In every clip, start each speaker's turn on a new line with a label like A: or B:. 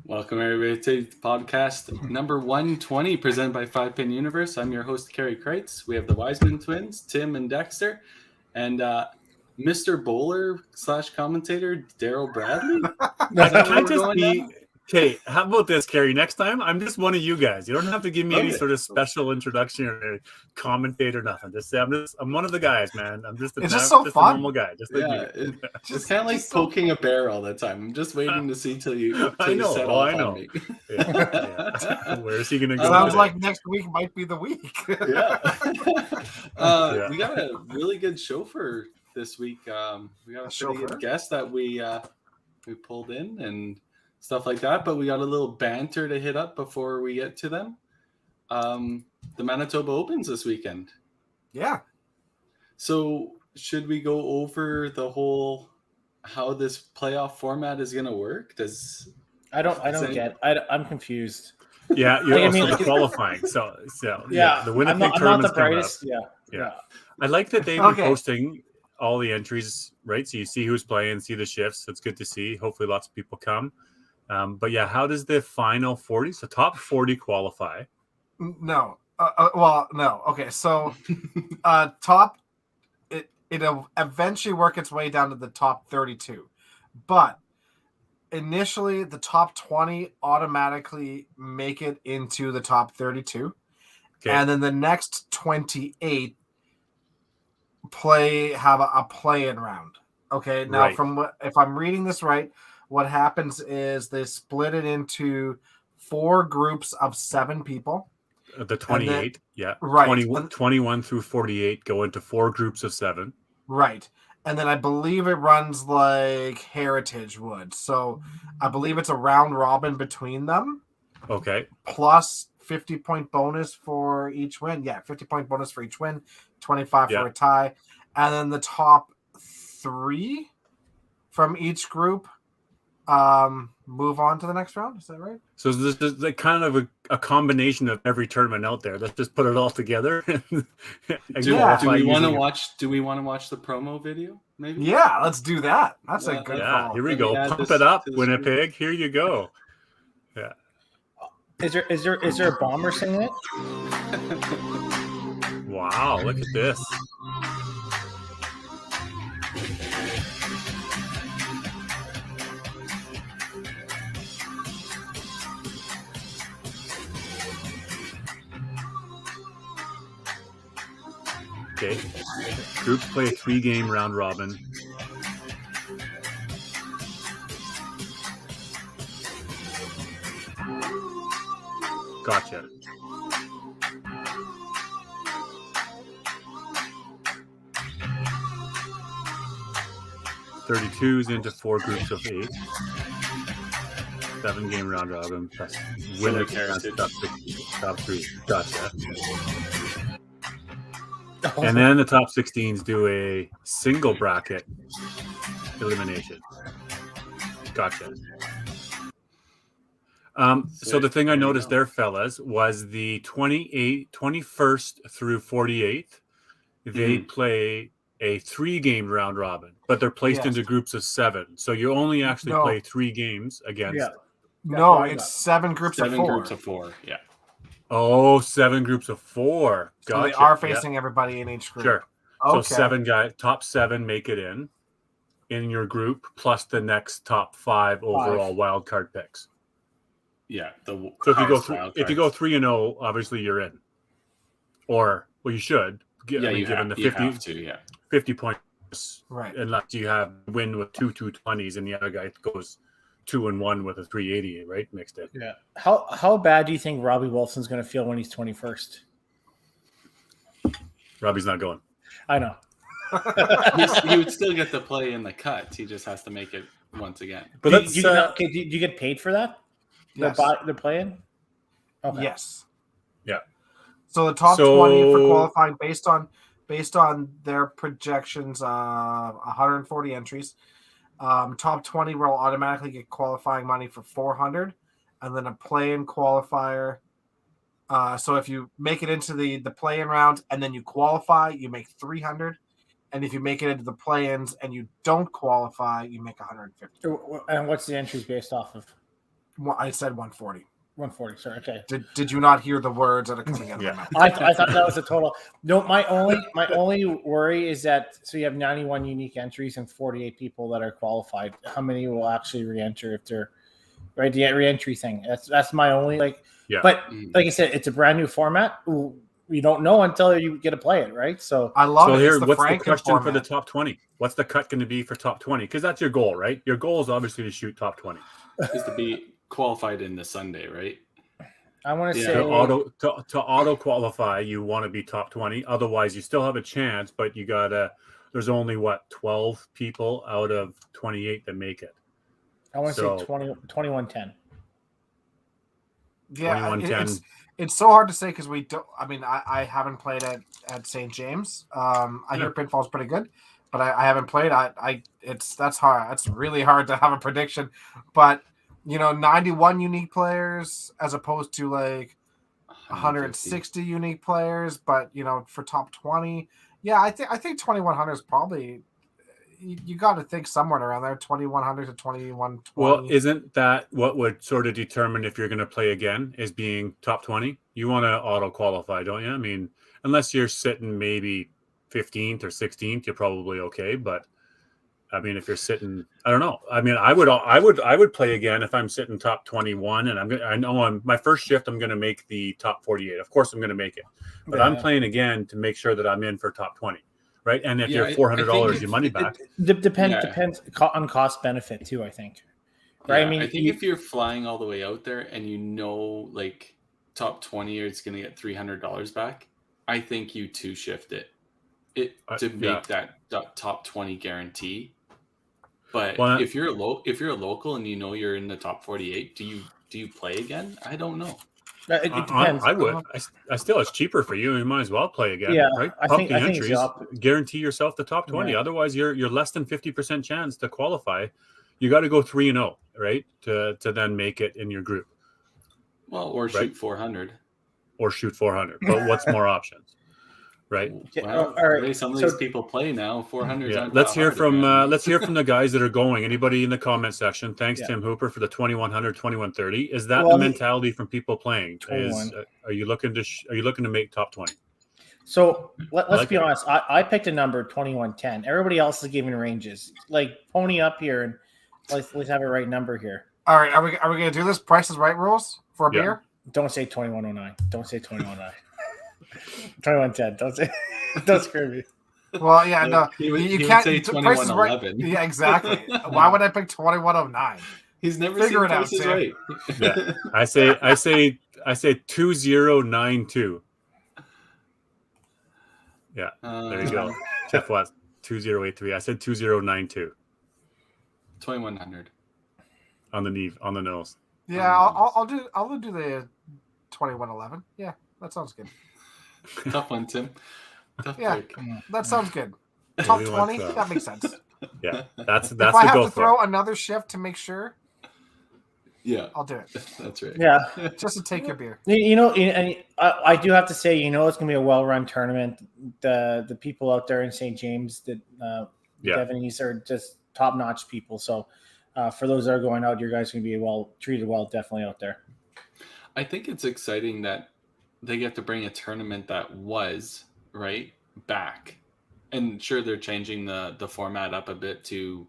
A: Welcome everybody to podcast number 120 presented by 5-Pin Universe. I'm your host, Kerry Kreitz. We have the Wiseman twins, Tim and Dexter, and Mr. Bowler / commentator, Daryl Bradley.
B: I can't just be... Okay, how about this, Kerry? Next time, I'm just one of you guys. You don't have to give me any sort of special introduction or commentator, nothing. Just say I'm one of the guys, man. I'm just a normal guy, just like you.
A: It's kind of like poking a bear all the time. I'm just waiting to see till you.
B: I know.
A: I know.
B: Yeah. Where is he going to go?
C: Sounds
B: today?
C: like next week might be the week.
A: Yeah. We got a really good show for this week. We got a pretty good guest that we pulled in and stuff like that, but we got a little banter to hit up before we get to them. The Manitoba Opens this weekend.
C: Yeah.
A: So should we go over the whole how this playoff format is going to work?
D: I don't get. I'm confused.
B: Yeah, you're also qualifying. So the Winnipeg tournament's coming up. Yeah. I like that they've been posting all the entries, right? So you see who's playing, see the shifts. It's good to see. Hopefully, lots of people come. But yeah, how does the final 40, so top 40 qualify?
C: No. No. Okay, so it'll eventually work its way down to the top 32. But initially, the top 20 automatically make it into the top 32. Okay. And then the next 28 have a play-in round. Okay, now if I'm reading this right, what happens is they split it into 4 groups of 7 people.
B: The 28,
C: right.
B: 21 through 48 go into 4 groups of 7.
C: Right. And then I believe it runs like Heritage would. So I believe it's a round robin between them.
B: Okay.
C: Plus 50-point bonus for each win. Yeah, 50-point bonus for each win, 25 for a tie. And then the top 3 from each group move on to the next round. Is that right?
B: So this is like kind of a combination of every tournament out there. Let's just put it all together.
A: Do we want to watch the promo video? Maybe.
C: Yeah, let's do that. That's a good call.
B: Here we go. Pump it up, Winnipeg. Here you go. Yeah.
D: Is there a bomber singing it?
B: Wow! Look at this. Okay. Groups play a 3-game round robin. Gotcha. .32s into 4 groups of 8. 7-game round robin plus winner top 3. Gotcha. And then the top 16s do a single bracket elimination. Gotcha. So the thing I noticed there, fellas, was the 21st through 48th, they play a 3-game round robin, but they're placed into groups of 7. So you only actually play 3 games against.
C: Yeah. No, it's 7 groups of 4.
A: 7 groups of 4, yeah.
B: Oh, 7 groups of 4. Gotcha.
C: So they are facing everybody in each group.
B: Sure. Okay. So 7 guys, top 7 make it in your group, plus the next top 5 overall wild card picks.
A: Yeah.
B: So if you go 3-0, obviously you're in. Or you should. Given the 50 points,
C: right?
B: Unless you have win with 2 220s and the other guy goes 2-1 with a 380, right? Mixed in.
D: Yeah. How bad do you think Robbie Wilson's going to feel when he's 21st?
B: Robbie's not going.
D: I know.
A: He would still get to play in the cut. He just has to make it once again.
D: But do you get paid for that?
C: Yes.
D: They're playing? Okay.
C: Yes.
B: Yeah.
C: So the top 20 for qualifying based on their projections, 140 entries. Top 20 will automatically get qualifying money for 400, and then a play-in qualifier. So if you make it into the play-in round and then you qualify, you make 300. And if you make it into the play-ins and you don't qualify, you make 150.
D: And what's the entries based off of?
C: I said 140.
D: 140. Sorry. Okay.
C: Did you not hear the words that are coming out of my mouth?
D: I thought that was a total. No, my only worry is that so you have 91 unique entries and 48 people that are qualified. How many will actually re-enter if they're right? The re-entry thing. That's my only like.
B: Yeah.
D: But like I said, it's a brand new format. You don't know until you get to play it, right? So
C: I love it.
B: Here, what's the question for the top 20? What's the cut going to be for top 20? Because that's your goal, right? Your goal is obviously to shoot top 20.
A: Is to be qualified in the Sunday, right?
D: I want to say
B: to auto qualify, you want to be top 20. Otherwise, you still have a chance, but you gotta. There's only 12 people out of 28 that make it.
D: I want to say 21-10.
C: Yeah, it's so hard to say because we don't. I mean, I haven't played at St. James. I hear Pinfall's pretty good, but I haven't played. That's hard. That's really hard to have a prediction, but. 91 unique players as opposed to like 160 unique players, but for top 20, I think 2100 is probably you got to think somewhere around there, 2100 to 2120.
B: Well, isn't that what would sort of determine if you're going to play again? Is being top 20? You want to auto qualify, don't you? I mean, unless you're sitting maybe 15th or 16th, you're probably okay, but. I mean, if you're sitting, I don't know. I mean, I would play again if I'm sitting top 21, and I know on my first shift I'm going to make the top 48. Of course, I'm going to make it, but I'm playing again to make sure that I'm in for top 20, right? And if you're $400, your money back.
D: Depends on cost benefit too. I think, right?
A: Yeah, I mean, I think if you're flying all the way out there and like top 20 is going to get $300 back, I think you two shift it to make that top 20 guarantee. But if you're a local and you're in the top 48, do you play again? I don't know.
D: It depends.
B: I would. I still, it's cheaper for you. You might as well play again.
D: Yeah,
B: right?
D: I think entries,
B: guarantee yourself the top 20. Yeah. Otherwise, you're less than 50% chance to qualify. You got to go 3-0, right, to then make it in your group.
A: Well, or shoot 400.
B: Or shoot 400. But what's more options? Right.
A: Well, all right. Some of these people play now. 400.
B: Yeah. Let's hear from the guys that are going. Anybody in the comment section? Thanks, Tim Hooper, for the 2100, 2130. Is that the mentality from people playing? Are you looking to make top 20?
D: So let's be honest. I picked a number 2110. Everybody else is giving ranges. Like pony up here and let's have a right number here.
C: All right. Are we going to do this Price is Right rules for a beer?
D: Don't say 2109. Don't say 2109. 2110. Don't screw me.
C: Well, yeah, no,
A: you can't say 2111.
C: Right. Yeah, exactly. Why would I pick 2109?
A: He's never figure it out. Right.
B: Yeah, I say 2092. Yeah, there you go. Jeff Watts 2083. I said 2092.
A: 2100
B: on the nose.
C: Yeah, I'll do the 2111. Yeah, that sounds good.
A: Tough one, Tim.
C: Pick. That sounds good. Top 20, that makes sense.
B: Yeah, that's
C: if I have to throw another shift to make sure, I'll do it.
A: That's right.
D: Yeah,
C: just to take your beer.
D: And I do have to say, it's going to be a well-run tournament. The people out there in St. James, Devanese are just top-notch people. So for those that are going out, your guys are going to be treated well, definitely out there.
A: I think it's exciting that they get to bring a tournament that was back, and sure they're changing the format up a bit to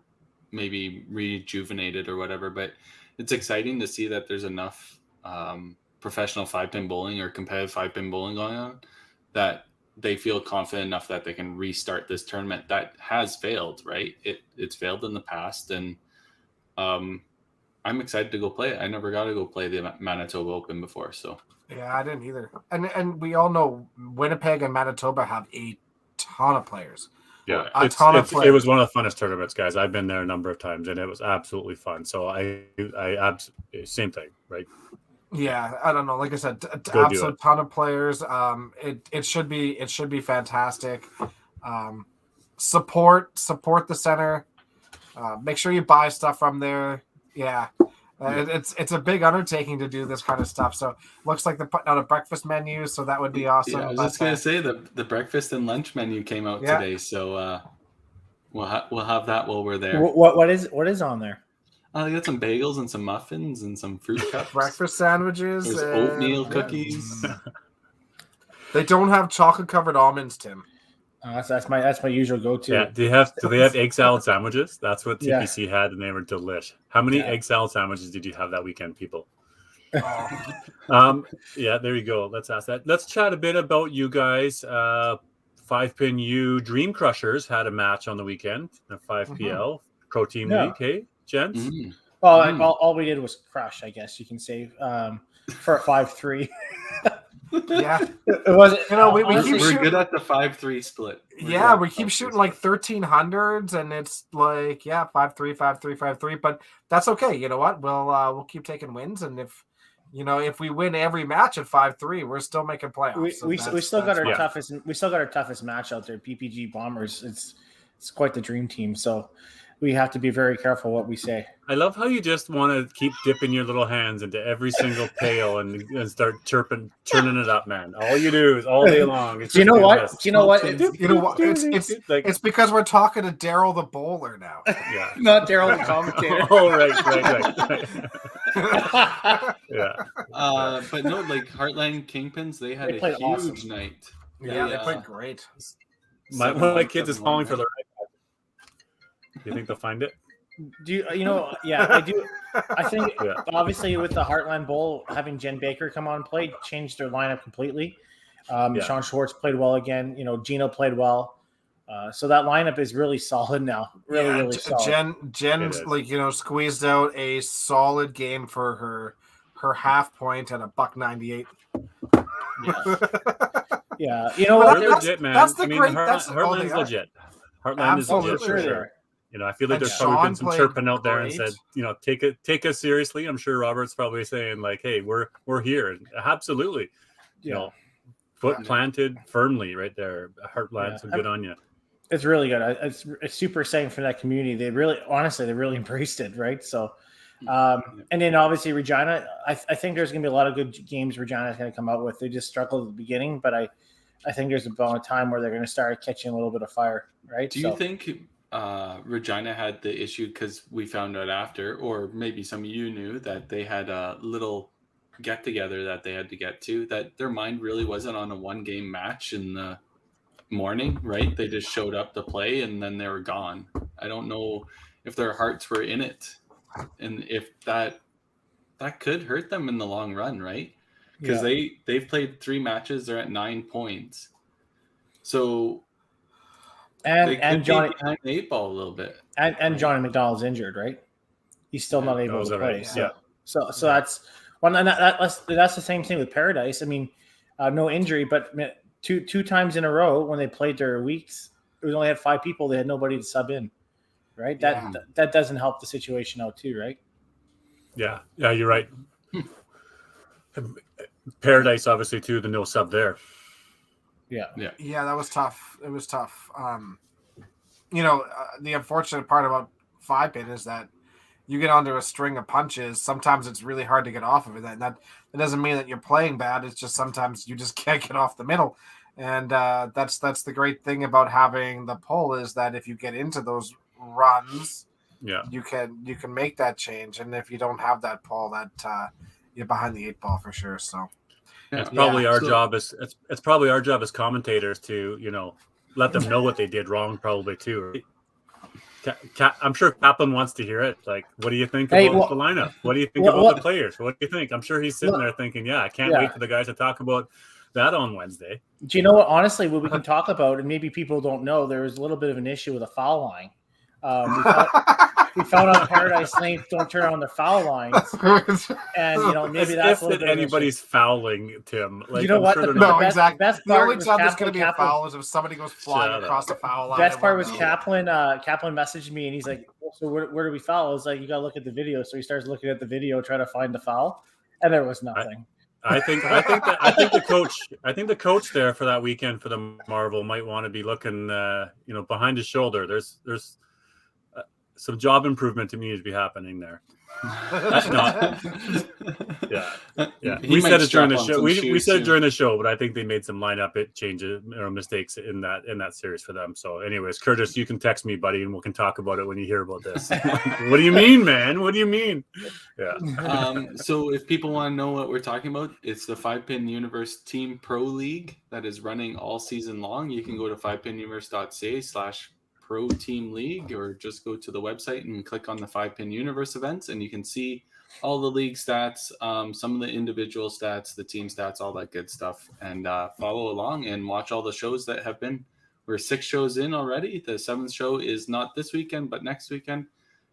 A: maybe rejuvenate it or whatever, but it's exciting to see that there's enough professional 5-pin bowling or competitive 5-pin bowling going on that they feel confident enough that they can restart this tournament that has failed. It's failed in the past, and I'm excited to go play it. I never got to go play the Manitoba Open before, so.
C: Yeah, I didn't either. And we all know Winnipeg and Manitoba have a ton of players.
B: Yeah, it was one of the funnest tournaments, guys. I've been there a number of times, and it was absolutely fun. So I same thing, right?
C: Yeah, I don't know. Like I said, absolute ton of players. It should be fantastic. Support the center. Make sure you buy stuff from there. Yeah. It's a big undertaking to do this kind of stuff. So looks like they're putting out a breakfast menu, so that would be awesome.
A: Yeah, I was just gonna say the breakfast and lunch menu came out today, so we'll have that while we're there.
D: What is on there?
A: I got some bagels and some muffins and some fruit cups.
C: Breakfast sandwiches.
A: There's oatmeal cookies.
C: They don't have chocolate covered almonds, Tim.
D: That's my usual go-to.
B: Yeah, do they have egg salad sandwiches? That's what TPC had, and they were delish. How many egg salad sandwiches did you have that weekend, people? Yeah, there you go. Let's ask that. Let's chat a bit about you guys. 5-Pin U Dream Crushers had a match on the weekend, a 5PL Pro Team League. Hey, gents.
D: Well, all we did was crush, I guess you can say, for a 5-3.
C: Yeah,
D: it wasn't.
A: We're good at the 5-3 split.
C: We keep shooting like 1300s, and it's like 5-3, 5-3, 5-3. But that's okay. You know what? We'll keep taking wins, and if we win every match at 5-3, we're still making playoffs.
D: We still got our toughest. We still got our toughest match out there. PPG Bombers. It's quite the dream team. So we have to be very careful what we say.
B: I love how you just want to keep dipping your little hands into every single pail and start turning it up, man. All you do is all day long.
D: Do you know what?
C: It's because we're talking to Daryl the bowler now.
B: Yeah,
D: not Daryl the commentator.
B: Oh, right. Yeah.
A: But no, like Heartland Kingpins, they had a huge night.
C: Yeah, they played great.
B: One of my kids is calling for their iPad. Do you think they'll find it?
D: I do. I think obviously with the Heartland Bowl, having Jen Baker come on and play changed their lineup completely. Sean Schwartz played well again. Gino played well. So that lineup is really solid now. Really solid.
C: Jen's squeezed out a solid game for her half point at $1.98.
D: Yeah,
B: they're legit, man. Heartland's legit. Heartland is legit for sure. I feel like there's probably been some chirping out there and said, take us seriously. I'm sure Robert's probably saying like, hey, we're here. Absolutely. Foot planted firmly right there. Heartland, so good on you.
D: It's really good. It's super exciting for that community. They really embraced it, right? So, and then obviously Regina, I think there's going to be a lot of good games Regina's going to come out with. They just struggled at the beginning, but I think there's about a time where they're going to start catching a little bit of fire, right?
A: Do you think Regina had the issue because we found out after, or maybe some of you knew that they had a little get together that they had to get to, that their mind really wasn't on a 1-game match in the morning, right? They just showed up to play and then they were gone. I don't know if their hearts were in it, and if that could hurt them in the long run, right? Because they've played 3 matches, they're at 9 points, so and Johnny behind the 8 ball a little bit,
D: and Johnny McDonald's injured, right? He's still not able to play. So that's one, and that's the same thing with Paradise. I mean, no injury, but two times in a row when they played their weeks, we only had 5 people. They had nobody to sub in, right? That doesn't help the situation out too, right?
B: Yeah, you're right. Paradise, obviously, too. The no sub there.
C: Yeah, that was tough. It was tough. The unfortunate part about 5-Pin is that you get onto a string of punches. Sometimes it's really hard to get off of it. That doesn't mean that you're playing bad. It's just sometimes you just can't get off the middle. And that's the great thing about having the pull, is that if you get into those runs, you can make that change. And if you don't have that pull, that you're behind the 8 ball for sure. So
B: it's probably our job as commentators to let them know what they did wrong, probably too. Right? I'm sure Kaplan wants to hear it. Like, what do you think about the lineup? What do you think about the players? What do you think? I'm sure he's sitting there thinking, I can't wait for the guys to talk about that on Wednesday.
D: Do you know what? Honestly, what we can talk about, and maybe people don't know, there was a little bit of an issue with a foul line. We found out Paradise Lane don't turn on the foul lines, and maybe that's
B: if anybody's fouling, Tim. Like,
D: you know what?
B: Sure
C: exactly. The only time there's going to be a foul is if somebody goes flying across the foul line.
D: Best part was Kaplan. Kaplan messaged me and he's like, "So where do we foul?" I was like, "You got to look at the video." So he starts looking at the video, trying to find the foul, and there was nothing.
B: I think the coach there for that weekend for the Marvel might want to be looking, behind his shoulder. There's some job improvement to me to be happening there. That's not. Yeah. we said it during the show. We said it during the show, but I think they made some lineup changes or mistakes in that series for them. So, anyways, Curtis, you can text me, buddy, and we can talk about it when you hear about this. What do you mean, man? What do you mean? Yeah.
A: So, if people want to know what we're talking about, it's the 5-Pin Universe Team Pro League that is running all season long. You can go to 5pinuniverse.ca/Pro Team League, or just go to the website and click on the 5-Pin Universe events, and you can see all the league stats, some of the individual stats, the team stats, all that good stuff, and follow along and watch all the shows that have been. We're 6 shows in already. The 7th show is not this weekend, but next weekend.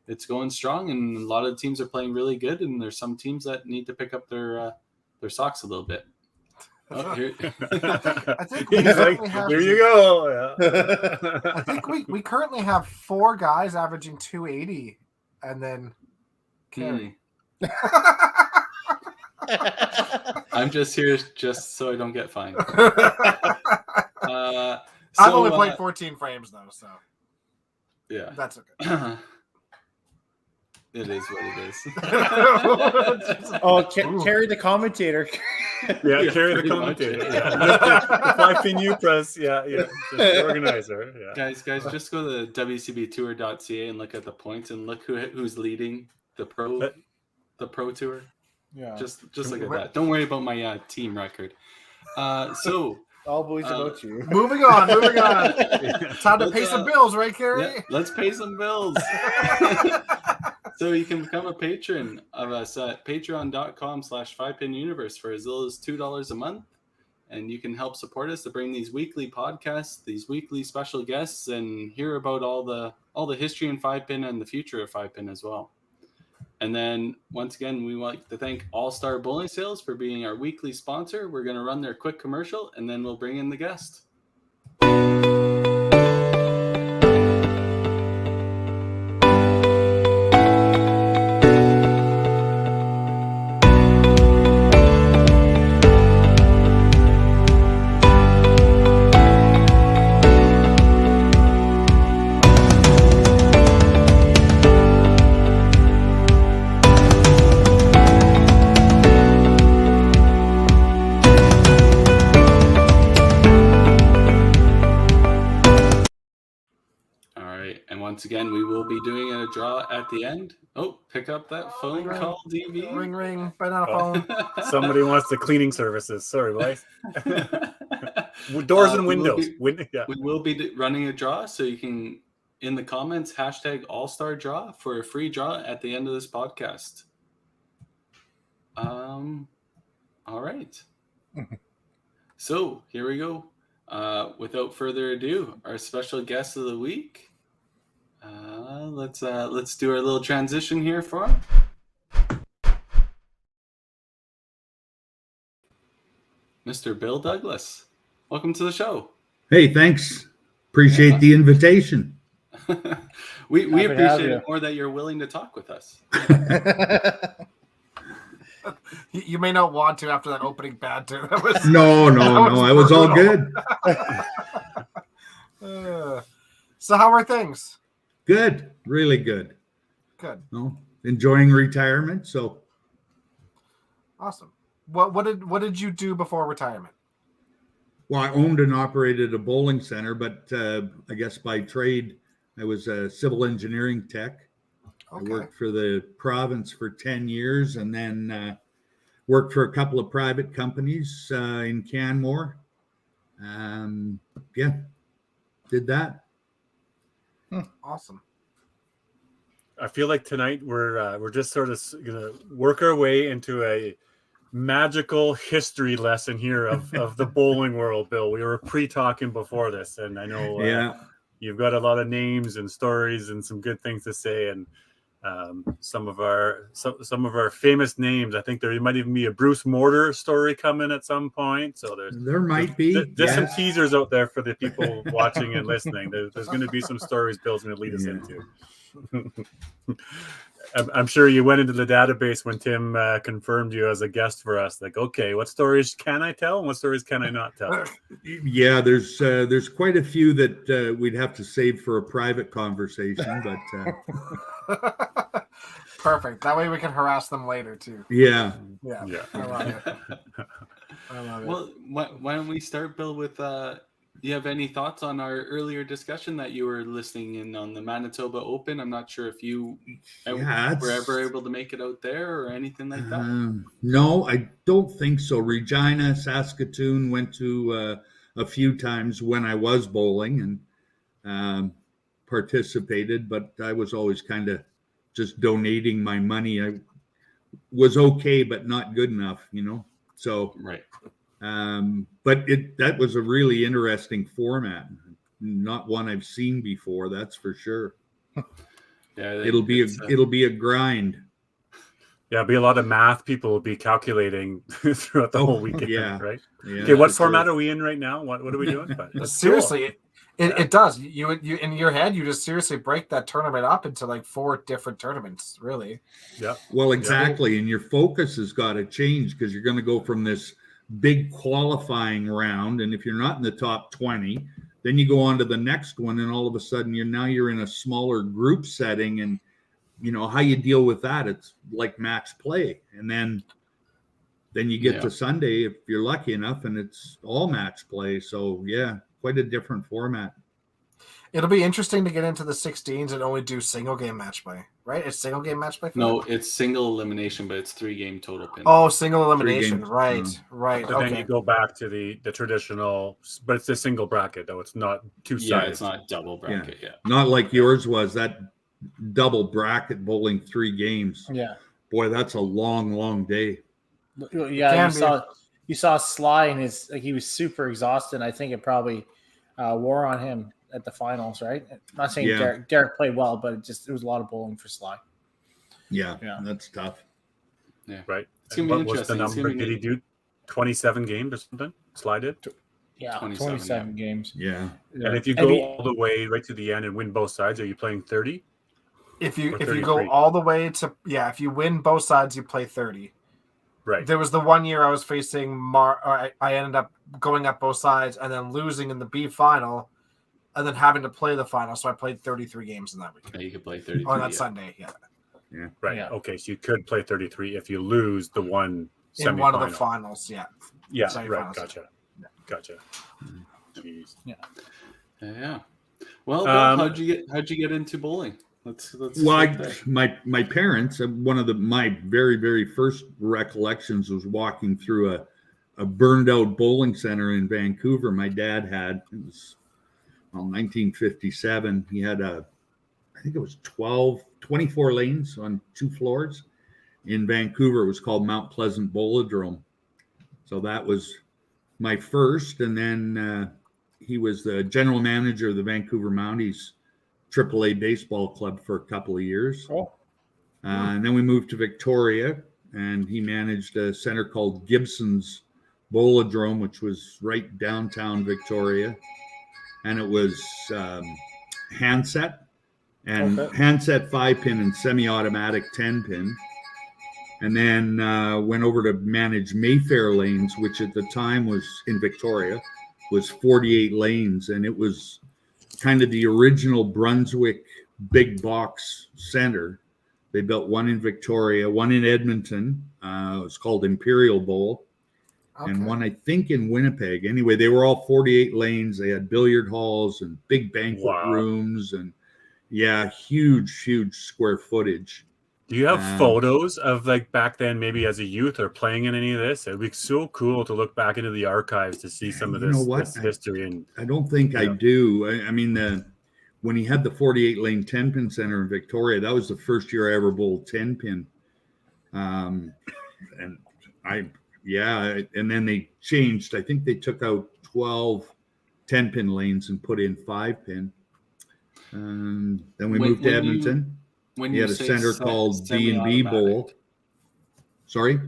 A: It's going strong, and a lot of the teams are playing really good, and there's some teams that need to pick up their socks a little bit. Oh, here.
C: I think we have,
B: here you go.
C: Yeah. I think we currently have 4 guys averaging 280, and then Carey.
A: I'm just here just so I don't get fined.
C: I've only played 14 frames though, so
A: yeah,
C: that's okay.
A: It is what it is.
D: Carry the commentator.
B: Yeah, carry the commentator. The 5-Pin U press. Yeah. The organizer. Yeah.
A: Guys, just go to WCBtour.ca and look at the points and look who's leading the pro tour.
D: Yeah.
A: Just look at that. Don't worry about my team record. So
D: all boys about you.
C: Moving on. Time to pay some bills, right, Carey?
A: Yeah, let's pay some bills. So you can become a patron of us at patreon.com/5pinuniverse for as little as $2 a month. And you can help support us to bring these weekly podcasts, these weekly special guests, and hear about all the history in 5-Pin and the future of 5-Pin as well. And then once again, we want to thank All Star Bowling Sales for being our weekly sponsor. We're going to run their quick commercial, and then we'll bring in the guest. Once again, we will be doing a draw at the end. Oh, pick up that phone call, DV.
C: Ring. Banana phone.
B: Somebody wants the cleaning services. Sorry, boys. Doors and windows.
A: We will be running a draw, so you can, in the comments, hashtag All-Star Draw for a free draw at the end of this podcast. All right. So here we go. Without further ado, our special guest of the week. Let's do our little transition here for him. Mr. Bill Douglas, welcome to the show.
E: Hey, thanks. Appreciate the invitation.
A: we appreciate it more that you're willing to talk with us.
C: You may not want to after that opening bad too.
E: No. It was all good.
C: So how are things?
E: Good. Really good.
C: Good.
E: No, enjoying retirement. So
C: awesome. What did you do before retirement?
E: Well, I owned and operated a bowling center, but I guess by trade, I was a civil engineering tech. Okay. I worked for the province for 10 years and then worked for a couple of private companies in Canmore. Did that.
C: Awesome.
B: I feel like tonight we're just sort of gonna work our way into a magical history lesson here of the bowling world, Bill. We were pre-talking before this, and I know you've got a lot of names and stories and some good things to say, and some of our famous names. I think there might even be a Bruce Mortar story coming at some point. So
E: there might be.
B: There's some teasers out there for the people watching and listening. There's going to be some stories Bill's going to lead us into. I'm sure you went into the database when Tim confirmed you as a guest for us. Like, okay, what stories can I tell and what stories can I not tell?
E: Yeah, there's quite a few that we'd have to save for a private conversation, but
C: Perfect. That way we can harass them later too.
E: Yeah.
C: I love it. I love it.
A: Well, why don't we start, Bill, with you have any thoughts on our earlier discussion that you were listening in on the Manitoba Open? I'm not sure if you were ever able to make it out there or anything like that.
E: No, I don't think so. Regina, Saskatoon went to a few times when I was bowling and participated, but I was always kind of just donating my money. I was okay, but not good enough, So
A: right.
E: But that was a really interesting format, not one I've seen before. That's for sure.
A: Yeah,
E: it'll be a grind.
B: Yeah, it'll be a lot of math. People will be calculating throughout the whole weekend.
E: Yeah,
B: right.
E: Yeah,
B: okay, what format are we in right now? What are we doing?
C: Seriously, it does. You in your head, you just seriously break that tournament up into like 4 different tournaments. Really.
B: Yeah.
E: Well, exactly, and your focus has got to change because you're going to go from this big qualifying round, and if you're not in the top 20, then you go on to the next one, and all of a sudden you're in a smaller group setting, and how you deal with that, it's like match play, and then you get to Sunday if you're lucky enough, and it's all match play. So quite a different format.
C: It'll be interesting to get into the 16s and only do single game match play, right? It's single game match play?
A: No, it's single elimination, but it's 3 game total pin.
C: Oh, single elimination. Right. But
B: then you go back to the traditional, but it's a single bracket, though. It's not two-sided.
A: Yeah, it's not double bracket. Yeah.
E: Not like yours was, that double bracket bowling 3 games.
D: Yeah.
E: Boy, that's a long day.
D: Yeah, you saw Sly and he was super exhausted. I think it probably wore on him at the finals, right? I'm not saying Derek played well, but it was a lot of bowling for Sly.
E: Yeah, that's tough.
A: Yeah,
B: right.
A: It's gonna be interesting.
B: What's the number? Did he do 27 games or something? Sly did?
D: Yeah, 27 games.
E: Yeah.
B: And if you go all the way right to the end and win both sides, are you playing 30?
C: If you go all the way to if you win both sides, you play 30.
B: Right.
C: There was the one year I was facing I ended up going up both sides and then losing in the B final, and then having to play the final. So I played 33 games in that weekend.
A: Yeah, you could play 33
C: on that Sunday. Yeah.
B: Right. Yeah. Okay. So you could play 33 if you lose the one
C: in one of the finals. Yeah.
B: Yeah. Right. Gotcha. Jeez.
A: Yeah. Well, Bill, how'd you get into bowling? Let's
E: my parents, one of my very, very first recollections was walking through a burned out bowling center in Vancouver. My dad had, it was 1957. He had I think it was 24 lanes on 2 floors in Vancouver. It was called Mount Pleasant Bowlodrome. So that was my first. And then he was the general manager of the Vancouver Mounties AAA baseball club for a couple of years. And then we moved to Victoria, and he managed a center called Gibson's Bowlodrome, which was right downtown Victoria. And it was handset and handset 5-pin and semi-automatic 10-pin. And then went over to manage Mayfair Lanes, which at the time was in Victoria, was 48 lanes. And it was kind of the original Brunswick big box center. They built one in Victoria, one in Edmonton. It was called Imperial Bowl. And one, I think, in Winnipeg. Anyway, they were all 48 lanes. They had billiard halls and big banquet rooms and huge square footage.
B: Do you have photos of like back then, maybe as a youth or playing in any of this? It'd be so cool to look back into the archives to see some of this history. And
E: I don't think I do. I mean, when he had the 48 lane 10-pin center in Victoria, that was the first year I ever bowled 10-pin. And then they changed. I think they took out 12 10-pin lanes and put in 5-pin. Then we moved to Edmonton.
A: When
E: you had a center called D&B Bowl. Sorry?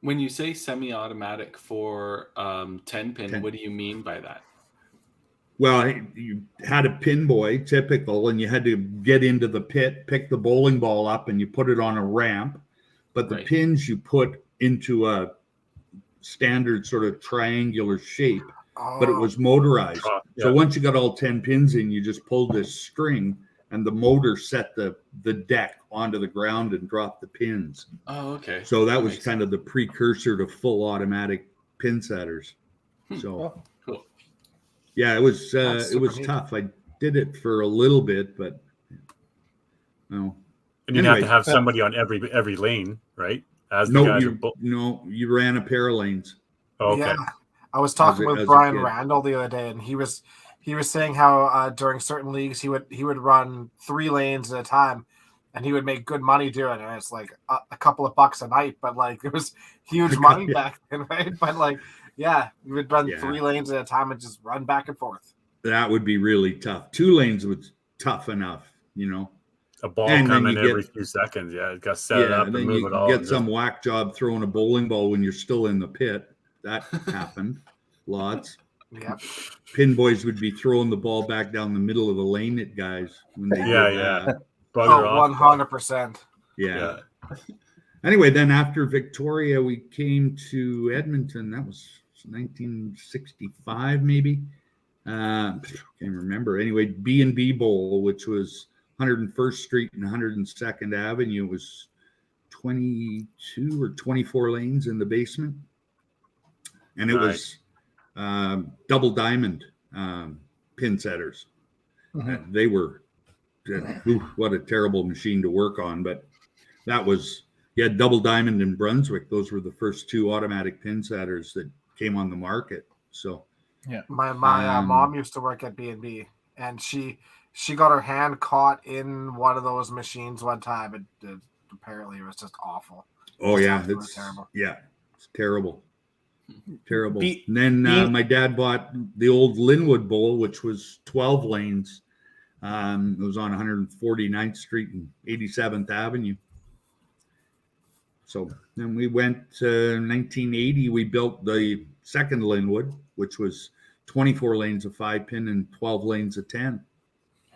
A: When you say semi-automatic for 10-pin, what do you mean by that?
E: Well, you had a pin boy, typical, and you had to get into the pit, pick the bowling ball up, and you put it on a ramp. But the pins you put into a standard sort of triangular shape, but it was motorized. So once you got all 10 pins in, you just pulled this string, and the motor set the deck onto the ground and dropped the pins.
A: Oh, okay.
E: So that was kind of the precursor to full automatic pin setters. So
A: cool.
E: Yeah, it was tough. I did it for a little bit, but no.
B: And you'd have to have somebody on every lane, right?
E: You ran a pair of lanes.
B: Okay.
C: Yeah. I was talking with Brian Randall the other day, and he was saying how during certain leagues he would run 3 lanes at a time, and he would make good money doing it. And it's like a couple of bucks a night, but like it was huge money back then, right? But like, yeah, you would run 3 lanes at a time and just run back and forth.
E: That would be really tough. 2 lanes was tough enough, you know.
B: A ball coming every few seconds. Yeah, it got set up and move it all.
E: Get some whack job throwing a bowling ball when you're still in the pit. That happened lots.
C: Yeah.
E: Pin boys would be throwing the ball back down the middle of the lane at guys when they
B: Bugger
C: off. 100%.
E: Yeah. Anyway, then after Victoria, we came to Edmonton. That was 1965, maybe. Can't remember. Anyway, B&B Bowl, which was 101st Street and 102nd Avenue, was 22 or 24 lanes in the basement. And it was double diamond pin setters. And they were, what a terrible machine to work on. But that was, you had double diamond in Brunswick. Those were the first 2 automatic pin setters that came on the market. So,
C: yeah, my mom used to work at B&B, and she got her hand caught in one of those machines one time. Apparently it was just awful.
E: Oh yeah, it's terrible. Yeah, it's terrible. And then my dad bought the old Linwood Bowl, which was 12 lanes. It was on 149th Street and 87th Avenue. So then we went to 1980. We built the second Linwood, which was 24 lanes of 5-pin and 12 lanes of 10.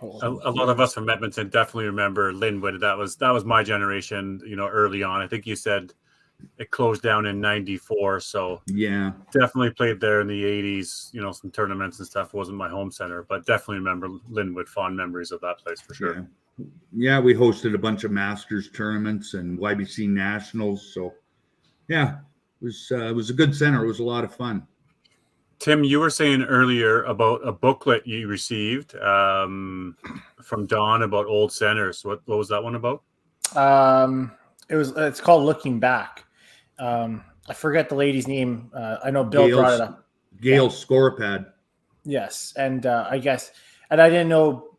B: A lot of us from Edmonton definitely remember Linwood. That was my generation, early on. I think you said it closed down in 94. So
E: yeah,
B: definitely played there in the 80s, some tournaments and stuff. It wasn't my home center, but definitely remember Linwood, fond memories of that place for sure.
E: Yeah, we hosted a bunch of Masters tournaments and YBC Nationals. So yeah, it was a good center. It was a lot of fun.
B: Tim, you were saying earlier about a booklet you received from Don about old centers. What was that one about?
D: It's called Looking Back. I forget the lady's name. I know Bill brought it up.
E: Gail Scorpad.
D: Yes, and I didn't know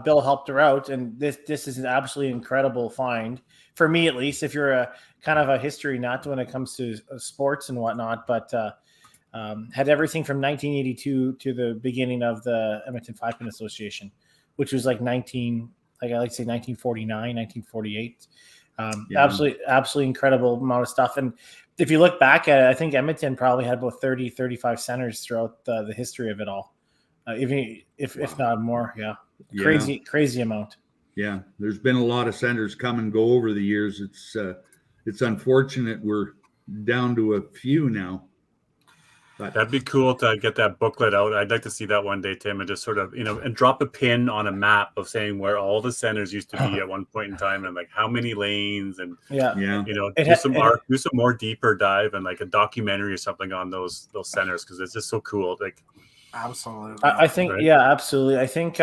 D: Bill helped her out, and this is an absolutely incredible find for me, at least. If you're a kind of a history nut when it comes to sports and whatnot, but. Had everything from 1982 to the beginning of the Edmonton 5-Pin Association, which was like 1949, 1948. Absolutely incredible amount of stuff. And if you look back at it, I think Edmonton probably had about 30, 35 centers throughout the history of it all, if not more. Yeah. Crazy amount.
E: Yeah. There's been a lot of centers come and go over the years. It's unfortunate we're down to a few now.
B: That'd be cool to get that booklet out. I'd like to see that one day, Tim, and just sort of, and drop a pin on a map of saying where all the centers used to be at one point in time and like how many lanes and, do some more deeper dive and like a documentary or something on those centers because it's just so cool. Like,
C: absolutely.
D: I think, right? Yeah, absolutely. I think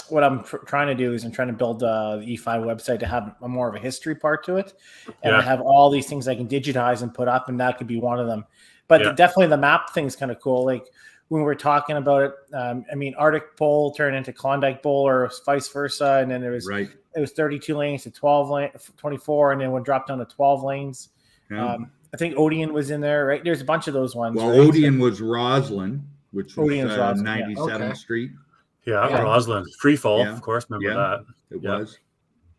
D: what I'm trying to do is I'm trying to build the E5 website to have more of a history part to it. And I have all these things I can digitize and put up, and that could be one of them. But definitely the map thing is kind of cool. Like when we were talking about it, Arctic Bowl turned into Klondike Bowl or vice versa. And then it was 32 lanes to 24, and then would drop down to 12 lanes. Yeah. I think Odeon was in there, right? There's a bunch of those ones.
E: Well, right? Odeon was Roslyn, which was 97th Street.
B: Yeah, Roslyn. Free fall, of course. Remember that.
E: It was.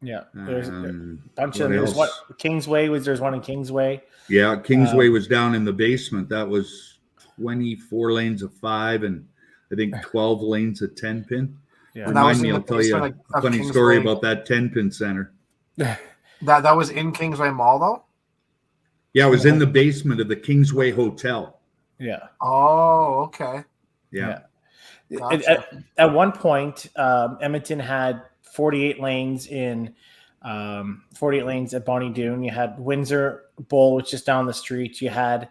D: Yeah, there's a bunch of them. There's Kingsway there's one in Kingsway.
E: Yeah, Kingsway was down in the basement. That was 24 lanes of 5 and I think 12 lanes of 10-pin. Yeah, remind me, I'll tell you a funny story about that 10-pin center.
C: That was in Kingsway Mall, though?
E: Yeah, it was in the basement of the Kingsway Hotel.
D: Yeah.
C: Oh, okay.
E: Yeah.
D: Gotcha. At one point, Edmonton had 48 lanes in 48 lanes at Bonnie Doon. You had Windsor Bowl, which is down the street. You had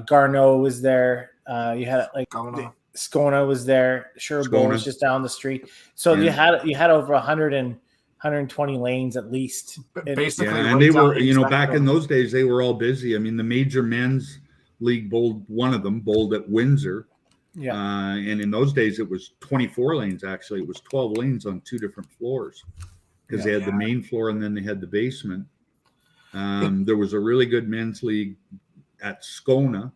D: Garneau was there. You had like Scona was there. Sure, Bowl was just down the street. So you had over 120 lanes at least.
C: Basically,
E: and they were, back in those days, they were all busy. I mean, the major men's league one of them bowled at Windsor.
D: Yeah.
E: And in those days, it was 24 lanes, actually. It was 12 lanes on 2 different floors because they had the main floor and then they had the basement. There was a really good men's league at Scona.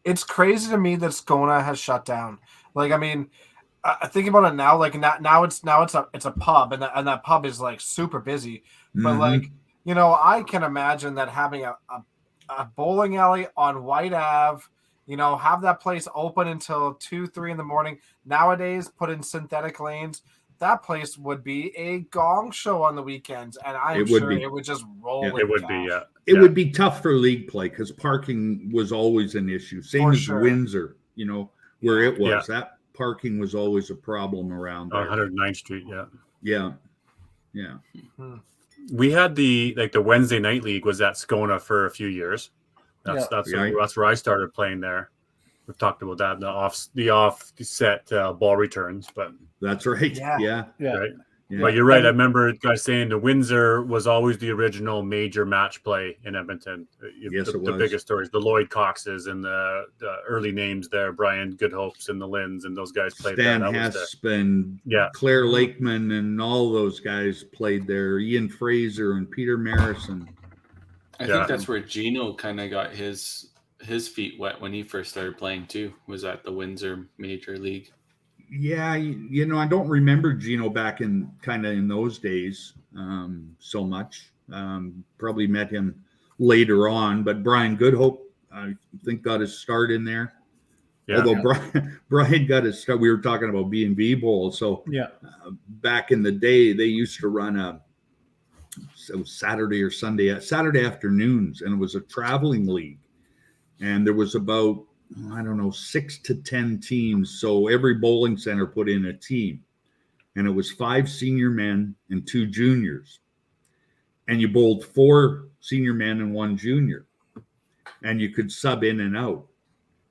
C: It's crazy to me that Scona has shut down. Like, I mean, thinking about it now, like now it's a pub, and that pub is like super busy. But like, I can imagine that having a bowling alley on White Ave, have that place open until 2-3 in the morning. Nowadays, put in synthetic lanes. That place would be a gong show on the weekends, and I'm sure it would just roll.
E: Yeah, it would be, It would be tough for league play because parking was always an issue. Same as Windsor, where it was. That parking was always a problem around there.
B: 109th Street,
E: Yeah.
B: We had the Wednesday night league was at Scona for a few years. That's where I started playing there. We've talked about that, the offset ball returns, but
E: that's right. Yeah.
B: Right. Yeah. But you're right. I remember guys saying the Windsor was always the original major match play in Edmonton.
E: Yes, it was.
B: The biggest stories, the Lloyd Coxes and the early names there, Brian Goodhopes and the Lynns, and those guys played
E: Stan
B: there.
E: Hesp and Claire Lakeman and all those guys played there. Ian Fraser and Peter Marison.
A: I think that's where Gino kind of got his feet wet when he first started playing too, was at the Windsor Major League.
E: Yeah, I don't remember Gino back in those days so much. Probably met him later on, but Brian Goodhope, I think, got his start in there. Brian got his start. We were talking about B&B Bowl. So back in the day, they used to run Saturday or Sunday, Saturday afternoons, and it was a traveling league. And there was about, 6 to 10 teams. So every bowling center put in a team. And it was 5 senior men and 2 juniors. And you bowled 4 senior men and 1 junior. And you could sub in and out.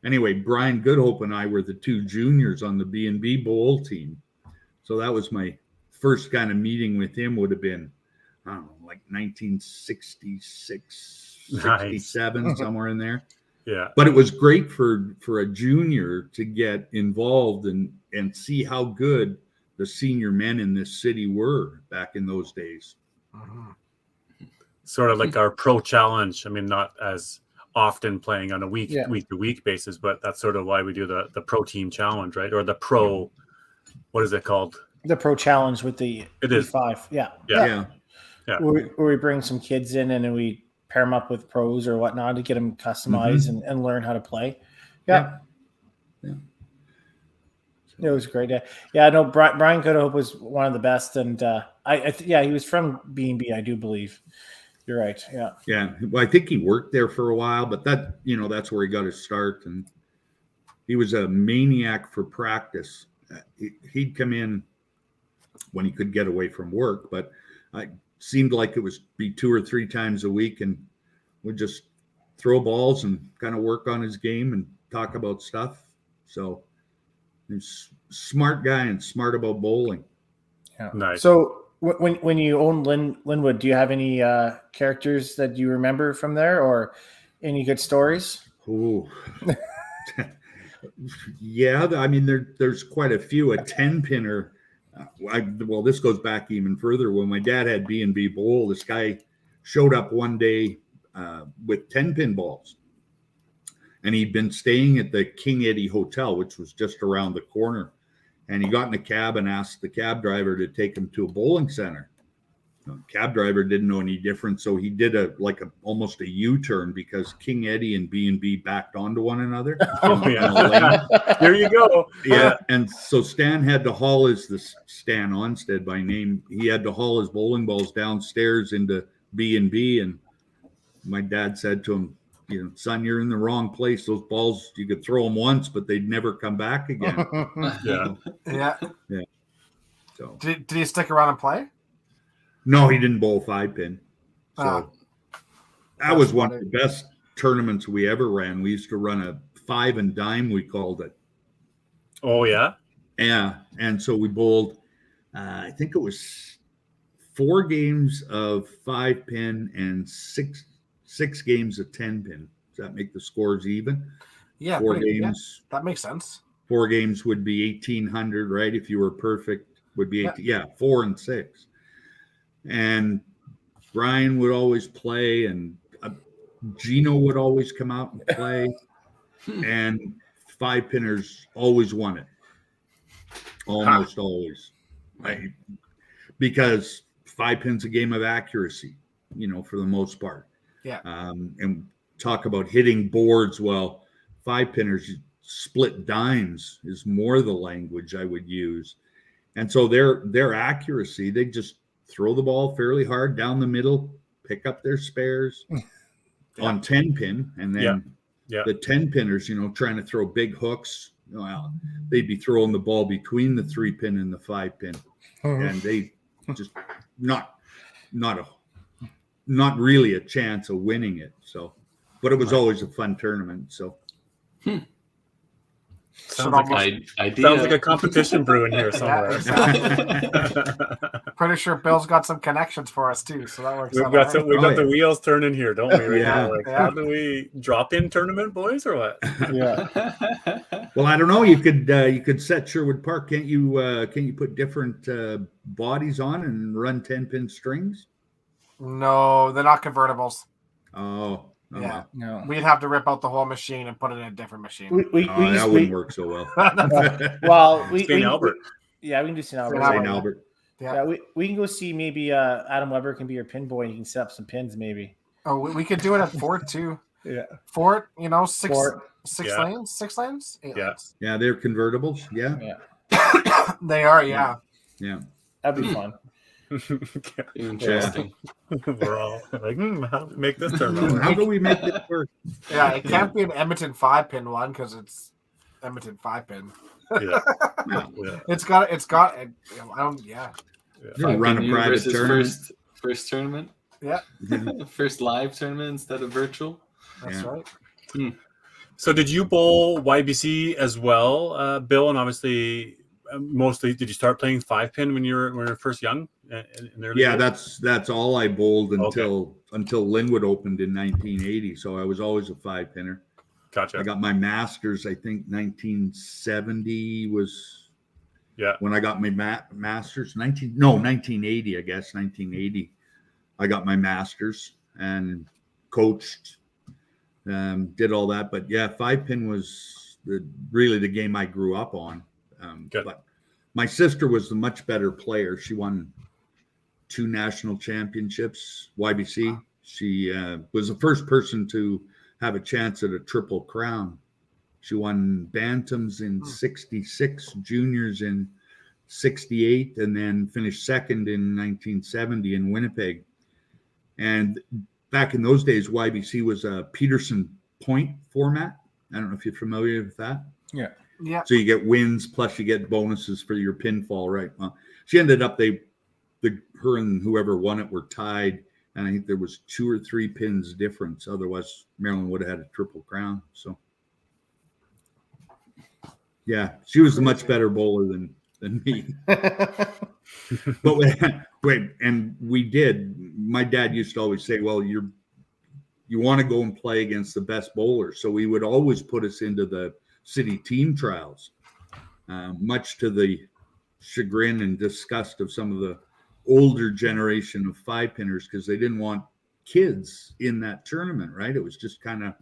E: Anyway, Brian Goodhope and I were the 2 juniors on the B&B Bowl team. So that was my first kind of meeting with him, would have been, like 1966, 67, somewhere in there.
B: Yeah.
E: But it was great for a junior to get involved and see how good the senior men in this city were back in those days.
B: Sort of like our pro challenge. I mean, not as often playing on a week to week basis, but that's sort of why we do the pro team challenge, right? Or the pro, what is it called?
D: The pro challenge with the E5. Yeah. Where we bring some kids in and then we pair them up with pros or whatnot to get them customized and learn how to play. Yeah. It was great. Yeah, no, Brian Goodhope was one of the best, and he was from B&B, I do believe. You're right. Yeah.
E: Yeah. Well, I think he worked there for a while, but that's where he got his start, and he was a maniac for practice. He'd come in when he could get away from work, but seemed like it was be 2 or 3 times a week, and would just throw balls and kind of work on his game and talk about stuff. So he's a smart guy and smart about bowling.
D: Yeah. Nice. So when you own Linwood, do you have any characters that you remember from there or any good stories?
E: Oh, yeah. I mean, there's quite a few. A 10-pinner. This goes back even further. When my dad had B&B Bowl, this guy showed up one day with 10-pin balls, and he'd been staying at the King Eddie Hotel, which was just around the corner. And he got in a cab and asked the cab driver to take him to a bowling center. The cab driver didn't know any different, so he did almost a U-turn because King Eddie and B&B backed onto one another.
B: There you go.
E: Yeah, and so Stan had to haul Stan Onstead by name. He had to haul his bowling balls downstairs into B&B, and my dad said to him, son, you're in the wrong place. Those balls, you could throw them once, but they'd never come back again.
C: Yeah.
E: So
C: did he stick around and play?
E: No, he didn't bowl 5-pin. So that was one of the best tournaments we ever ran. We used to run a 5 and dime, we called it.
B: Oh yeah.
E: Yeah, and so we bowled. I think it was 4 games of 5-pin and six games of 10-pin. Does that make the scores even?
C: Yeah,
E: 4 games.
C: Yeah, that makes sense.
E: 4 games would be 1,800, right? If you were perfect, would be 18. Yeah, 4 and 6. And Brian would always play, and Gino would always come out and play, and 5-pinners always won it. Almost always. Right? Because 5-pin's a game of accuracy, for the most part.
C: Yeah.
E: And talk about hitting boards. Well, 5-pinners split dimes is more the language I would use. And so their accuracy, they just throw the ball fairly hard down the middle, pick up their spares on 10-pin, and then the 10-pinners, trying to throw big hooks. Well, they'd be throwing the ball between the 3-pin and the 5-pin, and they just not really a chance of winning it. So, but it was always a fun tournament. So.
B: Sounds like a competition brewing here somewhere.
C: Pretty sure Bill's got some connections for us too, so that works.
B: We've got the wheels turning here, don't we? Right now, how do we drop in tournament, boys, or what?
C: Yeah.
E: Well, I don't know. You could set Sherwood Park. Can't you put different bodies on and run 10-pin strings?
C: No, they're not convertibles.
E: Oh.
C: Yeah, no. We'd have to rip out the whole machine and put it in a different machine.
E: That wouldn't work so well.
D: Well,
B: St. Albert.
D: Yeah, we can do St. Albert.
E: St. Albert.
D: Yeah, we can go see maybe Adam Weber can be your pin boy and you can set up some pins maybe.
C: Oh, we could do it at Fort too.
D: Yeah.
C: Fort, six lanes, 6 lanes, 8 lanes.
E: Yeah, they're convertibles. Yeah.
C: They are. Yeah.
D: That'd be fun.
A: Interesting.
B: We're all like, how do we make this turn?
E: How do we make this work?
C: Yeah, it can't be an Edmonton 5-pin one because it's Edmonton 5-pin.
B: Yeah.
C: It's got. I don't. Yeah.
E: Run a private tournament.
A: First tournament.
C: Yeah.
A: First live tournament instead of virtual.
C: That's right.
B: So, did you bowl YBC as well, Bill? And obviously, mostly, did you start playing 5-pin when you were first young?
E: That's all I bowled until Linwood opened in 1980. So I was always a 5-pinner.
B: Gotcha.
E: I got my master's. I think 1970 was when I got my master's. 1980. I guess 1980. I got my master's and coached, did all that. But 5-pin was really the game I grew up on. But my sister was the much better player. She won 2 national championships, YBC. She was the first person to have a chance at a Triple Crown. She won bantams in 66, juniors in 68, and then finished second in 1970 in Winnipeg. And back in those days, YBC was a Peterson point format. I don't know if you're familiar with that.
C: Yeah.
E: So you get wins plus you get bonuses for your pinfall, right? Well, she ended up her and whoever won it were tied, and I think there was 2 or 3 pins difference. Otherwise, Maryland would have had a Triple Crown. So, she was a much better bowler than me. But wait, and we did. My dad used to always say, "Well, you want to go and play against the best bowlers," so we would always put us into the city team trials, much to the chagrin and disgust of some of the older generation of 5-pinners because they didn't want kids in that tournament, right? It was just kind of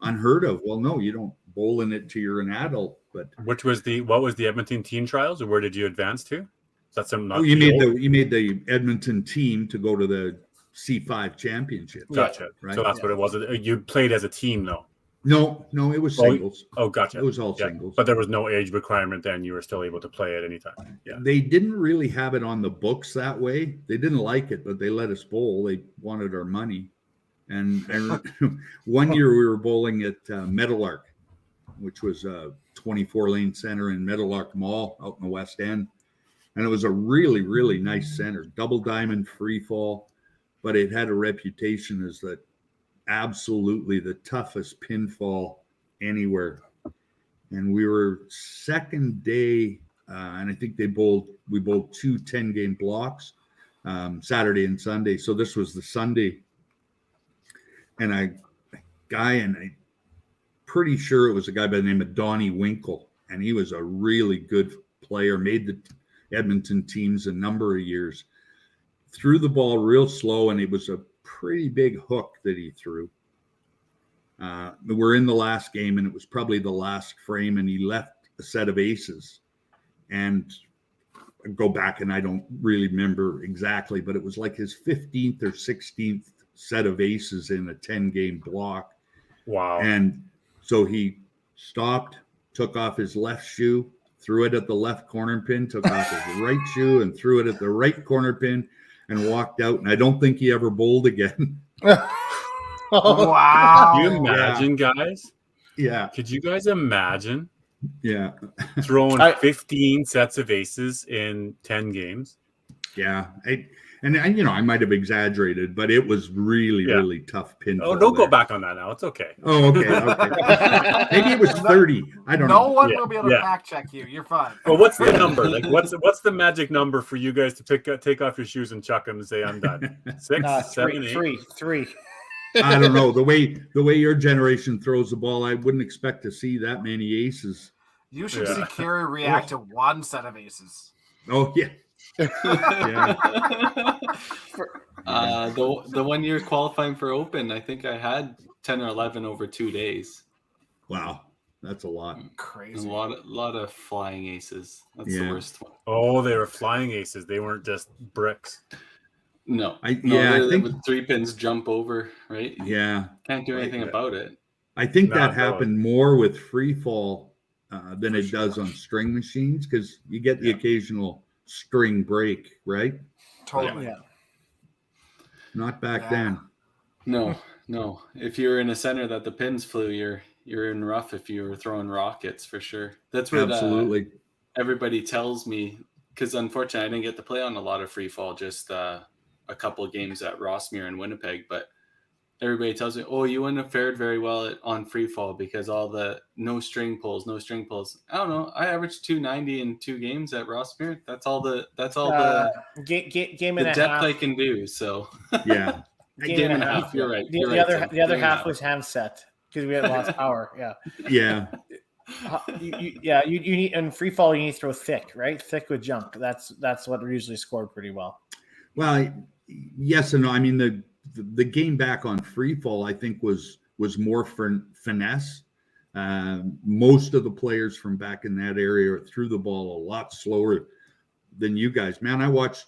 E: unheard of. Well, no, you don't bowl in it till you're an adult. But
B: what was the Edmonton team trials, or where did you advance to? That's
E: you made the Edmonton team to go to the C5 championship.
B: Gotcha. Right? So that's what it was. You played as a team, though.
E: No, it was singles.
B: Gotcha.
E: It was all singles.
B: But there was no age requirement then. You were still able to play at any time. Yeah.
E: They didn't really have it on the books that way. They didn't like it, but they let us bowl. They wanted our money. And one year we were bowling at Meadowlark, which was a 24-lane center in Meadowlark Mall out in the West End. And it was a really, really nice center, double diamond free fall, but it had a reputation as the absolutely the toughest pinfall anywhere. And we were second day, and I think we bowled 2 10-game blocks, Saturday and Sunday. So this was the Sunday, and I'm pretty sure it was a guy by the name of Donnie Winkle, and he was a really good player, made the Edmonton teams a number of years. Threw the ball real slow, and it was a pretty big hook that he threw. We're in the last game, and it was probably the last frame, and he left a set of aces. And I go back, and I don't really remember exactly, but it was like his 15th or 16th set of aces in a 10-game block.
B: Wow.
E: And so he stopped, took off his left shoe, threw it at the left corner pin, took off his right shoe and threw it at the right corner pin and walked out. And I don't think he ever bowled again.
C: Wow.
B: Can you imagine, guys?
E: Yeah.
B: Could you guys imagine?
E: Yeah.
B: Throwing 15 sets of aces in 10 games?
E: Yeah. I might have exaggerated, but it was really, really tough pinfall.
B: Oh, don't go back on that now. It's okay.
E: Oh, okay. Maybe it was 30. I don't know.
C: No one will be able to fact check you. You're fine.
B: Well, what's the number? Like, what's the magic number for you guys to take off your shoes and chuck them and say, I'm done? 6, 7, 8?
D: 3.
E: I don't know. The way your generation throws the ball, I wouldn't expect to see that many aces.
C: You should see Kerry react to one set of aces.
E: Oh, yeah.
A: The 1 year qualifying for Open, I think I had 10 or 11 over 2 days.
E: Wow, that's a lot.
C: Crazy.
A: A lot of flying aces. That's the worst one.
B: Oh, they were flying aces. They weren't just bricks.
A: No.
E: I think
A: with 3 pins jump over, right?
E: Yeah.
A: Can't do anything about it.
E: I think that happened more with free fall than it does on string machines, because you get the occasional string break, right?
C: Totally.
D: Yeah.
E: Not back then.
A: No. If you were in a center that the pins flew, you're in rough if you were throwing rockets for sure. That's what
E: Absolutely.
A: Everybody tells me, because unfortunately I didn't get to play on a lot of free fall, just a couple of games at Rossmere and Winnipeg, but everybody tells me, oh, you wouldn't have fared very well on free fall because all the no string pulls. I don't know. I averaged 290 in 2 games at Rossmere. That's all the
D: game and a
A: depth
D: half.
A: I can do. So
E: yeah,
A: game and a half. You're right.
D: The other half was hand set because we had lost power. Yeah.
E: Yeah.
D: You need in free fall. You need to throw thick, right? Thick with junk. That's what usually scored pretty well.
E: Well, yes and no. I mean, the game back on free fall, I think, was more for finesse. Most of the players from back in that area threw the ball a lot slower than you guys. Man, I watched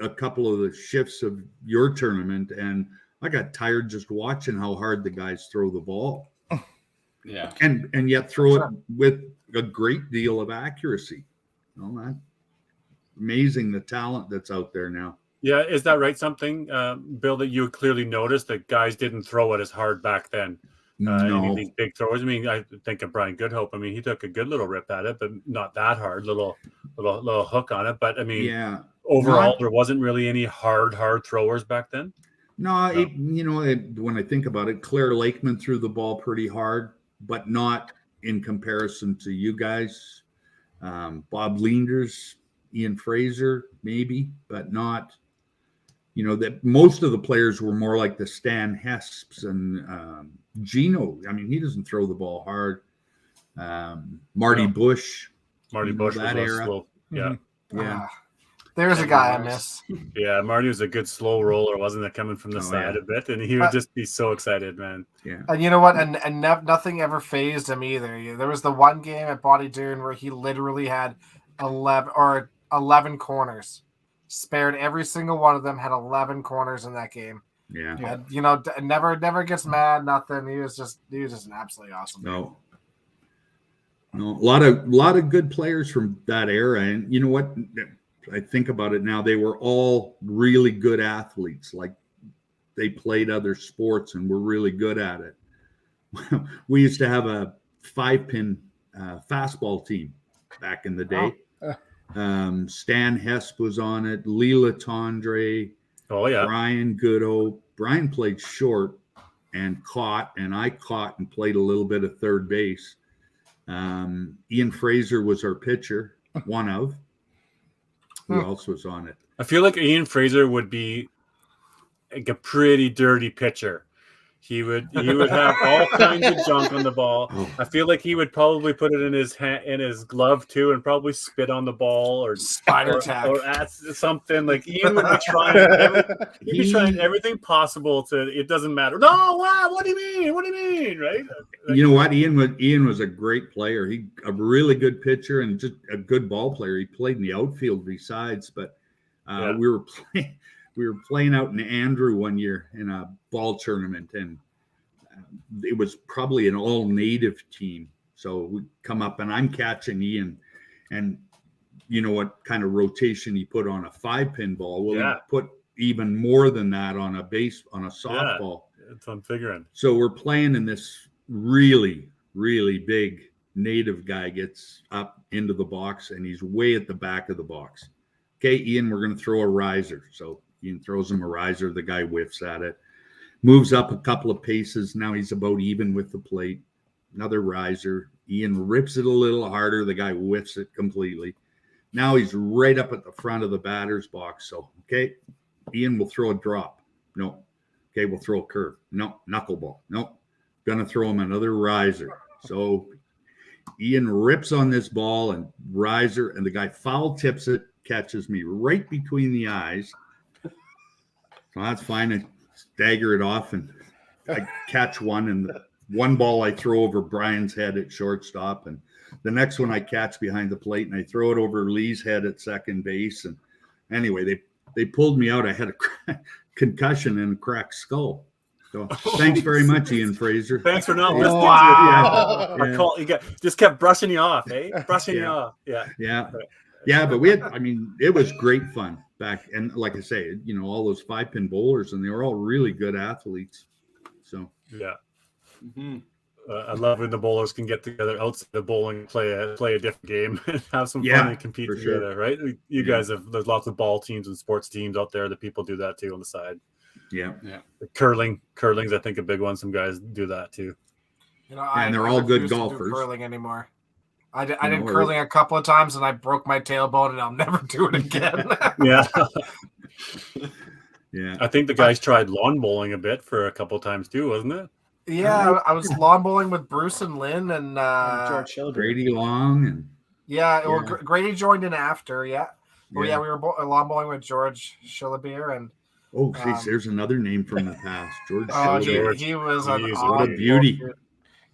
E: a couple of the shifts of your tournament, and I got tired just watching how hard the guys throw the ball.
A: Yeah,
E: and yet throw it with a great deal of accuracy. Amazing the talent that's out there now.
B: Yeah, is that right? Something, Bill, that you clearly noticed that guys didn't throw it as hard back then.
E: No.
B: These big throwers. I mean, I think of Brian Goodhope. I mean, he took a good little rip at it, but not that hard. Little hook on it. But I mean, overall, there wasn't really any hard throwers back then.
E: No. When I think about it, Claire Lakeman threw the ball pretty hard, but not in comparison to you guys. Bob Leenders, Ian Fraser, maybe, but not. That most of the players were more like the Stan Hesps and Gino. I mean, he doesn't throw the ball hard. Marty Bush.
B: Marty Bush
E: that
B: was
E: era.
B: slow. Yeah.
E: Yeah.
C: There's a guy I miss.
B: Yeah, Marty was a good slow roller, wasn't it? Coming from the side a bit, and he would just be so excited, man.
E: Yeah.
C: And you know what? And nothing ever phased him either. There was the one game at Bonnie Doon where he literally had 11 corners. Spared every single one of them, had 11 corners in that game.
E: Yeah.
C: And, never gets mad, nothing. He was just an absolutely awesome man.
E: No, a lot of good players from that era. And you know what? I think about it now, they were all really good athletes. Like, they played other sports and were really good at it. We used to have a 5-pin fastball team back in the day. Stan Hesp was on it. Leela Tondre.
B: Oh yeah.
E: Brian Goodhope. Brian played short and caught, and I caught and played a little bit of third base. Ian Fraser was our pitcher, one of. Who else was on it?
B: I feel like Ian Fraser would be like a pretty dirty pitcher. He would have all kinds of junk on the ball. I feel like he would probably put it in his glove too, and probably spit on the ball or
C: spider tag
B: or something. Like Ian would be trying everything possible to. It doesn't matter. No, wow. What do you mean? What do you mean? Right?
E: You know what? Ian was a great player. He a really good pitcher and just a good ball player. He played in the outfield besides, but we were playing out in Andrew one year in a ball tournament, and it was probably an all-native team. So we come up, and I'm catching Ian, and you know what kind of rotation he put on a 5-pin ball? Well, he put even more than that on a softball.
B: Yeah, that's what I'm figuring.
E: So we're playing, and this really, really big native guy gets up into the box, and he's way at the back of the box. Okay, Ian, we're going to throw a riser. So Ian throws him a riser. The guy whiffs at it, moves up a couple of paces. Now he's about even with the plate. Another riser. Ian rips it a little harder. The guy whiffs it completely. Now he's right up at the front of the batter's box. So, okay, Ian will throw a drop. No. Okay, we'll throw a curve. No. Knuckleball. No. Gonna throw him another riser. So Ian rips on this ball and riser, and the guy foul tips it, catches me right between the eyes. So that's fine. I stagger it off, and I catch one, and one ball I throw over Brian's head at shortstop, and the next one I catch behind the plate, and I throw it over Lee's head at second base. And anyway, they pulled me out. I had a concussion and a cracked skull. So thanks very much, Ian Fraser.
B: Thanks for not listening. Wow. Just kept brushing you off, Brushing you off.
E: Yeah, but it was great fun back. And like I say, all those 5-pin bowlers, and they were all really good athletes. So,
B: yeah. Mm-hmm. I love when the bowlers can get together outside the bowling, play a different game, and have some fun and compete together, right? You guys there's lots of ball teams and sports teams out there that people do that too on the side.
E: Yeah.
B: Curling's I think a big one. Some guys do that too.
E: And they're all good golfers.
C: Curling anymore. I did curling a couple of times, and I broke my tailbone, and I'll never do it again.
E: Yeah.
B: I think the guys tried lawn bowling a bit for a couple of times too, wasn't it?
C: Yeah, I was lawn bowling with Bruce and Lynn and
D: George Schiller.
E: Grady Long and
C: Grady joined in after. Yeah. Oh yeah, we were lawn bowling with George Schillebeer and.
E: Oh, geez, there's another name from the past, George.
C: He was what
E: a beauty.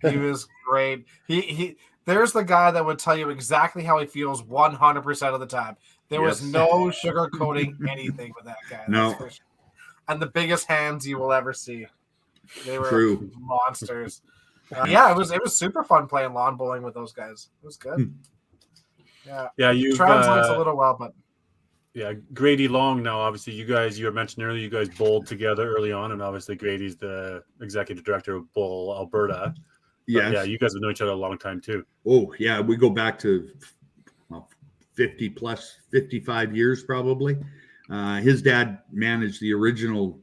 C: He was great. He there's the guy that would tell you exactly how he feels 100% of the time. There was no sugarcoating anything with that guy.
E: No.
C: Sure. And the biggest hands you will ever see. They were
E: True.
C: monsters. It was super fun playing lawn bowling with those guys. It was good.
B: Yeah, you
C: translates a little well, but.
B: Yeah, Grady Long. Now, obviously, you were mentioned earlier. You guys bowled together early on, and obviously, Grady's the executive director of Bowl Alberta. Yeah, you guys have known each other a long time too.
E: Oh yeah, we go back to 55 years probably. His dad managed the original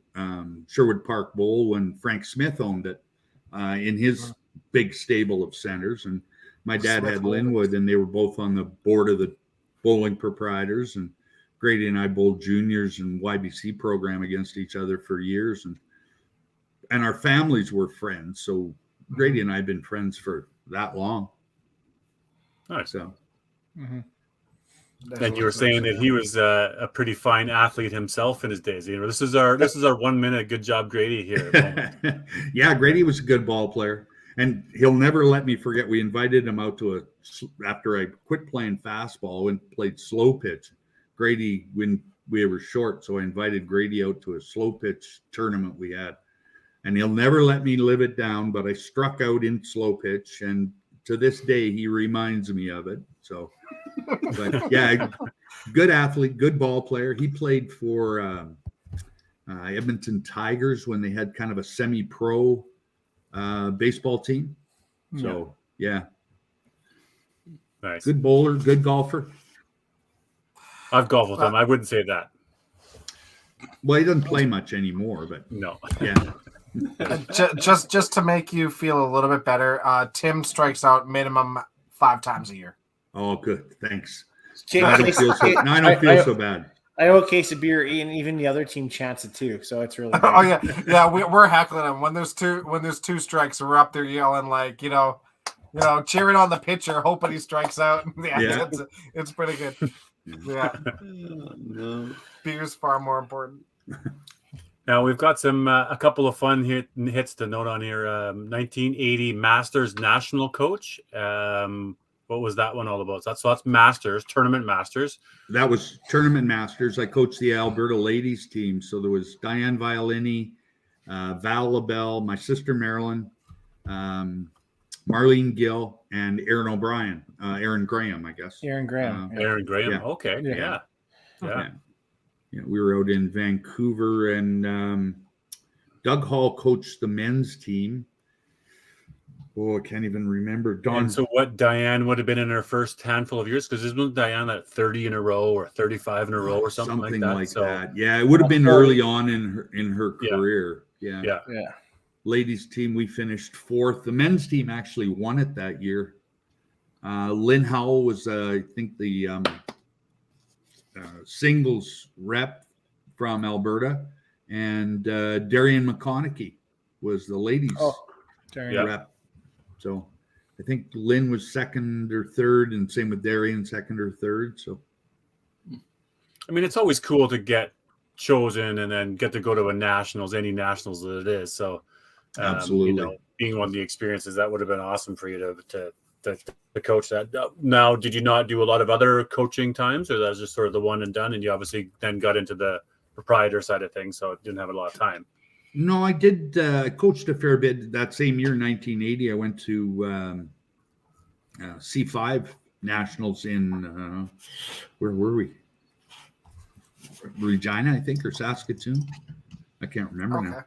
E: Sherwood Park Bowl when Frank Smith owned it in his big stable of centers, and my dad had Linwood, and they were both on the board of the bowling proprietors, and Grady and I bowled juniors and YBC program against each other for years, and our families were friends. So Grady and I have been friends for that long.
B: All right.
E: So.
B: Mm-hmm. And you were saying that he was a pretty fine athlete himself in his days. This is our 1 minute. Good job, Grady here.
E: Yeah, Grady was a good ball player, and he'll never let me forget. We invited him out to after I quit playing fastball and played slow pitch. Grady, when we were short, so I invited Grady out to a slow pitch tournament we had, and he'll never let me live it down. But I struck out in slow pitch, and to this day he reminds me of it. So, but yeah, good athlete, good ball player. He played for Edmonton Tigers when they had kind of a semi-pro baseball team. So yeah,
B: nice.
E: Good bowler, good golfer.
B: I've golfed with him. I wouldn't say that.
E: Well, he doesn't play much anymore, but
B: no.
E: Yeah.
C: just to make you feel a little bit better, Tim strikes out minimum 5 times a year.
E: Oh, good. Thanks. I don't feel so bad.
D: I owe a case of beer, and even the other team chants it too. So it's really.
C: Oh yeah. We're heckling him when there's two strikes. We're up there yelling like cheering on the pitcher, hoping he strikes out. Yeah. It's pretty good. Yeah. No. Beer's far more important.
B: Now we've got a couple of fun hits to note on here. 1980 Masters national coach. What was that one all about? So that's Masters, Tournament Masters.
E: That was Tournament Masters. I coached the Alberta ladies team. So there was Diane Violini, Val LaBelle, my sister Marilyn, Marlene Gill, and Aaron O'Brien. Aaron Graham, I guess.
D: Aaron Graham.
B: Aaron Graham.
E: Yeah.
B: Okay. Yeah.
E: We were out in Vancouver, and Doug Hall coached the men's team. Oh, I can't even remember.
B: And so what Diane would have been in her first handful of years? Because isn't Diane at 30 in a row or 35 in a row or something like that?
E: Yeah, it would have been early on in her career.
B: Yeah.
E: Ladies team, we finished 4th. The men's team actually won it that year. Lynn Howell was, I think, the singles rep from Alberta, and Darian McConaughey was the ladies rep. So I think Lynn was 2nd or 3rd, and same with Darian, 2nd or 3rd. So,
B: I mean, it's always cool to get chosen and then get to go to any nationals that it is. So,
E: absolutely,
B: being one of the experiences, that would have been awesome for you to coach that. Now, did you not do a lot of other coaching times, or that was just sort of the one and done? And you obviously then got into the proprietor side of things, so didn't have a lot of time.
E: No, I did. Coached a fair bit that same year, 1980. I went to C5 Nationals in where were we? Regina, I think, or Saskatoon. I can't remember now.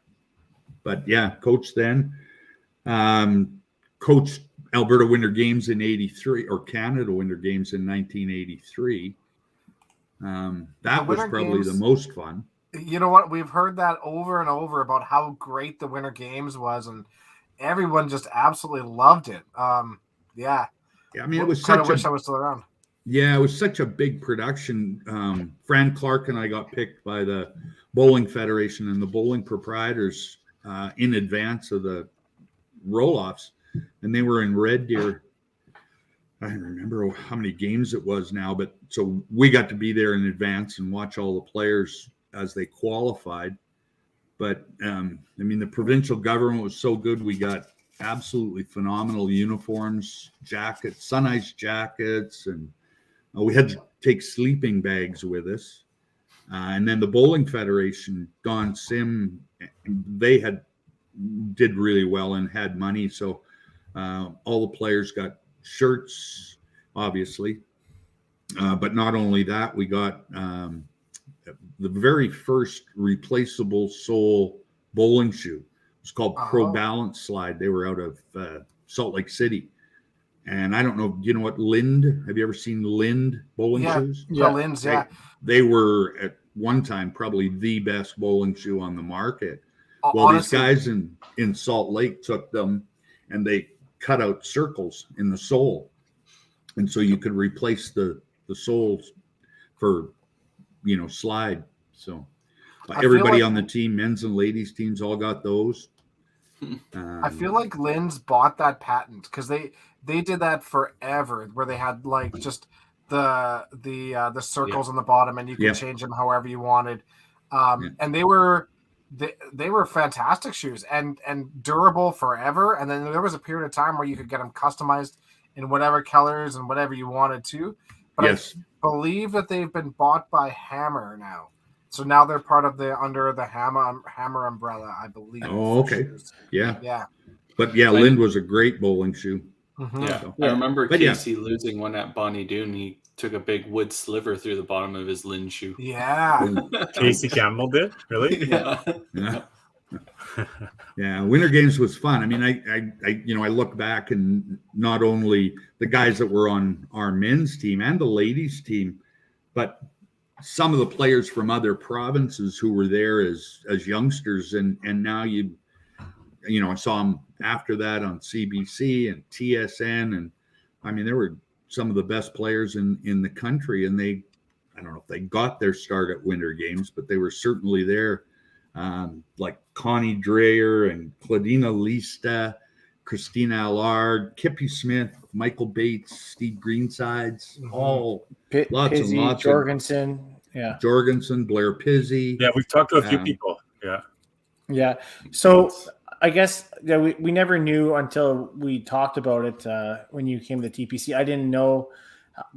E: But yeah, coached then. Coached Alberta Winter Games in 83, or Canada Winter Games in 1983. That was probably the most fun.
C: You know what? We've heard that over and over about how great the Winter Games was, and everyone just absolutely loved it. Yeah.
E: I mean, it was
C: I wish I was still around.
E: Yeah, it was such a big production. Fran Clark and I got picked by the Bowling Federation and the bowling proprietors in advance of the roll-offs, and they were in Red Deer. I don't remember how many games it was now, but so we got to be there in advance and watch all the players as they qualified. But I mean, the provincial government was so good. We got absolutely phenomenal uniforms, jackets, sun ice jackets, and we had to take sleeping bags with us. And then the Bowling Federation, Don Sim, they did really well and had money. So all the players got shirts, obviously. But not only that, we got the very first replaceable sole bowling shoe. It's called Pro Balance Slide. They were out of Salt Lake City. And I don't know, do you know what Lind? Have you ever seen Lind bowling shoes?
C: Yeah, Lind's, yeah.
E: They were at one time probably the best bowling shoe on the market. Well, honestly, these guys in Salt Lake took them and they cut out circles in the sole. And so you could replace the soles for, slide. So everybody on the team, men's and ladies teams, all got those.
C: I feel like Lynn's bought that patent because they did that forever, where they had like just the circles on the bottom, and you could change them however you wanted. And they were fantastic shoes and durable forever. And then there was a period of time where you could get them customized in whatever colors and whatever you wanted to. But I believe that they've been bought by Hammer now. So now they're part of under the Hammer umbrella, I believe.
E: Oh, okay.
C: Shoes.
E: Yeah. But Lind was a great bowling shoe.
A: Mm-hmm. Yeah. So. I remember Casey losing one at Bonnie Doon. He took a big wood sliver through the bottom of his Lind shoe.
C: Yeah.
B: Casey Campbell did? Really?
A: Yeah.
E: Yeah. Winter Games was fun. I mean, I look back, and not only the guys that were on our men's team and the ladies team, but some of the players from other provinces who were there as youngsters, and now I saw them after that on CBC and TSN, and I mean there were some of the best players in the country, and I don't know if they got their start at Winter Games, but they were certainly there. Like Connie Dreyer and Claudina Lista, Christina Allard, Kippy Smith, Michael Bates, Steve Greensides, all lots
D: Pizzi,
E: and lots
D: Jorgensen,
E: Jorgensen, Blair Pizzi.
B: Yeah, we've talked to a few people.
D: Yeah. So I guess we never knew until we talked about it when you came to TPC. I didn't know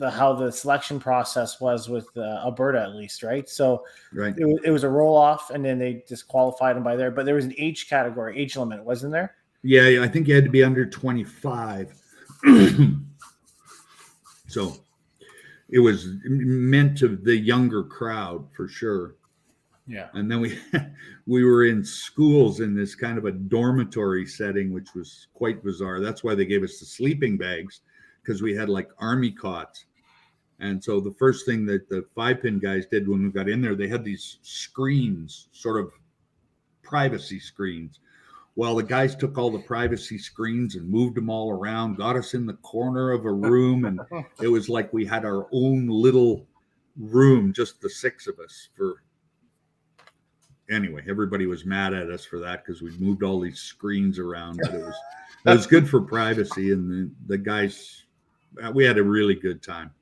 D: how the selection process was with Alberta, at least, right? So it was a roll off, and then they disqualified them by there. But there was an age limit, wasn't there?
E: Yeah, I think you had to be under 25. So it was meant to the younger crowd for sure.
D: Yeah.
E: And then we were in schools in this kind of a dormitory setting, which was quite bizarre. That's why they gave us the sleeping bags, because we had like army cots. And so the first thing that the 5-pin guys did when we got in there, they had these screens, sort of privacy screens. Well, the guys took all the privacy screens and moved them all around, got us in the corner of a room, and it was like we had our own little room, just the 6 of us. Anyway, everybody was mad at us for that because we moved all these screens around. But it was good for privacy, and the guys, we had a really good time.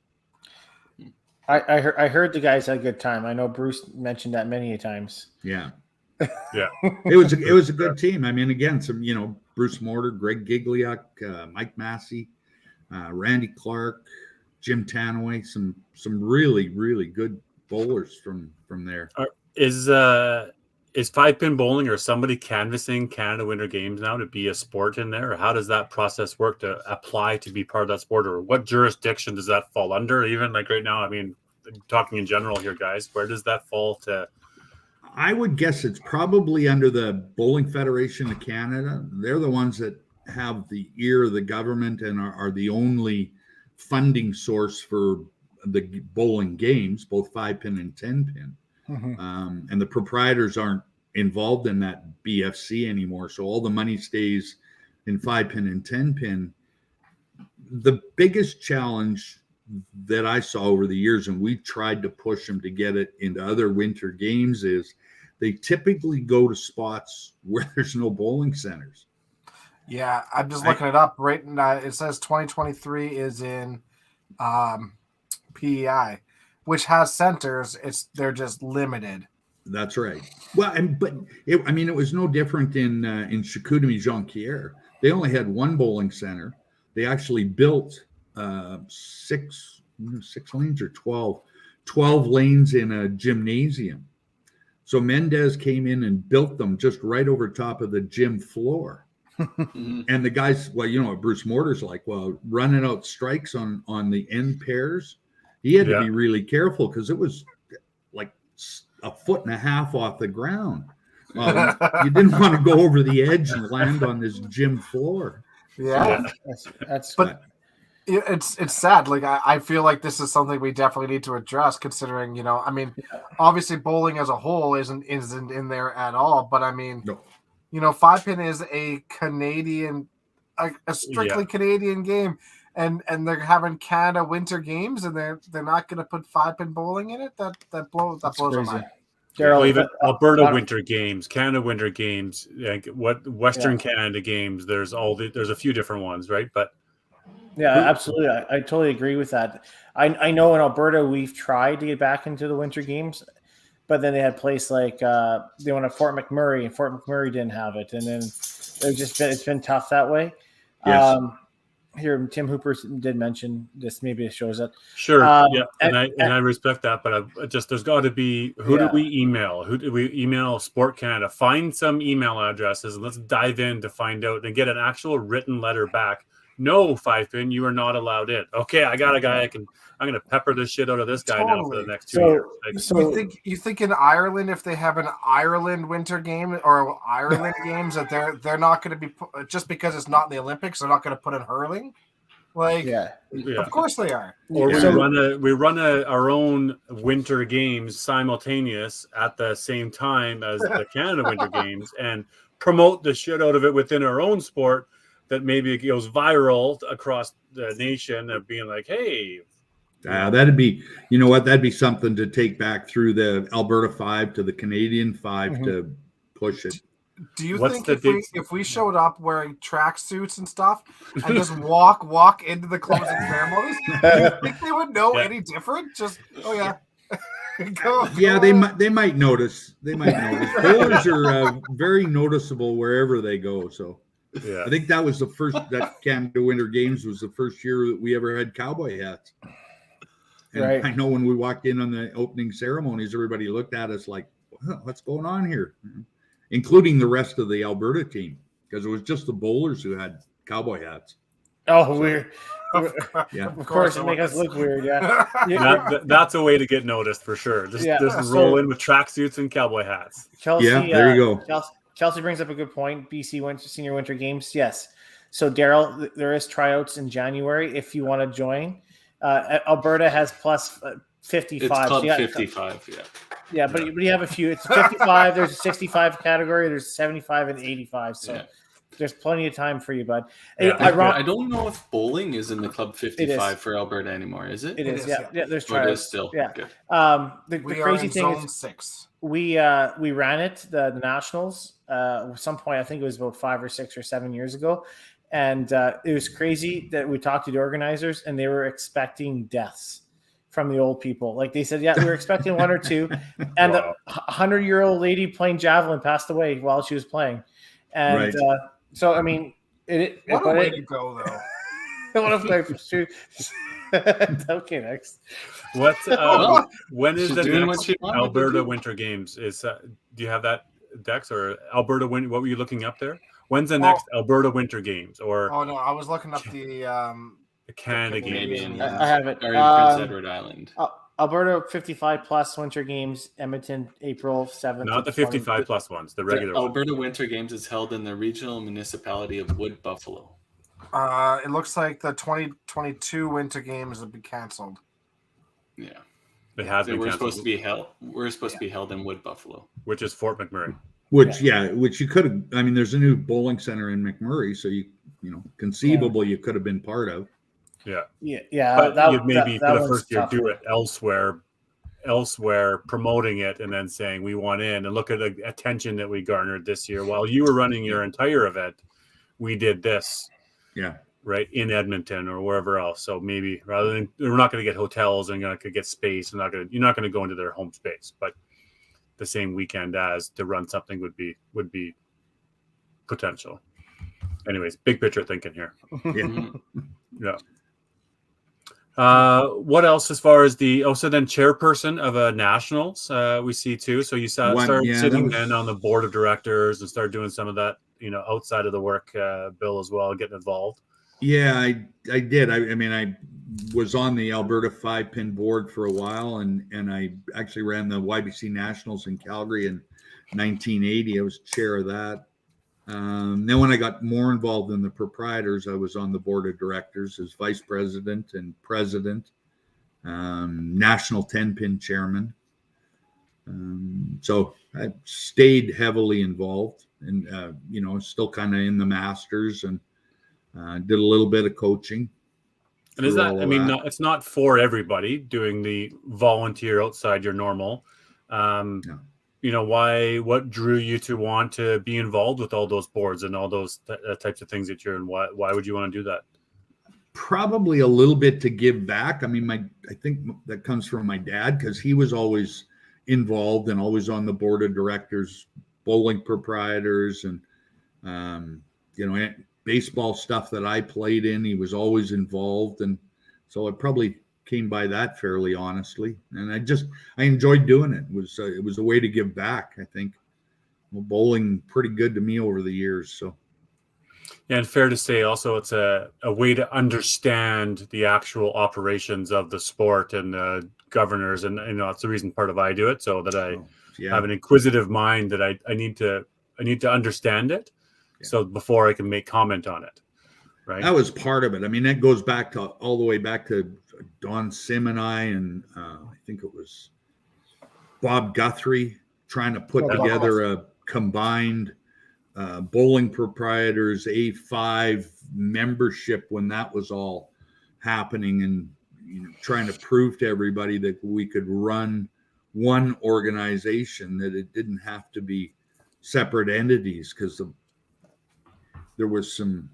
D: I heard the guys had a good time. I know Bruce mentioned that many times.
E: Yeah.
B: Yeah.
E: It was a good team. I mean, again, some, Bruce Mortar, Greg Gigliuk, Mike Massey, Randy Clark, Jim Tanaway, some really, really good bowlers from there.
B: Is 5-pin bowling or somebody canvassing Canada Winter Games now to be a sport in there? Or how does that process work to apply to be part of that sport? Or what jurisdiction does that fall under? Even like right now, I mean, talking in general here, guys, where does that fall to?
E: I would guess it's probably under the Bowling Federation of Canada. They're the ones that have the ear of the government and are the only funding source for the bowling games, both 5-pin and 10-pin. Mm-hmm. And the proprietors aren't involved in that BFC anymore. So all the money stays in 5-pin and 10-pin. The biggest challenge that I saw over the years, and we tried to push them to get it into other winter games, is they typically go to spots where there's no bowling centers.
C: Yeah, I'm just looking it up right now. It says 2023 is in PEI, which has centers. They're just limited.
E: That's right. Well, it was no different in Chicoutimi Jonquière. They only had one bowling center. They actually built 6 lanes or 12 lanes in a gymnasium. So Mendez came in and built them just right over top of the gym floor. And the guys, well, what Bruce Mortar's like, well, running out strikes on the end pairs, he had to be really careful because it was like 1.5 feet off the ground. Well, you didn't want to go over the edge and land on this gym floor.
C: Yeah. That's but it's sad. Like I feel like this is something we definitely need to address, considering, obviously bowling as a whole isn't in there at all. But I mean, 5-pin is a Canadian, a strictly Canadian game, and they're having Canada Winter Games, and they're not going to put 5-pin bowling in it. That blows my mind.
B: Even Alberta Winter Games, Canada Winter Games, like Western Canada Games. There's a few different ones, right? But
D: yeah, absolutely. I totally agree with that. I know in Alberta we've tried to get back into the Winter Games, but then they had a place like they went to Fort McMurray, and Fort McMurray didn't have it, and then it's been tough that way.
E: Yes.
D: Here, Tim Hooper did mention this. Maybe it shows that.
B: Sure. And I respect that, but there's got to be who do we email? Who do we email? Sport Canada. Find some email addresses and let's dive in to find out and get an actual written letter back. No, 5-pin, you are not allowed in. Okay, I got a guy. I'm going to pepper the shit out of this guy now for the next 2 years.
C: So you think in Ireland, if they have an Ireland Winter Game or Ireland games, that they're not going to be just because it's not in the Olympics, they're not going to put in hurling? Like, of course they are.
B: Or we run our own winter games simultaneous at the same time as the Canada Winter Games and promote the shit out of it within our own sport. That maybe it goes viral across the nation of being like, hey.
E: That'd be, you know what? That'd be something to take back through the Alberta 5 to the Canadian 5 to push it.
C: Do you think if we showed up wearing tracksuits and stuff and just walk into the closing ceremonies, do you think they would know any different? Just go.
E: They might notice. They might notice. Bowlers are very noticeable wherever they go. So I think that was the first that Canada Winter Games was the first year that we ever had cowboy hats. And I know when we walked in on the opening ceremonies, everybody looked at us like, "What's going on here?" Including the rest of the Alberta team, because it was just the bowlers who had cowboy hats.
D: Oh, weird. Of course, it makes us look weird.
B: That's a way to get noticed for sure. Just roll in with tracksuits and cowboy hats.
D: Chelsea,
E: there you go.
D: Chelsea brings up a good point. BC Senior Winter Games, yes. So Daryl, there is tryouts in January if you want to join. Alberta has plus 55.
A: It's club 55,
D: Yeah, but you have a few. It's 55. There's a 65 category. There's 75 and 85. So there's plenty of time for you, bud.
A: I don't know if bowling is in the club 55 for Alberta anymore. Is it?
D: It is. Yeah. There's tryouts.
A: It is still.
D: Yeah.
A: Good.
D: The crazy thing is,
C: 6.
D: we ran it the nationals. At some point, I think it was about 5 or 6 or 7 years ago. And it was crazy that we talked to the organizers and they were expecting deaths from the old people. Like they said, we were expecting 1 or 2. And the 100-year-old lady playing javelin passed away while she was playing. And so, I mean,
C: what a way to go, though.
D: What okay, next.
B: When is the next Alberta Winter Games? Do you have that, Dex, or Alberta Winter? What were you looking up there? When's the next Alberta Winter Games? Or
C: no, I was looking up the
B: Canada Games.
D: I have it.
A: Or in Prince Edward Island.
D: Alberta 55 plus Winter Games, Edmonton, April 7th.
B: Not the 55 plus ones, the regular ones.
A: Alberta Winter Games is held in the regional municipality of Wood Buffalo.
C: It looks like the 2022 Winter Games have been canceled.
A: Yeah.
B: It has been
A: We're
B: canceled.
A: supposed to be held in Wood Buffalo.
B: Which is Fort McMurray.
E: Which you could have. I mean, there's a new bowling center in McMurray, so you conceivable you could have been part of.
D: Yeah.
B: But you'd maybe for the first year do it elsewhere, promoting it, and then saying we want in, and look at the attention that we garnered this year. While you were running your entire event, we did this.
E: Yeah.
B: Right in Edmonton or wherever else. So maybe rather than we're not going to get hotels and going to get space, you're not going to go into their home space, but the same weekend as to run something would be potential. Anyways, big picture thinking here. Yeah. What else as far as so then chairperson of a nationals we see too. So you started sitting in on the board of directors and started doing some of that, outside of the work, Bill, as well, getting involved.
E: Yeah, I did. I mean, I was on the Alberta 5-pin board for a while, and I actually ran the YBC Nationals in Calgary in 1980. I was chair of that. Then when I got more involved in the proprietors, I was on the board of directors as vice president and president, national 10-pin chairman. So I stayed heavily involved and, still kind of in the Masters and did a little bit of coaching.
B: And is that, it's not for everybody doing the volunteer outside your normal. No. What drew you to want to be involved with all those boards and all those types of things that you're in? Why would you want to do that?
E: Probably a little bit to give back. I mean, I think that comes from my dad, because he was always involved and always on the board of directors, bowling proprietors, and, baseball stuff that I played in, he was always involved. And so it probably came by that fairly honestly. And I enjoyed doing it. It was a way to give back, I think. Bowling pretty good to me over the years. So.
B: Yeah, and fair to say also it's a way to understand the actual operations of the sport and the governors. And, it's the reason part of I do it, so that I have an inquisitive mind that I need to understand it. Yeah. So before I can make comment on it. right?
E: That was part of it. I mean, that goes back to all the way back to Don Sim and I think it was Bob Guthrie trying to put together a combined bowling proprietors A5 membership when that was all happening, and trying to prove to everybody that we could run one organization, that it didn't have to be separate entities, because there was some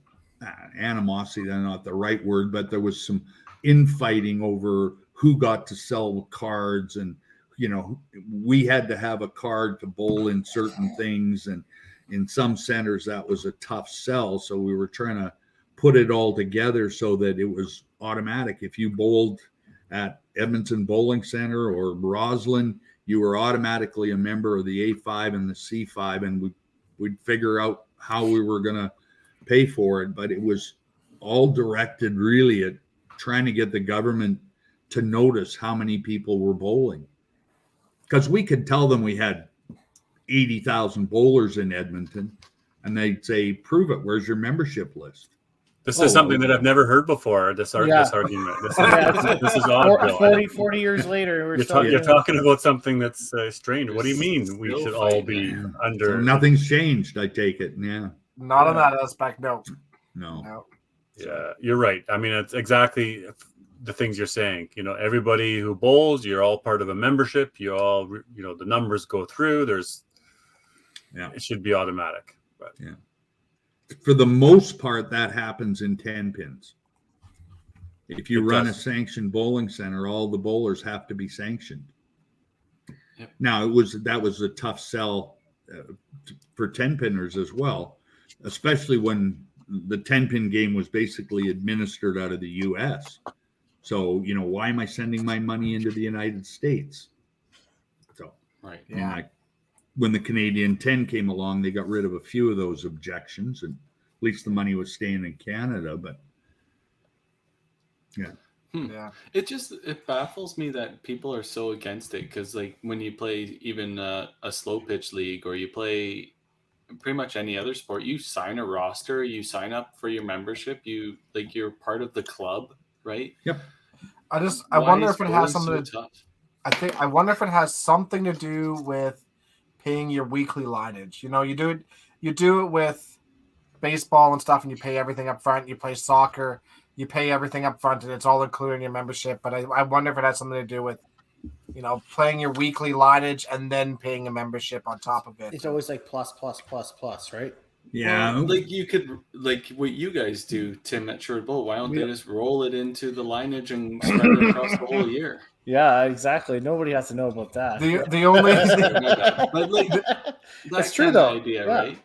E: animosity, that's not the right word, but there was some infighting over who got to sell cards, and we had to have a card to bowl in certain things, and in some centers that was a tough sell, so we were trying to put it all together so that it was automatic. If you bowled at Edmonton Bowling Center or Roslyn, you were automatically a member of the A5 and the C5, and we'd figure out how we were going to pay for it. But it was all directed really at trying to get the government to notice how many people were bowling, because we could tell them we had 80,000 bowlers in Edmonton, and they'd say, prove it, where's your membership list?
B: This is something that I've never heard before, this argument. This is odd.
D: 40 years later,
B: you're talking about something that's strange. What do you mean we should all be under?
E: So nothing's changed, I take it. Yeah.
C: Not on that aspect, no.
B: Yeah, you're right. I mean, it's exactly the things you're saying. Everybody who bowls, you're all part of a membership. You all, the numbers go through. It should be automatic. But
E: for the most part, that happens in 10 pins. If you run a sanctioned bowling center, all the bowlers have to be sanctioned. Yep. Now, that was a tough sell for 10 pinners as well, especially when the 10 pin game was basically administered out of the US. So, why am I sending my money into the United States? So,
A: right.
E: Yeah. When the Canadian 10 came along, they got rid of a few of those objections, and at least the money was staying in Canada. But
A: it baffles me that people are so against it, because like when you play even a slow pitch league, or you play pretty much any other sport, you sign a roster, you sign up for your membership, you're part of the club, right?
E: Yep.
C: I wonder if it has something to, I wonder if it has something to do with paying your weekly lineage. You do it with baseball and stuff, and you pay everything up front. You play soccer, you pay everything up front, and it's all included in your membership. But I wonder if it has something to do with, playing your weekly lineage and then paying a membership on top of it.
D: It's always like plus, right?
E: Yeah.
A: Well, like you could, like what you guys do, Tim, at Sherwood Bowl. Why don't they just roll it into the lineage and spread it across the whole year?
D: Yeah, exactly. Nobody has to know about that.
C: The only
A: but like,
D: that's true though.
A: Idea, right?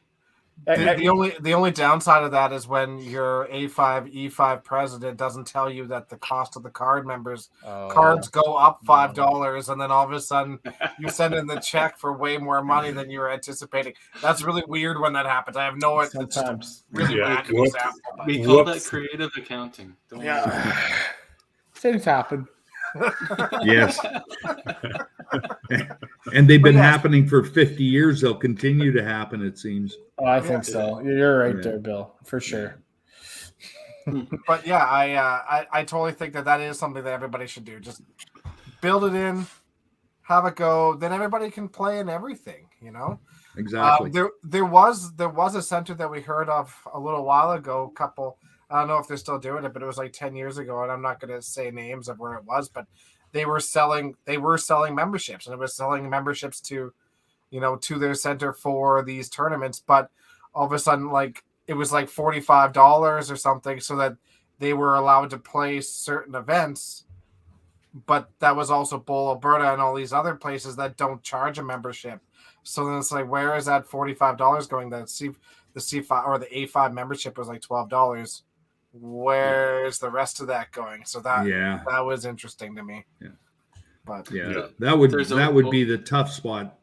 C: The only downside of that is when your A5 E5 president doesn't tell you that the cost of the card members cards go up $5, and then all of a sudden you send in the check for way more money than you were anticipating. That's really weird when that happens. I have no idea. Sometimes really bad example.
A: We call that creative accounting.
D: Things happen.
E: Yes. And they've been happening for 50 years. They'll continue to happen, it seems.
D: Oh, I think so. You're right there, Bill, for sure.
C: But yeah, I totally think that is something that everybody should do. Just build it in, have it go. Then everybody can play in everything,
E: Exactly.
C: There was a center that we heard of a little while ago. I don't know if they're still doing it, but it was like 10 years ago, and I'm not going to say names of where it was, but they were selling memberships, and it was selling memberships to their center for these tournaments. But all of a sudden, like, it was like $45 or something, so that they were allowed to play certain events. But that was also Bowl Alberta and all these other places that don't charge a membership. So then it's like, where is that $45 going? The C5 or the A5 membership was like $12. Where's the rest of that going? So that was interesting to me.
E: Yeah.
C: But
E: that would be the tough spot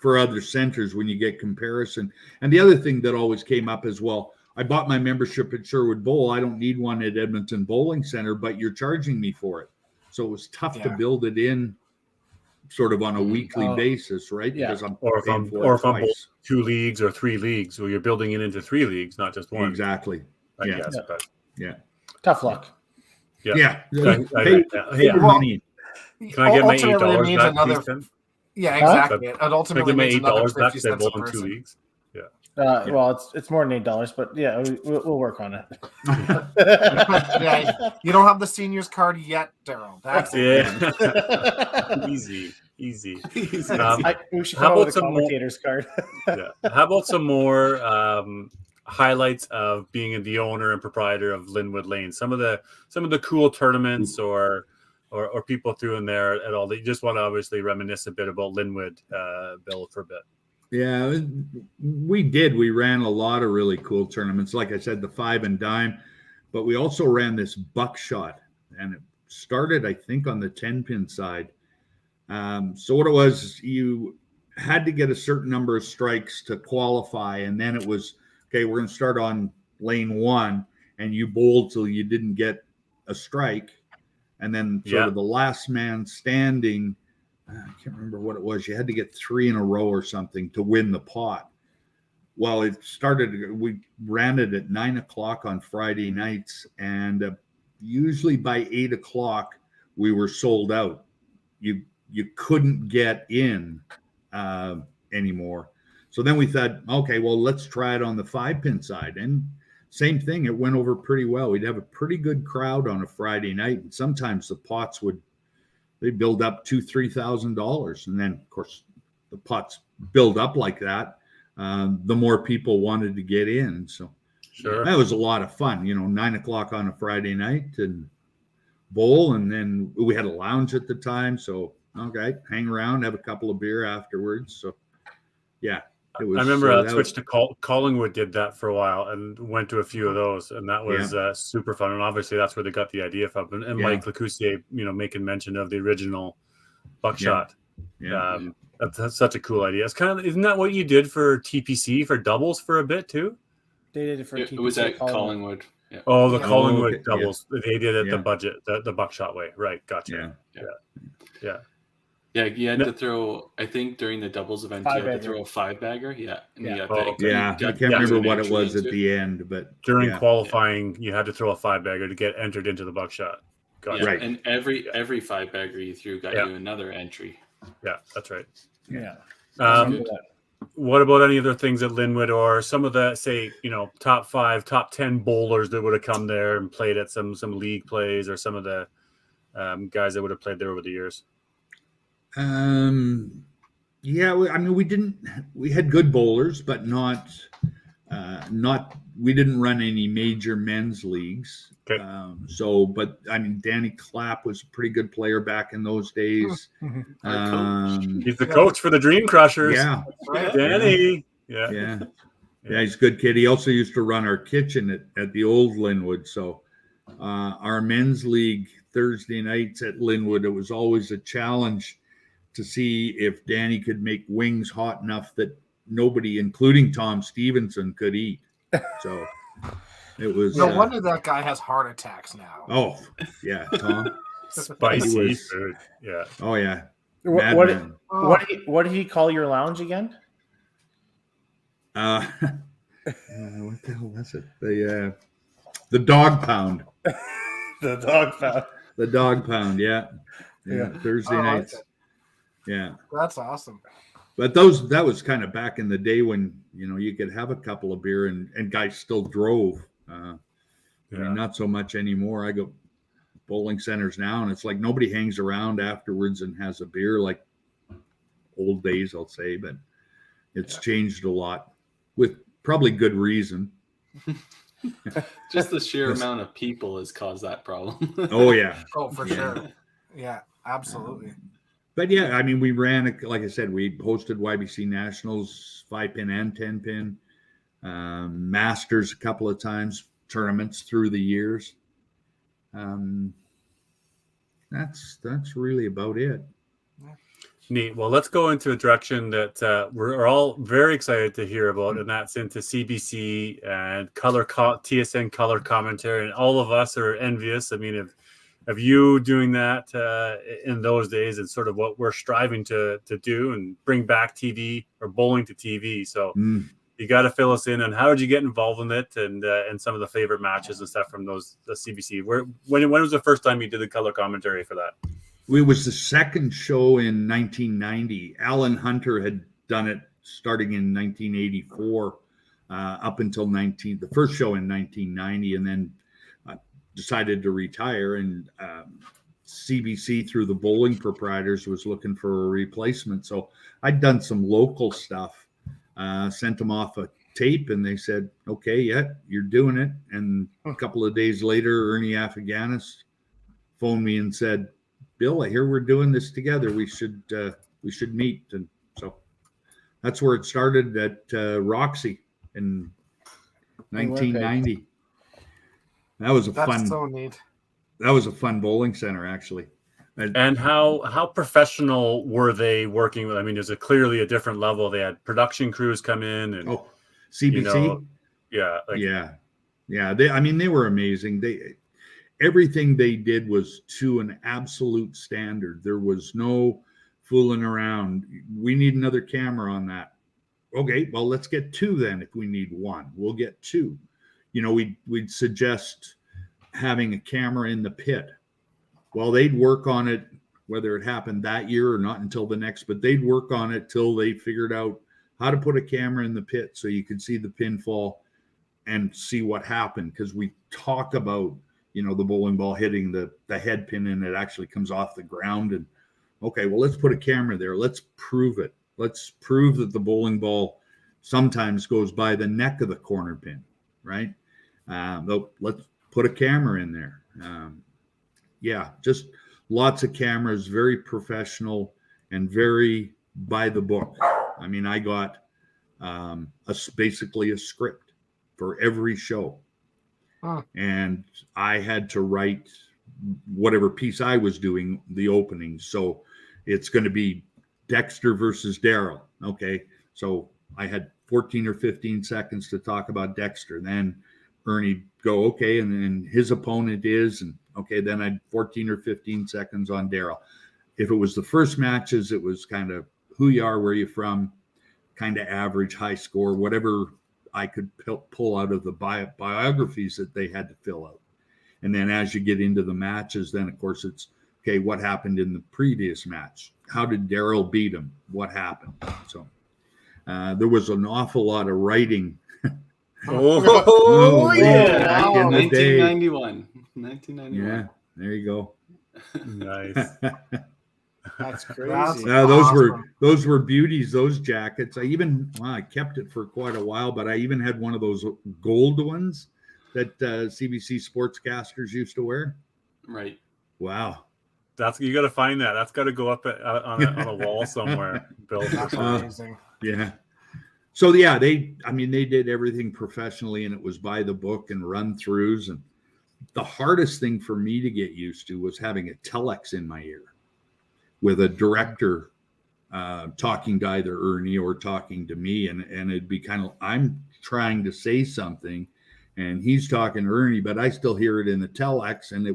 E: for other centers when you get comparison. And the other thing that always came up as well, I bought my membership at Sherwood Bowl. I don't need one at Edmonton Bowling Center, but you're charging me for it. So it was tough to build it in sort of on a weekly basis, right?
B: Yeah. Because if I'm 2 leagues or 3 leagues, well, you're building it into 3 leagues, not just one.
E: Exactly.
B: I guess. But
D: tough luck.
E: Yeah.
B: Money. Can I get my $8 back, please?
C: Yeah, exactly. It ultimately
B: can I
C: means
B: get my
C: another
B: $8 back
C: 50
B: because I
C: cents a
B: bowled in 2
C: person.
B: weeks?
D: Well, it's more than $8, but yeah, we'll work on it.
C: Yeah, you don't have the seniors card yet, Daryl. That's
B: easy.
D: We should come out with a commentator's card.
B: How about some more highlights of being the owner and proprietor of Linwood Lane? Some of the cool tournaments or people through in there at all that you just want to obviously reminisce a bit about Linwood, Bill, for a bit.
E: Yeah, we did. We ran a lot of really cool tournaments. Like I said, the 5 and dime, but we also ran this buckshot, and it started, I think, on the 10-pin side. So what it was, you had to get a certain number of strikes to qualify, and then it was, okay, we're going to start on lane 1, and you bowled till you didn't get a strike, and then sort of the last man standing. I can't remember what it was. You had to get 3 in a row or something to win the pot. Well, it started, we ran it at 9:00 on Friday nights, and usually by 8:00 we were sold out. You couldn't get in anymore. So then we thought, okay, well, let's try it on the 5-pin side. And same thing, it went over pretty well. We'd have a pretty good crowd on a Friday night, and sometimes the pots they build up $2,000-$3,000, and then of course the pots build up like that. The more people wanted to get in, so that was a lot of fun. 9:00 on a Friday night and bowl, and then we had a lounge at the time, so hang around, have a couple of beer afterwards. So it was.
B: I remember switched to Collingwood did that for a while and went to a few of those, and that was super fun. And obviously that's where they got the idea from. And Mike Lecoussier, making mention of the original buckshot. That's such a cool idea. It's isn't that what you did for TPC for doubles for a bit too?
D: They did it for TPC.
A: It was at Collingwood. Yeah.
B: Oh, the Collingwood doubles. Yeah. They did it the buckshot way. Right. Gotcha. Yeah.
A: Yeah, you had to throw, I think during the doubles event, you had to throw a 5-bagger. Yeah.
E: I can't remember what it was at the end, but
B: during qualifying, you had to throw a 5-bagger to get entered into the buckshot.
E: Gotcha. Yeah, right.
A: And every 5-bagger you threw got you another entry.
B: Yeah, that's right.
D: Yeah.
B: What about any other things at Linwood or some of the, say, top 5, top 10 bowlers that would have come there and played at some league plays, or some of the guys that would have played there over the years?
E: We had good bowlers, but we didn't run any major men's leagues.
B: Okay.
E: Danny Clapp was a pretty good player back in those days.
B: He's the coach for the Dream Crushers.
E: Yeah.
B: Danny.
E: Yeah, he's a good kid. He also used to run our kitchen at the old Linwood. So our men's league Thursday nights at Linwood, it was always a challenge to see if Danny could make wings hot enough that nobody, including Tom Stevenson, could eat. So it was.
C: No wonder that guy has heart attacks now.
E: Oh, yeah, Tom.
B: Spicy food. Yeah.
E: Oh, yeah.
D: What did he call your lounge again?
E: What the hell was it? The Dog Pound.
D: The Dog Pound.
E: The Dog Pound. Yeah. Thursday nights. Yeah,
C: that's awesome.
E: But that was kind of back in the day when you could have a couple of beer and guys still drove. I mean, not so much anymore. I go bowling centers now, and it's like nobody hangs around afterwards and has a beer like old days, I'll say. But it's changed a lot, with probably good reason.
A: Just the sheer amount of people has caused that problem.
E: Oh yeah.
C: Oh, for sure. Yeah, absolutely.
E: But yeah, I mean, we ran, like I said, we hosted YBC Nationals, 5-pin and 10-pin, Masters a couple of times, tournaments through the years. That's really about it.
B: Neat. Well, let's go into a direction that we're all very excited to hear about, and that's into CBC and TSN color commentary. And all of us are envious. I mean, of you doing that in those days, and sort of what we're striving to do and bring back TV or bowling to TV. So you got to fill us in on how did you get involved in it, and some of the favorite matches and stuff from the CBC. When was the first time you did the color commentary for that?
E: It was the second show in 1990. Alan Hunter had done it starting in 1984 up until the first show in 1990, and then decided to retire. And CBC, through the bowling proprietors, was looking for a replacement. So I'd done some local stuff, sent them off a tape, and they said, okay, yeah, you're doing it. And a couple of days later, Ernie Afaganis phoned me and said, Bill, I hear we're doing this together. We should meet. And so that's where it started at Roxy in 1990. That was so neat. That was a fun bowling center, actually.
B: And how professional were they working with? I mean, there's clearly a different level. They had production crews come in, and
E: CBC,
B: yeah.
E: They were amazing. Everything they did was to an absolute standard. There was no fooling around. We need another camera on that. Okay, well, let's get two then. If we need one, we'll get two. We'd suggest having a camera in the pit. Well, they'd work on it, whether it happened that year or not until the next, but they'd work on it till they figured out how to put a camera in the pit so you could see the pinfall and see what happened. Because we talk about, the bowling ball hitting the head pin and it actually comes off the ground. And okay, well, let's put a camera there. Let's prove it. Let's prove that the bowling ball sometimes goes by the neck of the corner pin, right? Let's put a camera in there. Just lots of cameras, very professional and very by the book. I mean, I got basically a script for every show. And I had to write whatever piece I was doing, the opening. So it's going to be Dexter versus Daryl. Okay. So I had 14 or 15 seconds to talk about Dexter. Then Ernie go, okay, and then his opponent is, and okay, then I'd 14 or 15 seconds on Daryl. If it was the first matches, it was kind of who you are, where you from, kind of average, high score, whatever I could pull out of the biographies that they had to fill out. And then as you get into the matches, then of course it's, okay, what happened in the previous match? How did Daryl beat him? What happened? So there was an awful lot of writing.
A: Back in 1991.
E: Yeah, there you go.
B: Nice.
C: That's crazy.
E: Those were beauties, those jackets. I kept it for quite a while, but I even had one of those gold ones that CBC sportscasters used to wear.
A: Right.
E: Wow.
B: You got to find that. That's got to go up on a wall somewhere, Bill.
C: That's amazing.
E: Yeah. So yeah, they did everything professionally, and it was by the book and run throughs. And the hardest thing for me to get used to was having a telex in my ear with a director talking to either Ernie or talking to me. And it'd be kind of, I'm trying to say something and he's talking to Ernie, but I still hear it in the telex. And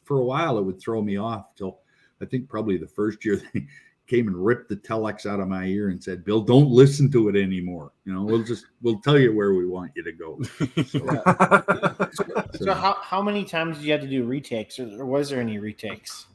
E: for a while, it would throw me off till I think probably the first year they came and ripped the telex out of my ear and said, Bill, don't listen to it anymore. We'll tell you where we want you to go.
D: So how many times did you have to do retakes, or was there any retakes?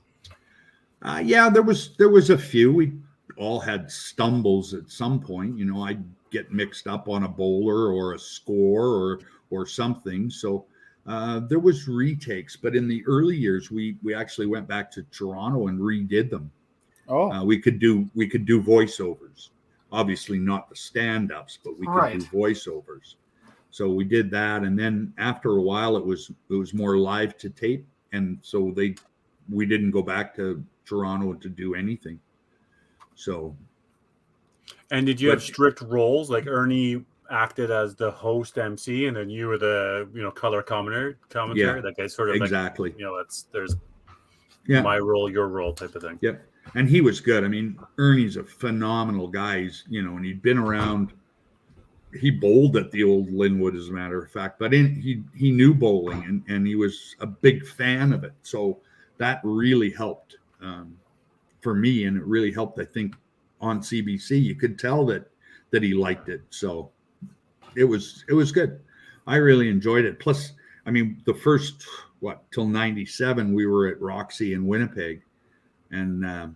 E: There was a few. We all had stumbles at some point. I'd get mixed up on a bowler or a score or something. So there was retakes, but in the early years, we actually went back to Toronto and redid them. We could do voiceovers, obviously not the stand-ups, but we could do voiceovers. So we did that, and then after a while, it was more live to tape, and so we didn't go back to Toronto to do anything. So.
B: And did you have strict roles, like Ernie acted as the host MC, and then you were the color commentary?
E: Yeah,
B: that guy's sort of
E: exactly.
B: There's my role, your role type of thing.
E: Yep. And he was good. I mean, Ernie's a phenomenal guy. And he'd been around. He bowled at the old Linwood, as a matter of fact, but he knew bowling and he was a big fan of it. So that really helped for me, and it really helped, I think, on CBC. You could tell that he liked it. So it was good. I really enjoyed it. Plus, I mean, the first till 97, we were at Roxy in Winnipeg, and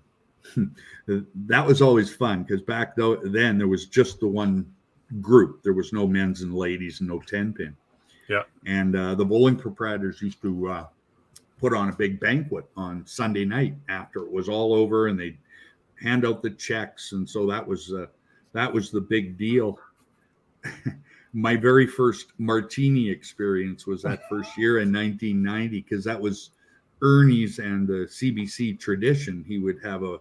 E: that was always fun because back then there was just the one group. There was no men's and ladies and no 10-pin.
B: Yeah.
E: And the bowling proprietors used to put on a big banquet on Sunday night after it was all over, and they'd hand out the checks, and so that was the big deal. My very first martini experience was that first year in 1990, because that was Ernie's and the CBC tradition. He would have a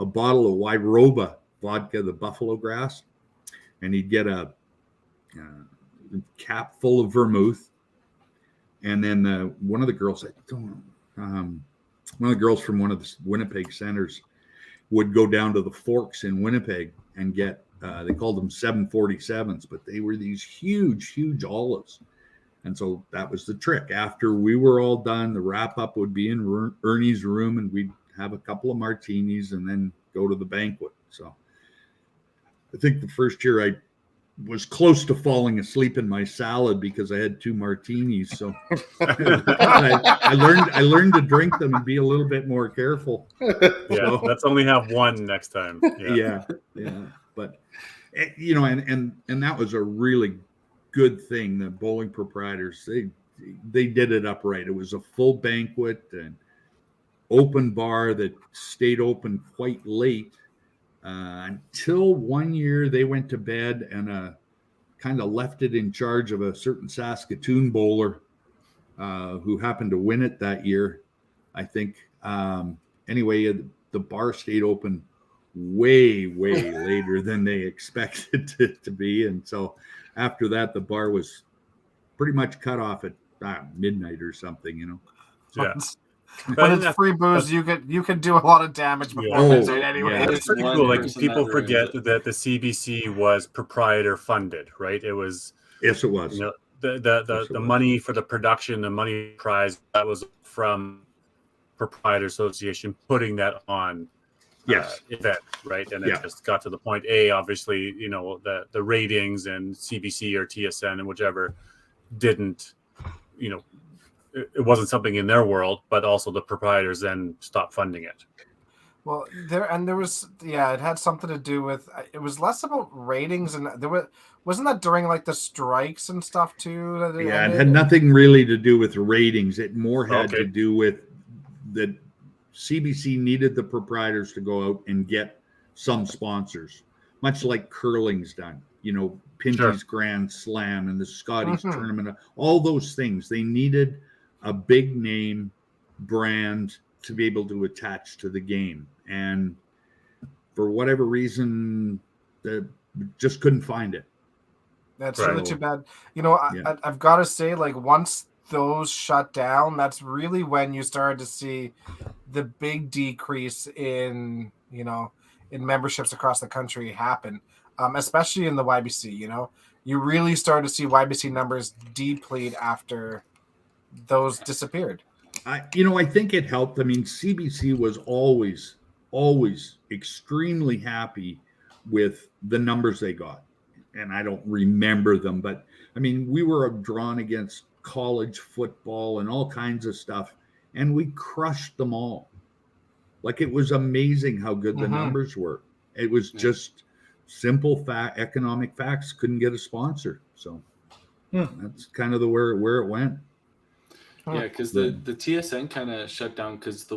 E: bottle of Wyroba vodka, the Buffalo Grass, and he'd get a cap full of vermouth. And then one of the girls, one of the girls from one of the Winnipeg centers would go down to the Forks in Winnipeg and get, they called them 747s, but they were these huge olives. And so that was the trick. After we were all done, the wrap up would be in Ernie's room, and we'd have a couple of martinis and then go to the banquet. So I think the first year I was close to falling asleep in my salad because I had 2 martinis. So I learned to drink them and be a little bit more careful.
B: Yeah, let's only have one next time.
E: Yeah. But and that was a really good thing. The bowling proprietors, they did it upright. It was a full banquet and open bar that stayed open quite late. Until one year they went to bed and kind of left it in charge of a certain Saskatoon bowler who happened to win it that year, I think. Anyway, the bar stayed open way later than they expected it to be. And so after that, the bar was pretty much cut off at midnight or something,
B: Yeah.
C: When it's free booze, you can do a lot of damage before midnight anyway.
B: Yeah, it's pretty cool. Like, people forget that the CBC was proprietor funded, right? It was.
E: Yes, it was.
B: The money for the production, the money prize, that was from Proprietor Association putting that on event, right? And it just got to the point. Obviously, the ratings and CBC or TSN and whichever didn't, it wasn't something in their world, but also the proprietors then stopped funding it.
C: Well, there was it had something to do with, it was less about ratings, and wasn't that during like the strikes and stuff too?
E: It had nothing really to do with ratings. It more had to do with the CBC needed the proprietors to go out and get some sponsors, much like curling's done. Pinty's Grand Slam and the Scotties tournament, all those things. They needed a big name brand to be able to attach to the game. And for whatever reason, they just couldn't find it.
C: That's really too bad. I've got to say, like, once those shut down, that's really when you started to see the big decrease in memberships across the country happen, especially in the YBC. You really started to see YBC numbers deplete after those disappeared.
E: I think it helped. I mean, CBC was always extremely happy with the numbers they got. And I don't remember them, but I mean, we were drawn against college football and all kinds of stuff, and we crushed them all. Like, it was amazing how good the numbers were. It was just simple economic facts. Couldn't get a sponsor. So that's kind of where it went.
A: Yeah, because the TSN kind of shut down because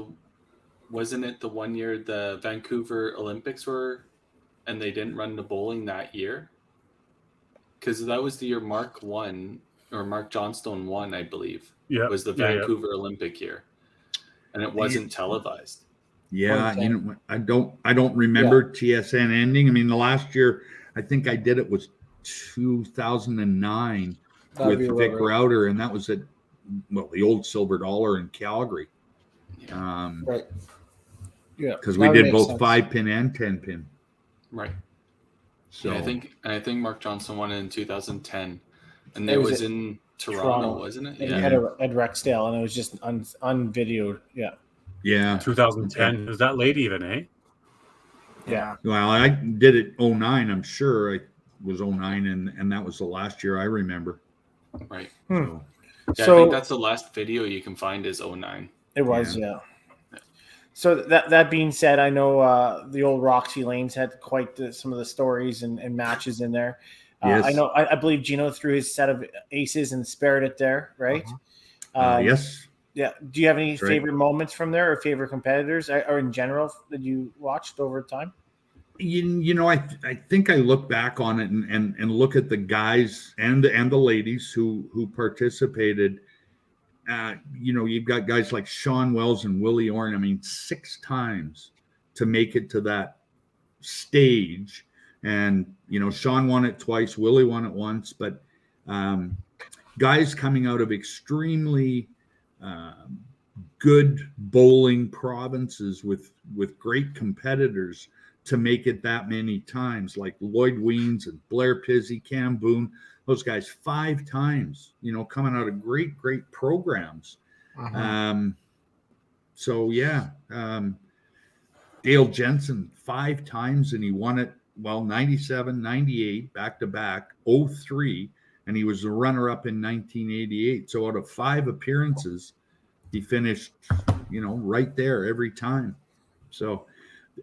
A: wasn't it the one year the Vancouver Olympics were, and they didn't run the bowling that year? Because that was the year Mark Johnstone won, I believe. Yeah, it was the Vancouver Olympic year, and it wasn't televised.
E: Yeah, I don't remember TSN ending. I mean, the last year I think I did it was 2009 with Vic Router, and that was at the old Silver Dollar in Calgary.
C: Right. Yeah,
E: because we did both 5-pin and 10-pin.
A: Right. So I think Mark Johnson won it in 2010, and it was in Toronto, wasn't it?
D: Yeah. At Rexdale, and it was just unvideoed. Yeah.
E: Yeah.
B: 2010. Was that late even, eh?
C: Yeah.
E: Well, I did it 2009. I'm sure. was 09, and that was the last year I remember.
A: Right.
E: So,
A: yeah, I think that's the last video you can find is 09.
D: It was, yeah. So that being said, I know the old Roxy Lanes had quite some of the stories and matches in there.
E: Yes.
D: I know. I believe Gino threw his set of aces and spared it there, right?
E: Yes.
D: Yeah. Do you have any favorite moments from there, or favorite competitors, or in general that you watched over time?
E: You know, I think I look back on it and look at the guys and the ladies who participated. You know, you've got guys like Sean Wells and Willie Orn. I mean, 6 times to make it to that stage. And, you know, Sean won it twice, Willie won it once. But guys coming out of extremely good bowling provinces with great competitors to make it that many times, like Lloyd Weens and Blair Pizzi, Cam Boone. Those guys 5 times, you know, coming out of great programs. So yeah, Dale Jensen 5 times, and he won it. Well, 97, 98, back to back, 03, and he was the runner-up in 1988. So out of 5 appearances, he finished, you know, right there every time. So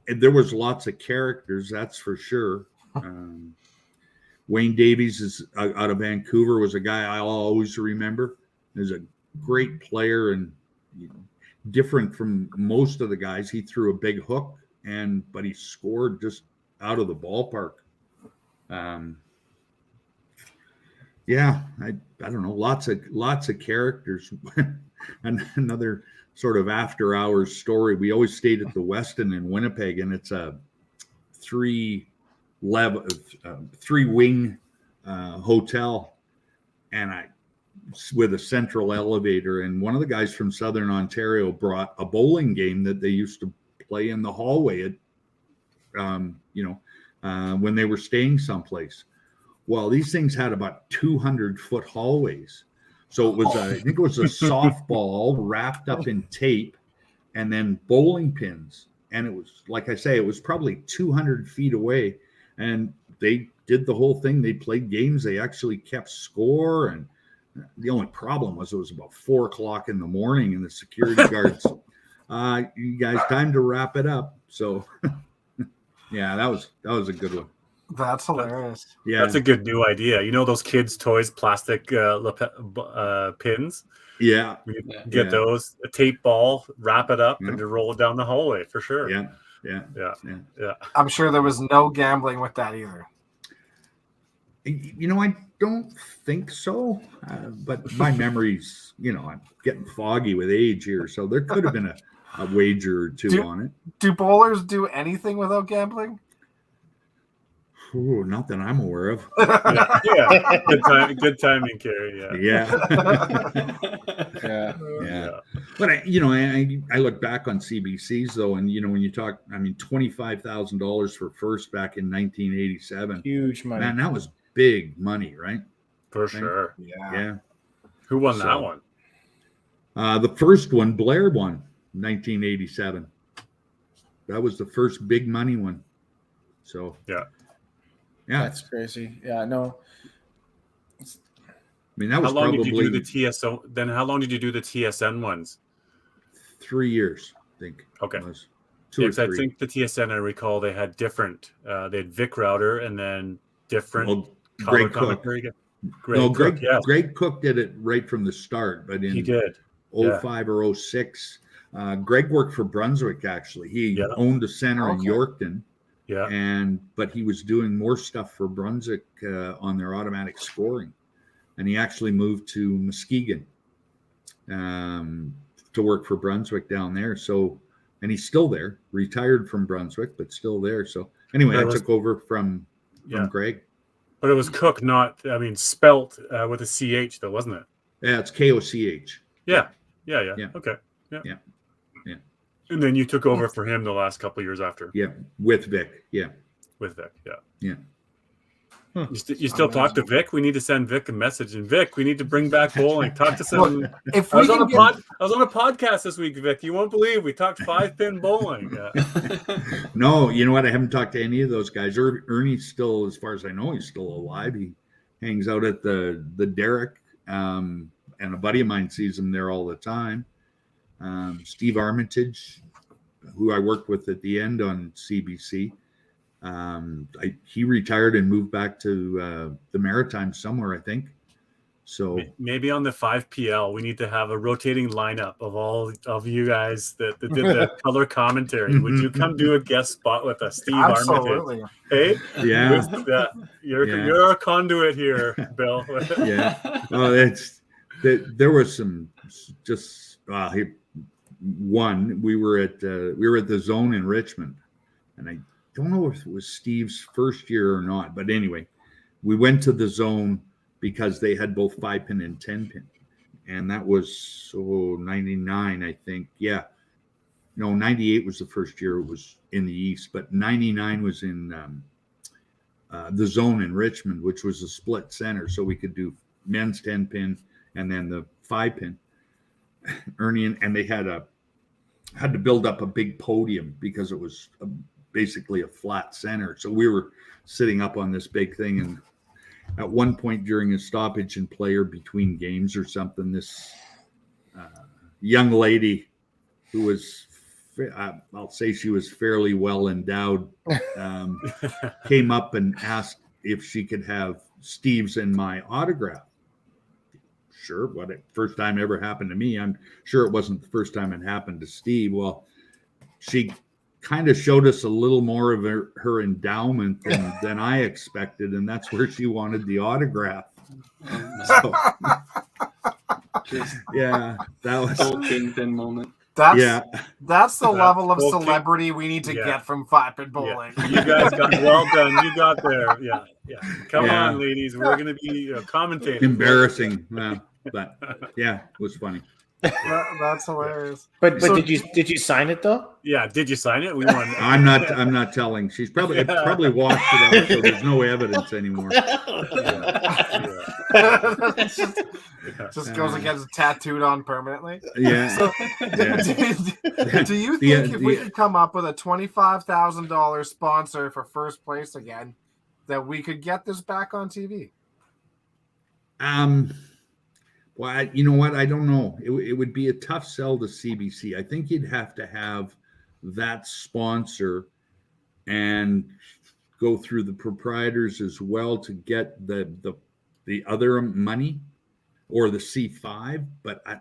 E: there was lots of characters, that's for sure. Wayne Davies is out of Vancouver, was a guy I'll always remember. He's a great player and different from most of the guys. He threw a big hook, but he scored just out of the ballpark. Yeah, I don't know, lots of characters. And another sort of after hours story. We always stayed at the Westin in Winnipeg, and it's a 3-wing hotel, and with a central elevator. And one of the guys from Southern Ontario brought a bowling game that they used to play in the hallway at, when they were staying someplace. Well, these things had about 200-foot hallways. So it was, I think it was a softball wrapped up in tape and then bowling pins. And it was, like I say, it was probably 200 feet away. And they did the whole thing. They played games. They actually kept score. And the only problem was it was about 4 o'clock in the morning, and the security guards, you guys, time to wrap it up. So, yeah, that was a good one.
C: That's hilarious.
E: Yeah,
B: that's a good new idea. You know those kids' toys, plastic pins?
E: Yeah.
B: Get those, a tape ball, wrap it up, and to roll it down the hallway for sure.
E: Yeah.
C: I'm sure there was no gambling with that either.
E: You know, I don't think so. But my memories, you know, I'm getting foggy with age here, so there could have been a wager or two on it.
C: Do bowlers do anything without gambling?
E: Ooh, not that I'm aware of.
B: Yeah. Good timing, Kerry.
E: Yeah. But I look back on CBCs though, and you know, when you talk, I mean, $25,000 for first back in 1987,
D: huge money.
E: Man, that was big money, right?
B: For sure.
E: Yeah.
B: Who won that one?
E: The first one, Blair won, 1987. That was the first big money one. So
B: yeah,
D: that's crazy. Yeah, no.
E: I mean, that was
B: how long
E: probably.
B: Did you do the TSO? Then how long did you do the TSN ones?
E: 3 years, I think.
B: Okay.
E: It was 2 or 3.
B: I think the TSN, I recall, they had different. They had Vic Router and then different.
E: Greg Cook. Greg Cook did it right from the start, but
B: he did
E: 05 or 06. Greg worked for Brunswick, actually. He owned a center in Yorkton.
B: Yeah.
E: But he was doing more stuff for Brunswick on their automatic scoring. And he actually moved to Muskegon to work for Brunswick down there. So, and he's still there, retired from Brunswick, but still there. So anyway, I took over from Greg.
B: But it was Cook, spelt with a CH though, wasn't it?
E: Yeah, it's Koch.
B: Yeah. Okay. Yeah. And then you took over for him the last couple of years after.
E: Yeah, with Vic. Yeah.
B: With Vic. Yeah.
E: Yeah.
B: You still talk to Vic? We need to send Vic a message. And Vic, we need to bring back bowling. Talk to some.
C: Well, if
B: I was on a podcast this week, Vic. You won't believe we talked 5-pin bowling.
E: No, you know what? I haven't talked to any of those guys. Ernie's still, as far as I know, he's still alive. He hangs out at the Derrick, and a buddy of mine sees him there all the time. Steve Armitage, who I worked with at the end on CBC. He retired and moved back to the Maritimes somewhere, I think. So
B: maybe on the 5PL, we need to have a rotating lineup of all of you guys that did the color commentary. Would you come do a guest spot with us, Steve Armitage? Hey,
E: yeah,
B: you're a conduit here, Bill.
E: Yeah. Oh, there was some just one. We were at the Zone in Richmond, and I don't know if it was Steve's first year or not, but anyway, we went to the Zone because they had both 5-pin and 10-pin, and that was 99, I think. Yeah, no, 98 was the first year it was in the East, but 99 was in the Zone in Richmond, which was a split center, so we could do men's 10-pin and then the 5-pin. Ernie and they had to build up a big podium because it was basically a flat center. So we were sitting up on this big thing, and at one point during a stoppage in play or between games or something, this young lady who was, I'll say she was fairly well endowed, came up and asked if she could have Steve's and my autograph. Sure, first time ever happened to me. I'm sure it wasn't the first time it happened to Steve. Well, she kind of showed us a little more of her endowment than I expected, and that's where she wanted the autograph. So, yeah, that was
A: a kingpin moment.
C: That's the level of celebrity we need to get from 5-pin bowling.
B: Yeah. You guys got well done. You got there. Yeah. Come on, ladies. We're going to be commentating.
E: Embarrassing, but yeah, it was funny.
C: That's hilarious.
D: But so, did you sign it though?
B: Yeah, did you sign it? We won.
E: I'm not telling. She's probably washed it out, so there's no evidence anymore.
C: Just goes against tattooed on permanently.
E: Yeah.
C: So, do you think if we could come up with a $25,000 sponsor for first place again, that we could get this back on TV?
E: Well, you know what? I don't know. It would be a tough sell to CBC. I think you'd have to have that sponsor and go through the proprietors as well to get the other money or the C5. But I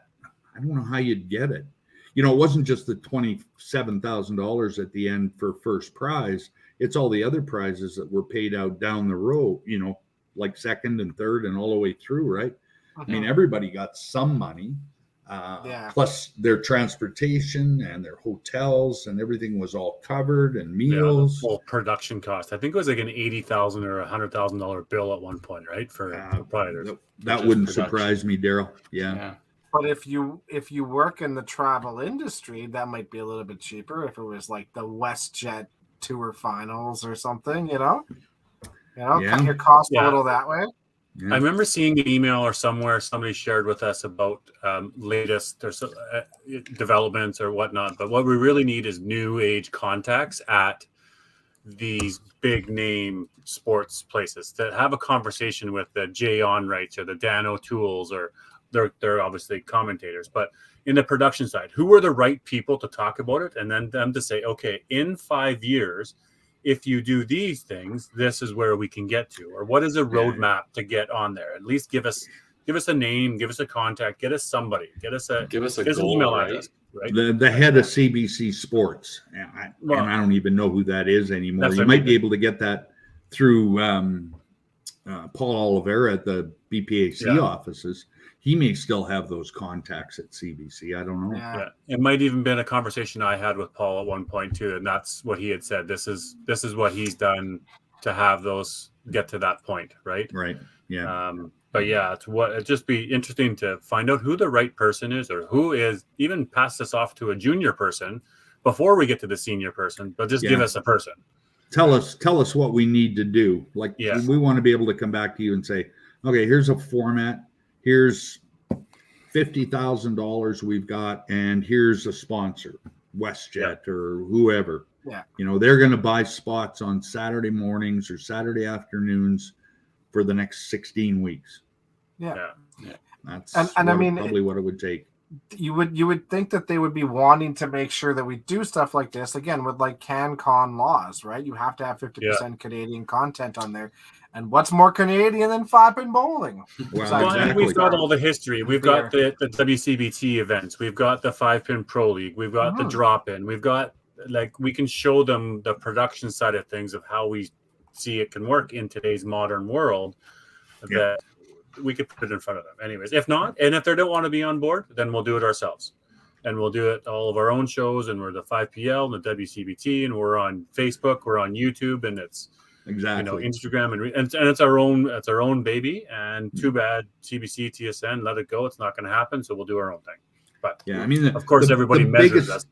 E: don't know how you'd get it. You know, it wasn't just the $27,000 at the end for first prize. It's all the other prizes that were paid out down the road, you know, like second and third and all the way through, right? I mean, everybody got some money, plus their transportation and their hotels and everything was all covered and meals.
B: The whole production cost. I think it was like an $80,000 or $100,000 bill at one point, right? For proprietors.
E: That wouldn't surprise me, Daryl. Yeah.
C: But if you work in the travel industry, that might be a little bit cheaper if it was like the WestJet Tour Finals or something, you know? Cut your cost a little that way.
B: Yeah. I remember seeing an email or somewhere somebody shared with us about latest developments or whatnot. But what we really need is new age contacts at these big name sports places to have a conversation with the Jay Onwrights or the Dan O'Toole's, or they're obviously commentators, but in the production side, who are the right people to talk about it, and then them to say, okay, in 5 years, if you do these things, this is where we can get to, or what is a roadmap to get on there? At least give us a name, give us a contact, get us somebody, give us an email address. Right?
E: The head of CBC Sports, and I don't even know who that is anymore. You might be able to get that through Paul Oliveira at the BPAC offices. He may still have those contacts at CBC. I don't know.
B: Yeah. It might even been a conversation I had with Paul at one point too, and that's what he had said. This is what he's done to have those get to that point, right?
E: Right. Yeah.
B: But yeah, it'd just be interesting to find out who the right person is, or who is, even pass this off to a junior person before we get to the senior person, but just give us a person.
E: tell us what we need to do. Like we want to be able to come back to you and say, okay, here's a format. Here's $50,000 we've got, and here's a sponsor, WestJet or whoever.
C: Yeah.
E: They're going to buy spots on Saturday mornings or Saturday afternoons for the next 16 weeks.
C: Yeah.
E: That's
C: and I mean,
E: probably what it would take.
C: You would think that they would be wanting to make sure that we do stuff like this again with like CanCon laws, right? You have to have 50% Canadian content on there. And what's more Canadian than 5-pin bowling?
B: Well, we've got all the history. We've got the WCBT events. We've got the 5-pin Pro League. We've got the drop-in. We've got, we can show them the production side of things of how we see it can work in today's modern world that we could put it in front of them. Anyways, if not, and if they don't want to be on board, then we'll do it ourselves. And we'll do it all of our own shows, and we're the 5PL and the WCBT, and we're on Facebook, we're on YouTube, and it's Instagram, and it's our own baby. And too bad CBC, TSN let it go. It's not going to happen, so we'll do our own thing. But of course, everybody measures us.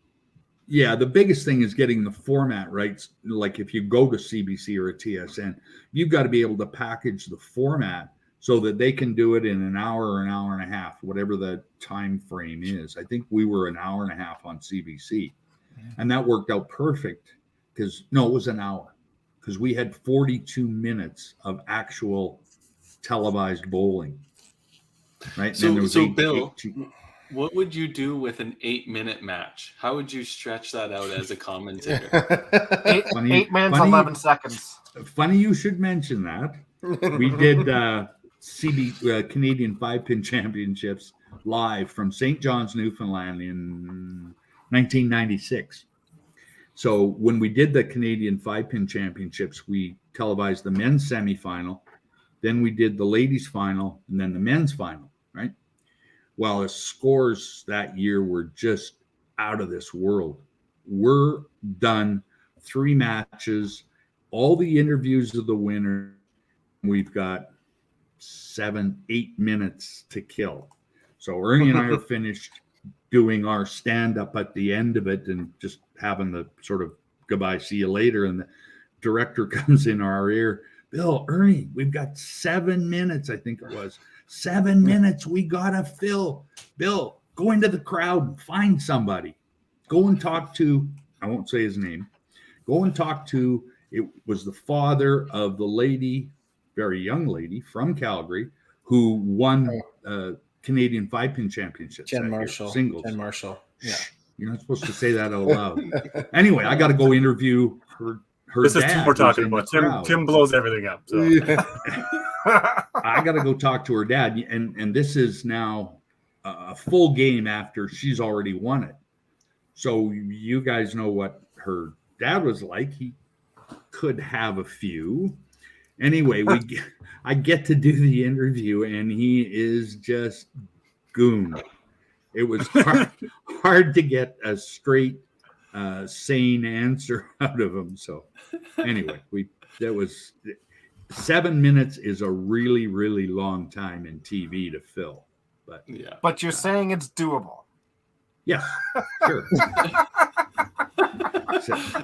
E: Yeah, the biggest thing is getting the format right. Like if you go to CBC or a TSN, you've got to be able to package the format so that they can do it in an hour or an hour and a half, whatever the time frame is. I think we were an hour and a half on CBC, and that worked out perfect because it was an hour because we had 42 minutes of actual televised bowling. Right.
A: So Bill, what would you do with an 8-minute match? How would you stretch that out as a commentator?
C: 8 minutes, 11 seconds.
E: Funny you should mention that. We did Canadian 5-pin championships live from St. John's, Newfoundland in 1996. So when we did the Canadian 5-pin championships, we televised the men's semifinal, then we did the ladies final, and then the men's final, right? Well, the scores that year were just out of this world. We're done 3 matches, all the interviews of the winner. We've got 7-8 minutes to kill. So Ernie and I are finished doing our stand-up at the end of it and just having the sort of goodbye, see you later. And the director comes in our ear, Bill, Ernie, we've got 7 minutes, I think it was. 7 minutes, we gotta fill. Bill, go into the crowd and find somebody. Go and talk to, I won't say his name, go and talk to, it was the father of the lady, very young lady from Calgary, who won Canadian 5-pin championships.
D: Jen Marshall.
E: Singles.
D: Jen Marshall. Yeah.
E: You're not supposed to say that out loud. Anyway, I got to go interview her
B: this
E: dad.
B: Is Tim we're talking about. Tim blows everything up. So.
E: I got to go talk to her dad. And this is now a full game after she's already won it. So you guys know what her dad was like. He could have a few. Anyway, I get to do the interview, and he is just goon. It was hard to get a straight, sane answer out of him. So anyway, that was 7 minutes is a really, really long time in TV to fill. But
C: but you're saying it's doable.
E: Yes, sure.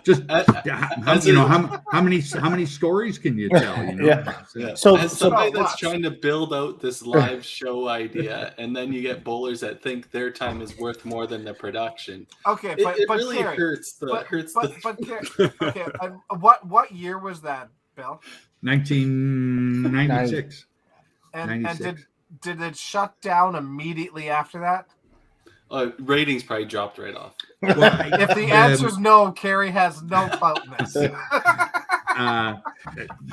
E: Just how many stories can you tell?
A: So as somebody that's trying to build out this live show idea, and then you get bowlers that think their time is worth more than the production.
C: Okay, but
A: it really
C: Carey,
A: hurts.
C: Okay, what year was that, Bill?
E: 1996.
C: And did it shut down immediately after that?
A: Ratings probably dropped right off.
C: Well, if the answer is no, Carey has no clout in this.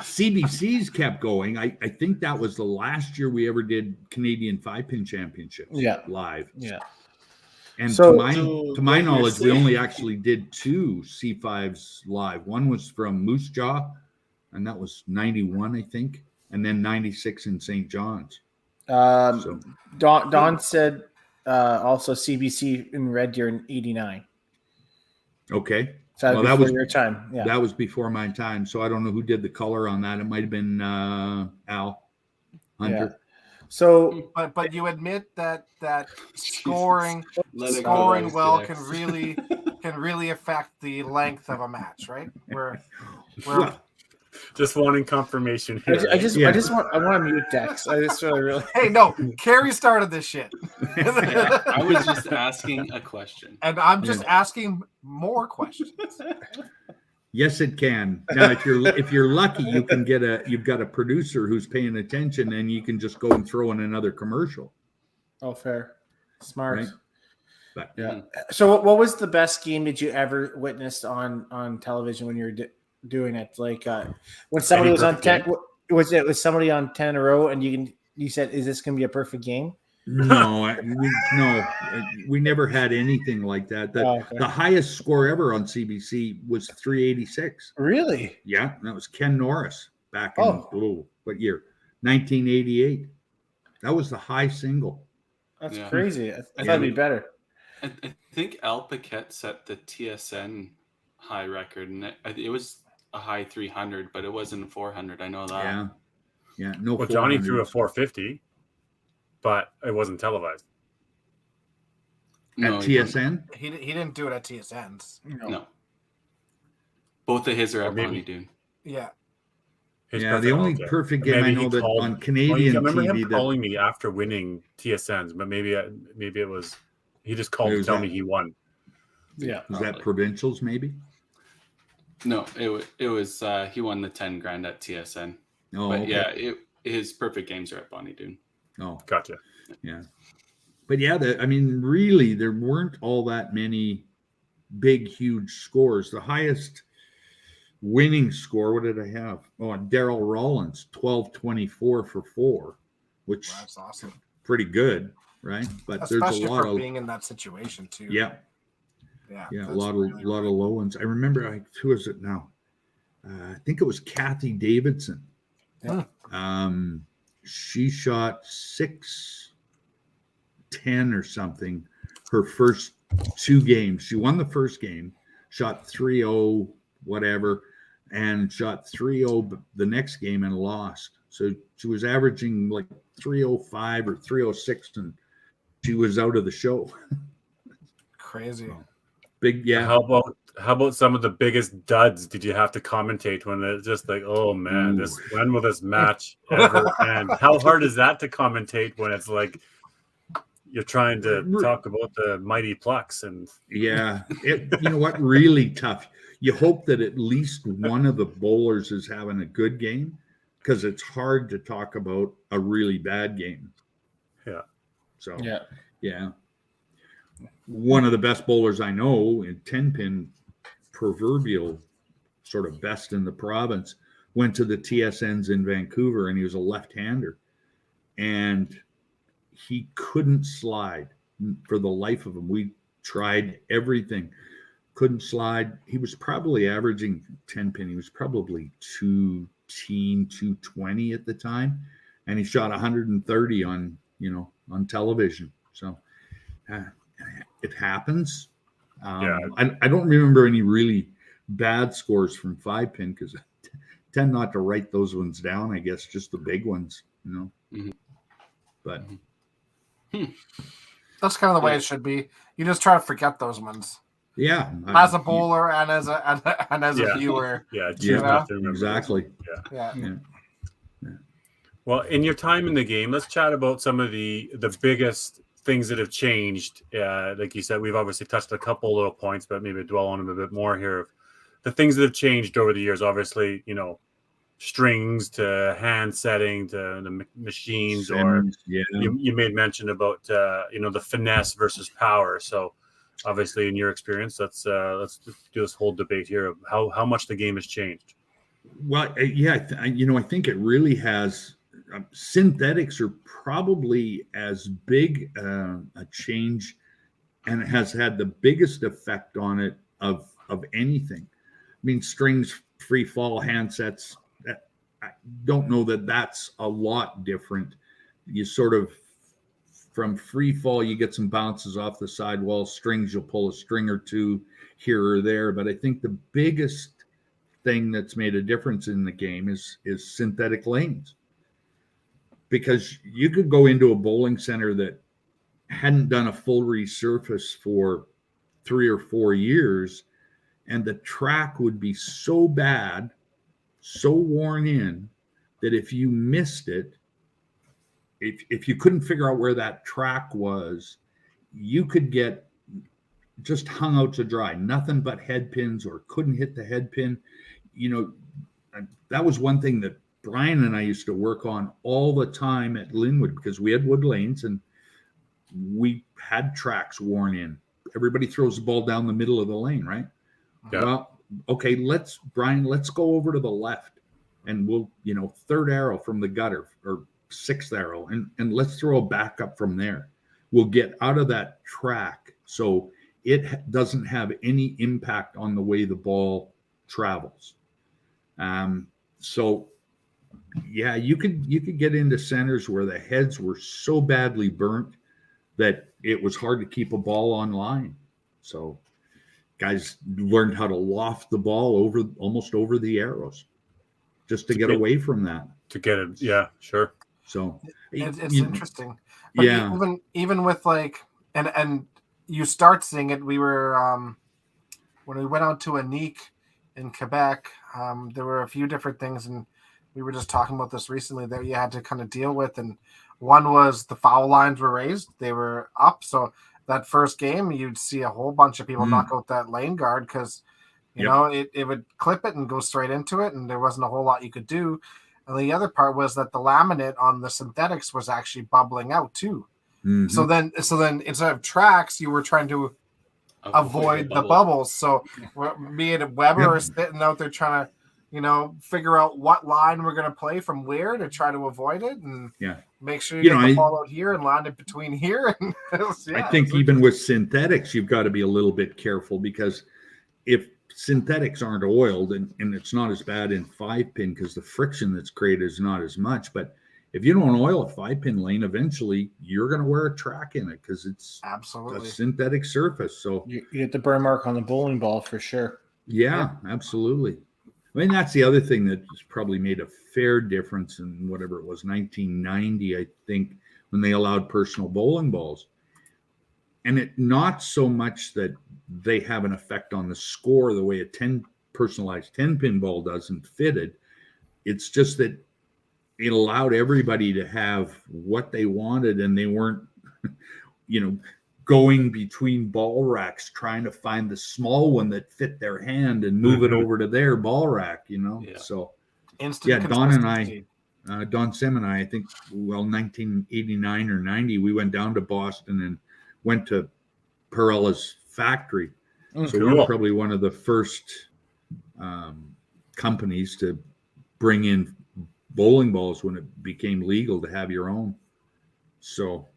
E: CBC's kept going. I think that was the last year we ever did Canadian 5-pin championships live.
D: Yeah.
E: And to my knowledge, we only actually did 2 C5s live. One was from Moose Jaw, and that was 91, I think, and then 96 in St. John's.
D: Don said also CBC in Red Deer in 89.
E: Okay.
D: So that was your time. Yeah.
E: That was before my time. So I don't know who did the color on that. It might have been Al Hunter.
D: Yeah. So,
C: but you admit that scoring well can can really affect the length of a match, right? We're
B: just wanting confirmation
D: here. I want to mute Dex. I just really.
C: Hey, no, Carrie started this shit.
A: Yeah, I was just asking a question,
C: and I'm just asking more questions.
E: Yes, it can. Now, if you're lucky, you can you've got a producer who's paying attention, and you can just go and throw in another commercial.
D: Oh, fair, smart. Right?
E: But,
D: yeah. So, what was the best game that you ever witnessed on television when you were doing it? Like when somebody was on 10, was somebody on 10 in a row, and you said, "Is this going to be a perfect game?"
E: No, we never had anything like that. The highest score ever on CBC was 386.
D: Really?
E: Yeah, that was Ken Norris back in what year? 1988. That was the high single.
D: That's crazy. I thought it'd be better.
A: I think Al Paquette set the TSN high record, and it was a high 300, but it wasn't 400. I know that.
E: Yeah. No.
B: Well, Johnny threw a 450. But it wasn't televised.
E: At TSN?
C: He didn't do it at TSN's.
A: No. Both of his are at Bonnie Doon.
C: Yeah.
E: The only perfect game I know that on Canadian
B: I remember
E: TV
B: him calling me after winning TSN's, but maybe it was he just called to tell me he won.
D: Yeah.
E: Was that provincials maybe?
A: No, it was he won the 10 grand at TSN.
E: Oh,
A: but his perfect games are at Bonnie Doon.
E: Oh,
B: gotcha.
E: Yeah. But really, there weren't all that many big, huge scores. The highest winning score, what did I have? Oh, Darryl Rollins, 12-24 for 4, which
C: that's awesome.
E: Pretty good, right? But
C: especially
E: there's a lot
C: for
E: of
C: being in that situation too.
E: Yeah. A lot of low ones. I remember who is it now? I think it was Kathy Davidson.
C: Yeah.
E: She shot 610 or something her first 2 games. She won the first game, shot 3-0 whatever, and shot 3-0 the next game and lost. So she was averaging like 305 or 306, and she was out of the show.
C: Crazy.
E: Big, yeah.
B: How about some of the biggest duds did you have to commentate when it's just like, oh man, when will this match ever end? How hard is that to commentate when it's like you're trying to talk about the mighty Plucks and
E: you know what, really tough. You hope that at least one of the bowlers is having a good game, because it's hard to talk about a really bad game.
B: Yeah.
E: So yeah. One of the best bowlers I know in 10-pin, proverbial sort of best in the province, went to the TSNs in Vancouver, and he was a left-hander, and he couldn't slide for the life of him. We tried everything, couldn't slide. He was probably averaging 10-pin. He was probably 220 at the time, and he shot 130 on television. So it happens. I don't remember any really bad scores from 5-pin, because I tend not to write those ones down. I guess just the big ones,
A: Mm-hmm.
E: But
C: that's kind of the way it should be. You just try to forget those ones.
E: Yeah,
C: as a bowler and as a viewer.
E: Exactly.
C: Yeah.
B: Well, in your time in the game, let's chat about some of the biggest things that have changed. Like you said, we've obviously touched a couple little points, but maybe dwell on them a bit more here. The things that have changed over the years, obviously, strings to hand setting to the machines, you made mention about the finesse versus power. So obviously, in your experience, let's do this whole debate here of how much the game has changed.
E: Well, I think it really has. Synthetics are probably as big a change, and it has had the biggest effect on it of anything. I mean, strings, free fall, handsets. I don't know that that's a lot different. You sort of, from free fall, you get some bounces off the sidewall. Strings, you'll pull a string or two here or there. But I think the biggest thing that's made a difference in the game is synthetic lanes. Because you could go into a bowling center that hadn't done a full resurface for 3 or 4 years, and the track would be so bad, so worn in, that if you missed it, if you couldn't figure out where that track was, you could get just hung out to dry, nothing but head pins, or couldn't hit the head pin. That was one thing that Brian and I used to work on all the time at Linwood, because we had wood lanes and we had tracks worn in. Everybody throws the ball down the middle of the lane, right? Yeah. Well, okay, let's go over to the left, and we'll, third arrow from the gutter, or sixth arrow, and let's throw a backup from there. We'll get out of that track so it doesn't have any impact on the way the ball travels. So yeah, you could get into centers where the heads were so badly burnt that it was hard to keep a ball on line. So guys learned how to loft the ball almost over the arrows just to get away from that.
B: To get it, yeah, sure.
E: So
C: it's interesting. But yeah, even with and you start seeing it. We were when we went out to Anique in Quebec. There were a few different things, and we were just talking about this recently that you had to kind of deal with. And one was the foul lines were raised; they were up. So that first game, you'd see a whole bunch of people knock out that lane guard because you know it would clip it and go straight into it, and there wasn't a whole lot you could do. And the other part was that the laminate on the synthetics was actually bubbling out too. Mm-hmm. So then instead of tracks, you were trying to avoid the bubbles. So be it Weber or sitting out there trying to, figure out what line we're going to play from where to try to avoid it, and make sure you get the ball out here and land it between here. And
E: I think even with synthetics, you've got to be a little bit careful, because if synthetics aren't oiled, and it's not as bad in 5-pin because the friction that's created is not as much, but if you don't oil a 5-pin lane, eventually you're going to wear a track in it because it's
C: absolutely
E: a synthetic surface. So
D: you get the burn mark on the bowling ball for sure.
E: Yeah, absolutely. I mean, that's the other thing that has probably made a fair difference in whatever it was, 1990, I think, when they allowed personal bowling balls. And it not so much that they have an effect on the score the way a personalized 10-pin ball doesn't fit it. It's just that it allowed everybody to have what they wanted, and they weren't, going between ball racks trying to find the small one that fit their hand and move it over to their ball rack, Yeah. So, Don and I, Don Sim and I think, 1989 or 90, we went down to Boston and went to Perella's factory. So we were probably one of the first companies to bring in bowling balls when it became legal to have your own. So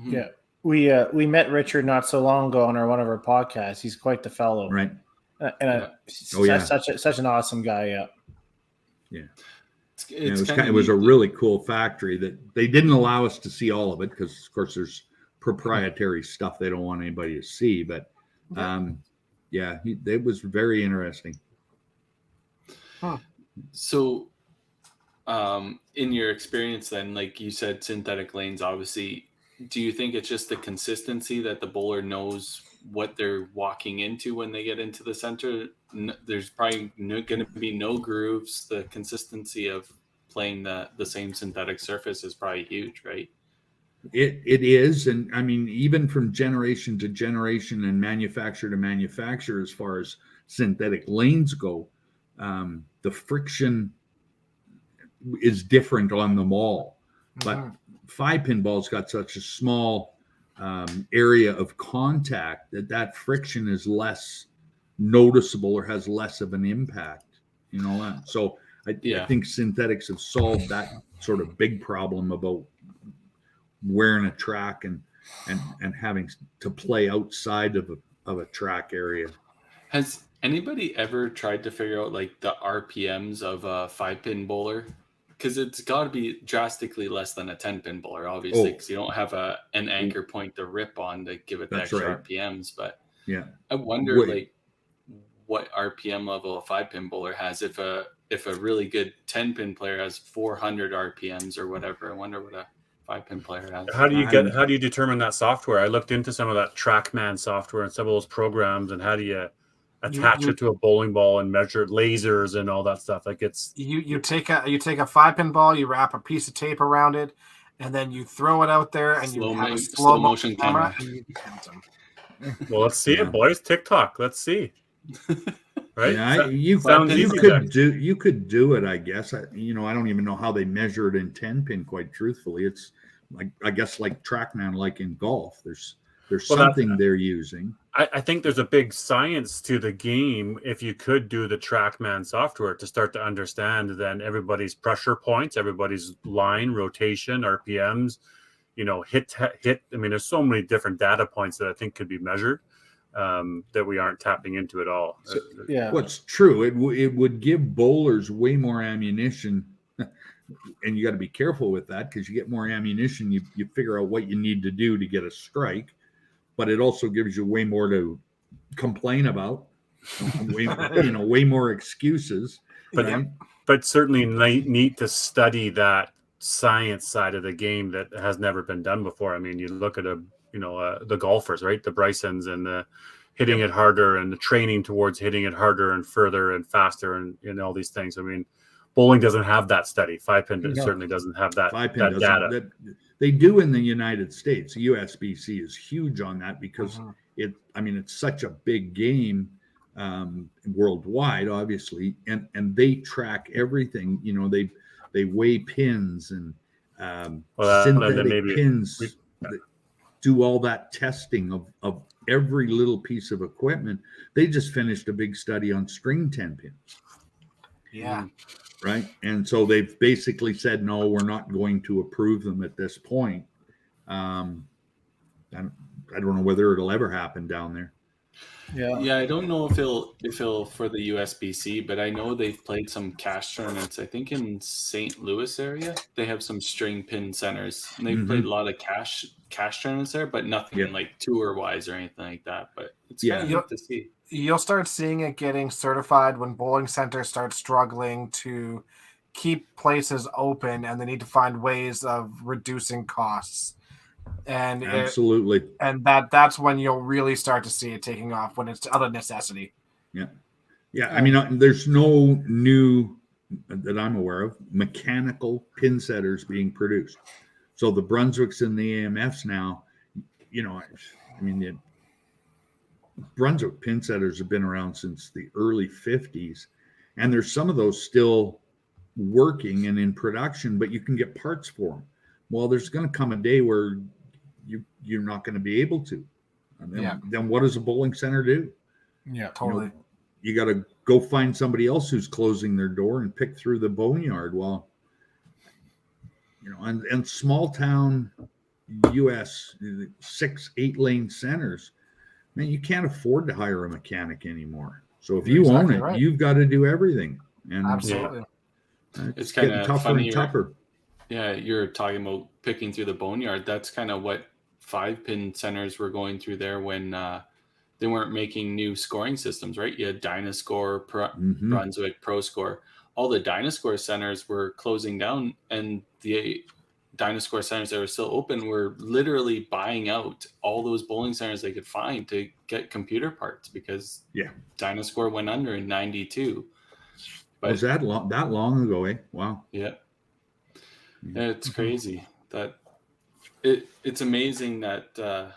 D: yeah, we met Richard not so long ago on one of our podcasts. He's quite the fellow,
E: right?
D: And such an awesome guy.
E: It was a really cool factory that they didn't allow us to see all of it because, of course, there's proprietary stuff they don't want anybody to see. But it was very interesting.
A: Huh. So in your experience then, like you said, synthetic lanes, obviously, do you think it's just the consistency that the bowler knows what they're walking into when they get into the center? There's probably going to be no grooves. The consistency of playing the same synthetic surface is probably huge, right?
E: It is. And I mean, even from generation to generation and manufacturer to manufacturer, as far as synthetic lanes go, the friction is different on them all. But 5-pin balls got such a small area of contact that friction is less noticeable or has less of an impact. So I think synthetics have solved that sort of big problem about wearing a track and having to play outside of a track area.
A: Has anybody ever tried to figure out like the RPMs of a 5-pin bowler? Because it's got to be drastically less than a 10-pin bowler, obviously, because you don't have an anchor point to rip on to give it the extra RPMs. But I wonder what RPM level a 5-pin bowler has. If a really good 10-pin player has 400 RPMs or whatever, I wonder what a 5-pin player has.
B: How do you determine that software? I looked into some of that TrackMan software and some of those programs, and how do you attach it to a bowling ball and measure lasers and all that stuff? Like it's
C: you take a 5-pin ball, you wrap a piece of tape around it, and then you throw it out there, and you have a slow motion camera. And you count them.
B: Well, let's see it, boys. TikTok. Let's see. Right?
E: Yeah, you could do it. I guess I don't even know how they measure it in 10-pin. Quite truthfully, it's like I guess like TrackMan, like in golf. There's something they're using.
B: I think there's a big science to the game if you could do the TrackMan software to start to understand then everybody's pressure points, everybody's line, rotation, RPMs, hit. I mean, there's so many different data points that I think could be measured that we aren't tapping into at all.
E: So, what's true, it would give bowlers way more ammunition, and you got to be careful with that because you get more ammunition, you figure out what you need to do to get a strike. But it also gives you way more to complain about, way more excuses.
B: But certainly neat to study that science side of the game that has never been done before. I mean, you look at the golfers, right? The Brysons and the hitting it harder and the training towards hitting it harder and further and faster and all these things. I mean, bowling doesn't have that study. 5-pin certainly doesn't have that data.
E: They do in the United States. The USBC is huge on that because it's such a big game worldwide, obviously, and they track everything. They weigh pins and synthetic pins. Do all that testing of every little piece of equipment. They just finished a big study on string 10-pins.
C: Yeah.
E: Right. And so they've basically said, no, we're not going to approve them at this point. I don't know whether it'll ever happen down there.
A: Yeah. I don't know if it'll for the USBC, but I know they've played some cash tournaments. I think in St. Louis area, they have some string pin centers. And they've played a lot of cash tournaments there, but nothing like tour wise or anything like that. But it's kind of neat to see.
C: You'll start seeing it getting certified when bowling centers start struggling to keep places open and they need to find ways of reducing costs. And
E: absolutely.
C: That's when you'll really start to see it taking off, when it's out of necessity.
E: Yeah. Yeah. I mean, there's no new, that I'm aware of, mechanical pin setters being produced. So the Brunswicks and the AMFs now, the Brunswick pin setters have been around since the early 50s, and there's some of those still working and in production, but you can get parts for them. Well, there's going to come a day where you're not going to be able to. And then what does a bowling center do?
C: Yeah, totally.
E: You got to go find somebody else who's closing their door and pick through the boneyard. Well, and small town US 6-8 lane centers, man, you can't afford to hire a mechanic anymore. So if you own it, you've got to do everything. And
C: absolutely,
A: it's kind of
E: tougher
A: funny
E: and tougher.
A: Yeah, you're talking about picking through the boneyard. That's kind of what 5-pin centers were going through there when they weren't making new scoring systems, right? You had Dynascore, Brunswick, ProScore. All the Dynascore centers were closing down, and the Dynascore centers that were still open were literally buying out all those bowling centers they could find to get computer parts because Dynascore went under in 92.
E: But was that long ago, eh? Wow.
A: Yeah. It's crazy that it's amazing that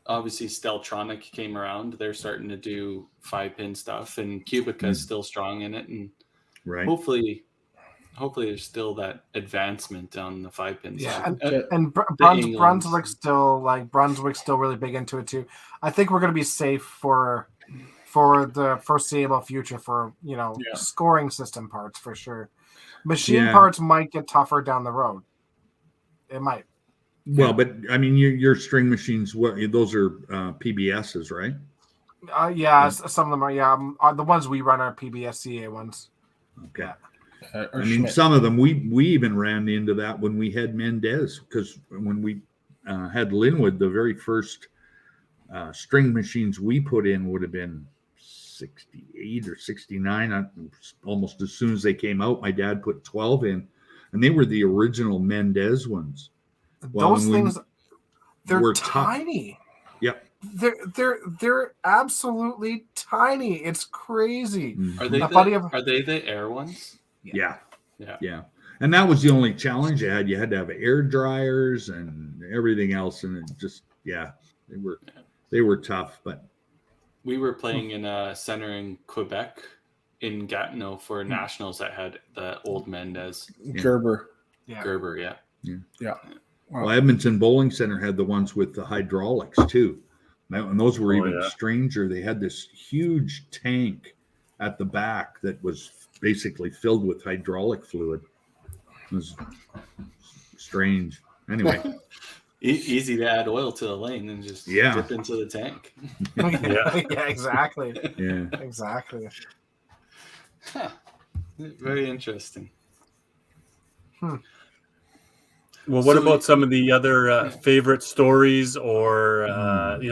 A: obviously Steltronic came around. They're starting to do 5-pin stuff, and Cubica is still strong in it, and hopefully there's still that advancement on the 5-pin side.
C: And Brunswick's still really big into it too. I think we're going to be safe for the foreseeable future for scoring system parts for sure. Machine parts might get tougher down the road. It might.
E: Well, but I mean, your string machines, those are PBSs, right?
C: Some of them are. Yeah, the ones we run are PBSCA ones.
E: Okay. I mean, some of them we even ran into that when we had Mendez, because when we had Linwood, the very first string machines we put in would have been 68 or 69. Almost as soon as they came out, my dad put 12 in, and they were the original Mendez ones.
C: those things, they're tiny.
E: Yep.
C: They're absolutely tiny. It's crazy.
E: Mm-hmm.
A: Are they the air ones?
E: Yeah. And that was the only challenge you had. You had to have air dryers and everything else, and it just they were tough. But
A: we were playing in a center in Quebec, in Gatineau, for nationals that had the old Mendez
D: Gerber.
A: Gerber,
D: yeah.
E: Well, Edmonton Bowling Center had the ones with the hydraulics too, and those were even stranger. They had this huge tank at the back that was basically filled with hydraulic fluid. It was strange. Anyway,
A: easy to add oil to the lane and just dip into the tank.
C: Yeah, exactly.
E: Yeah,
C: exactly.
A: Huh. Very interesting.
B: Well, what about some of the other favorite stories or,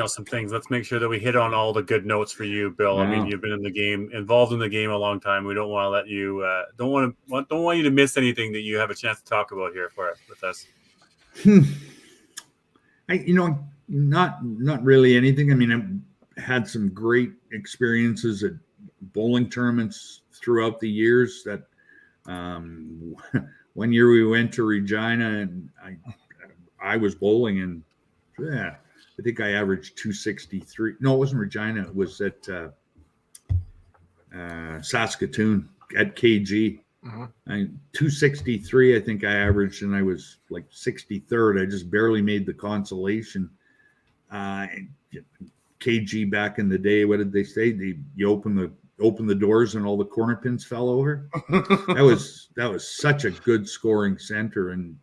B: some things? Let's make sure that we hit on all the good notes for you, Bill. I mean, you've been in the game, involved in the game a long time. We don't want to let you, don't want you to miss anything that you have a chance to talk about here with us.
E: Not really anything. I mean, I've had some great experiences at bowling tournaments throughout the years. That one year we went to Regina, and I was bowling, and I think I averaged 263. No, it wasn't Regina. It was at Saskatoon at KG.
C: Mm-hmm.
E: 263, I think I averaged, and I was like 63rd. I just barely made the consolation. KG back in the day, what did they say? You open the doors and all the corner pins fell over. That was such a good scoring center, and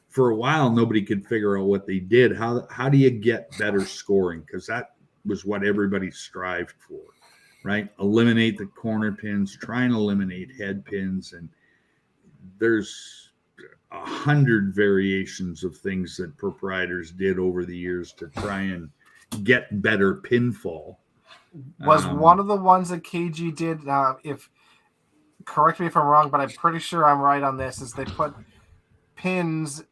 E: for a while nobody could figure out what they did. How do you get better scoring? Because that was what everybody strived for, right? Eliminate the corner pins, try and eliminate head pins, and there's 100 variations of things that proprietors did over the years to try and get better pinfall.
C: Was one of the ones that KG did, if correct me if I'm wrong, but I'm pretty sure I'm right on this, is they put pins,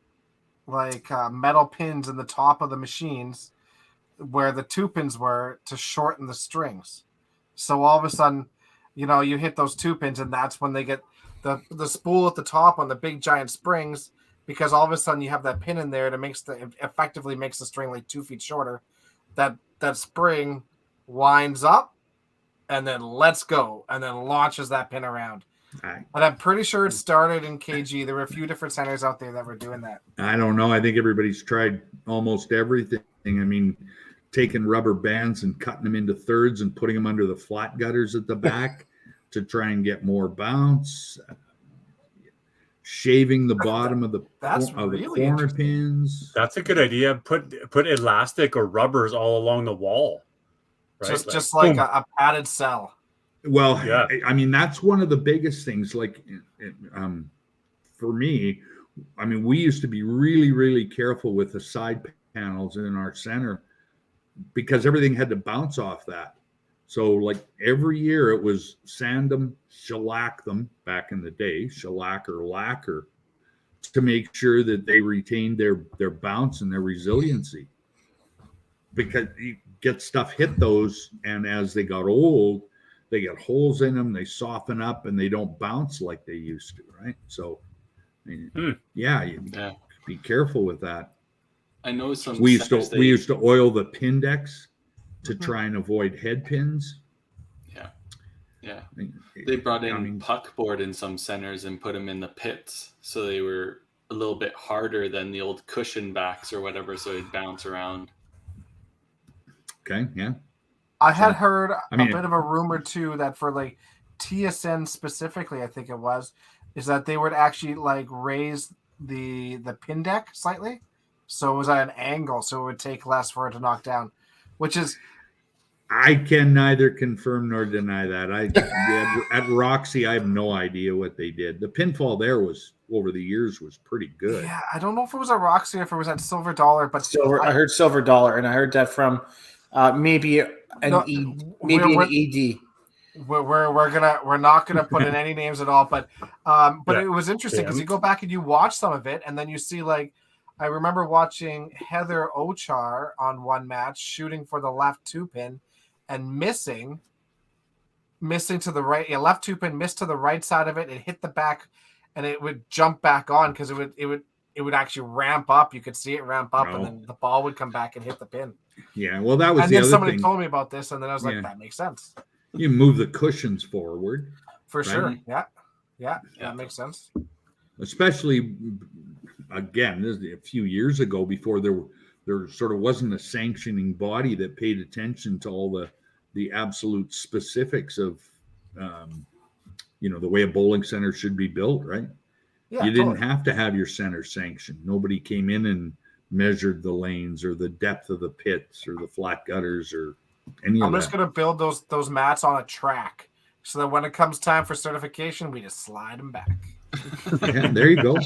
C: like metal pins in the top of the machines where the 2 pins were, to shorten the strings. So all of a sudden, you hit those 2 pins, and that's when they get the spool at the top on the big giant springs, because all of a sudden you have that pin in there that effectively makes the string like 2 feet shorter. That spring winds up and then lets go and then launches that pin around. And I'm pretty sure it started in KG. There were a few different centers out there that were doing that.
E: I don't know. I think everybody's tried almost everything. I mean, taking rubber bands and cutting them into thirds and putting them under the flat gutters at the back to try and get more bounce. Shaving the bottom of the corner pins.
B: That's a good idea. Put elastic or rubbers all along the wall. Right?
C: Just like a padded cell.
E: Well, yeah. I mean, that's one of the biggest things. Like, for me, I mean, we used to be really, really careful with the side panels in our center because everything had to bounce off that. So, like, every year it was sand them, shellac them back in the day, shellac or lacquer, to make sure that they retained their bounce and their resiliency. Because you get stuff hit those, and as they got old, they get holes in them, they soften up, and they don't bounce like they used to, right? So, I mean, you be careful with that.
A: I know some.
E: We used to oil the pin decks to try and avoid head pins.
A: Yeah. They brought in puck board in some centers and put them in the pits, so they were a little bit harder than the old cushion backs or whatever, so it'd bounce around.
E: Okay, yeah.
C: I had heard a bit of a rumor too that for like TSN specifically, I think it was, is that they would actually like raise the pin deck slightly, so it was at an angle, so it would take less for it to knock down, which is.
E: I can neither confirm nor deny that. At Roxy, I have no idea what they did. The pinfall there was over the years was pretty good.
C: Yeah, I don't know if it was at Roxy or if it was at Silver Dollar, but
D: I heard Silver Dollar, and I heard that from maybe an ED.
C: We're not gonna put in any names at all, but it was interesting because you go back and you watch some of it, and then you see like I remember watching Heather Ochar on one match shooting for the left 2-pin and missing to the right. Yeah, left 2-pin missed to the right side of it. It hit the back, and it would jump back on because it would actually ramp up. You could see it ramp up, and then the ball would come back and hit the pin.
E: Yeah, well, that was
C: and
E: the
C: then
E: other
C: somebody
E: thing.
C: told me about this, and then I was like, that makes sense.
E: You move the cushions forward.
C: For sure. Yeah, that makes sense.
E: Especially, again, this is a few years ago before there sort of wasn't a sanctioning body that paid attention to all the absolute specifics of, the way a bowling center should be built, right?
C: Yeah,
E: you didn't have to have your center sanctioned. Nobody came in and measured the lanes or the depth of the pits or the flat gutters or any of that.
C: I'm just going to build those mats on a track so that when it comes time for certification, we just slide them back.
E: Yeah, there you go.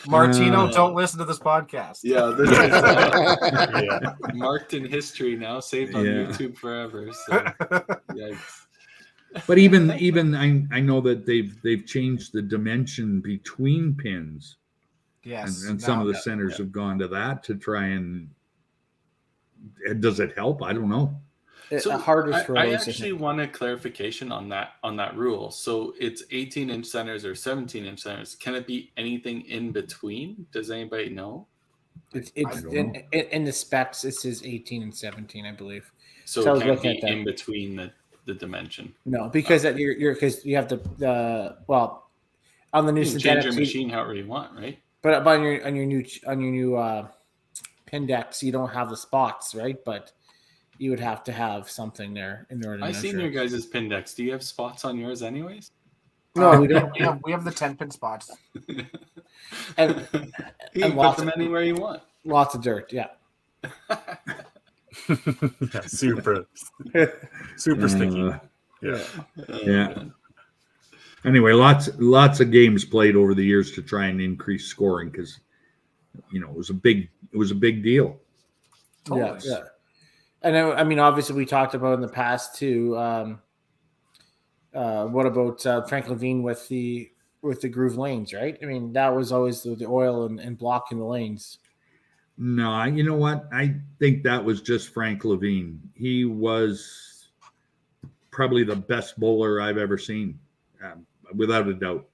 C: Martino, don't listen to this podcast.
A: Yeah, this is marked in history now, saved on YouTube forever. So, yikes.
E: But even I know that they've changed the dimension between pins.
C: Yes,
E: and some of the centers have gone to that to try and. Does it help? I don't know.
A: So I actually want a clarification on that rule. So it's 18-inch centers or 17-inch centers. Can it be anything in between? Does anybody know?
D: It's in the specs. It says 18 and 17, I believe.
A: So it can't be in between the dimension.
D: No, because because you have the on the new synthetic,
A: change your machine however you want, right?
D: But on your new Pindex, you don't have the spots, right? But you would have to have something there in order to
A: I've seen your guys' Pindex. Do you have spots on yours anyways?
C: No, we don't. We have the 10-pin spots.
D: and
A: you can put them anywhere you want.
D: Lots of dirt, yeah.
B: Super sticky.
E: Yeah. Anyway, lots of games played over the years to try and increase scoring because it was a big deal.
D: Totally. Yeah. And I mean, obviously, we talked about in the past too. What about Frank Levine with the groove lanes, right? I mean, that was always the oil and blocking the lanes.
E: No, you know what? I think that was just Frank Levine. He was probably the best bowler I've ever seen, without a doubt.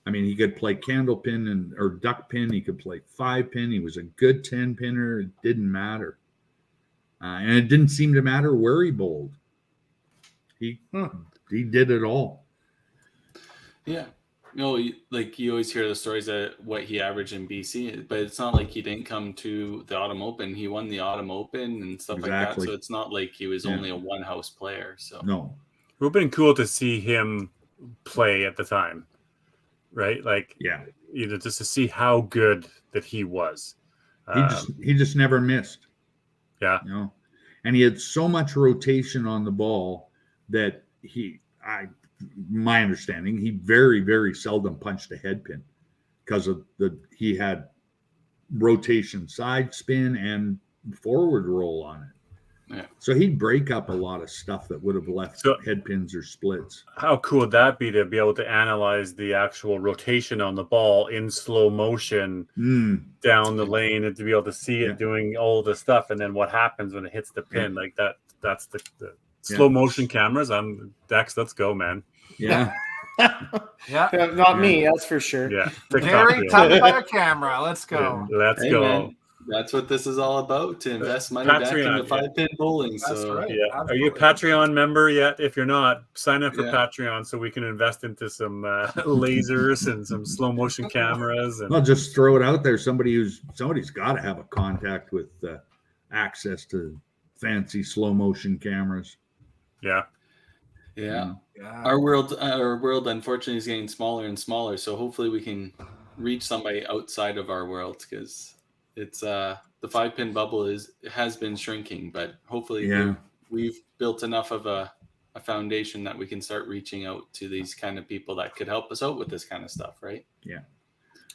E: I mean, he could play candlepin or duck pin. He could play 5-pin. He was a good 10-pinner. It didn't matter. And it didn't seem to matter where he bowled. He did it all.
A: Yeah. Like you always hear the stories of what he averaged in BC, but it's not like he didn't come to the Autumn Open. He won the Autumn Open and stuff like that. So it's not like he was only a one-house player. So
E: no.
B: It would have been cool to see him play at the time, right? Like, just to see how good that he was.
E: He just never missed.
B: Yeah.
E: And he had so much rotation on the ball that my understanding, he very, very seldom punched a head pin because of he had rotation side spin and forward roll on it.
A: Yeah.
E: So he'd break up a lot of stuff that would have left head pins or splits.
B: How cool would that be to be able to analyze the actual rotation on the ball in slow motion down the lane and to be able to see it doing all the stuff and then what happens when it hits the pin like that? That's the slow motion cameras. Dex, let's go, man.
E: Yeah.
D: Not me, that's for sure.
B: Yeah.
C: Gary, time by a camera. Let's go.
B: Yeah, let's go.
A: Man. That's what this is all about, to invest money back into 5-pin bowling. So,
C: right.
B: Yeah. Are you a Patreon member yet? If you're not, sign up for Patreon so we can invest into some lasers and some slow motion cameras. And
E: I'll just throw it out there. Somebody's got to have a contact with access to fancy slow motion cameras.
B: Yeah.
A: Our world, unfortunately, is getting smaller and smaller. So hopefully, we can reach somebody outside of our world because it's the 5-pin bubble has been shrinking, but hopefully we've built enough of a foundation that we can start reaching out to these kind of people that could help us out with this kind of stuff, right?
E: Yeah.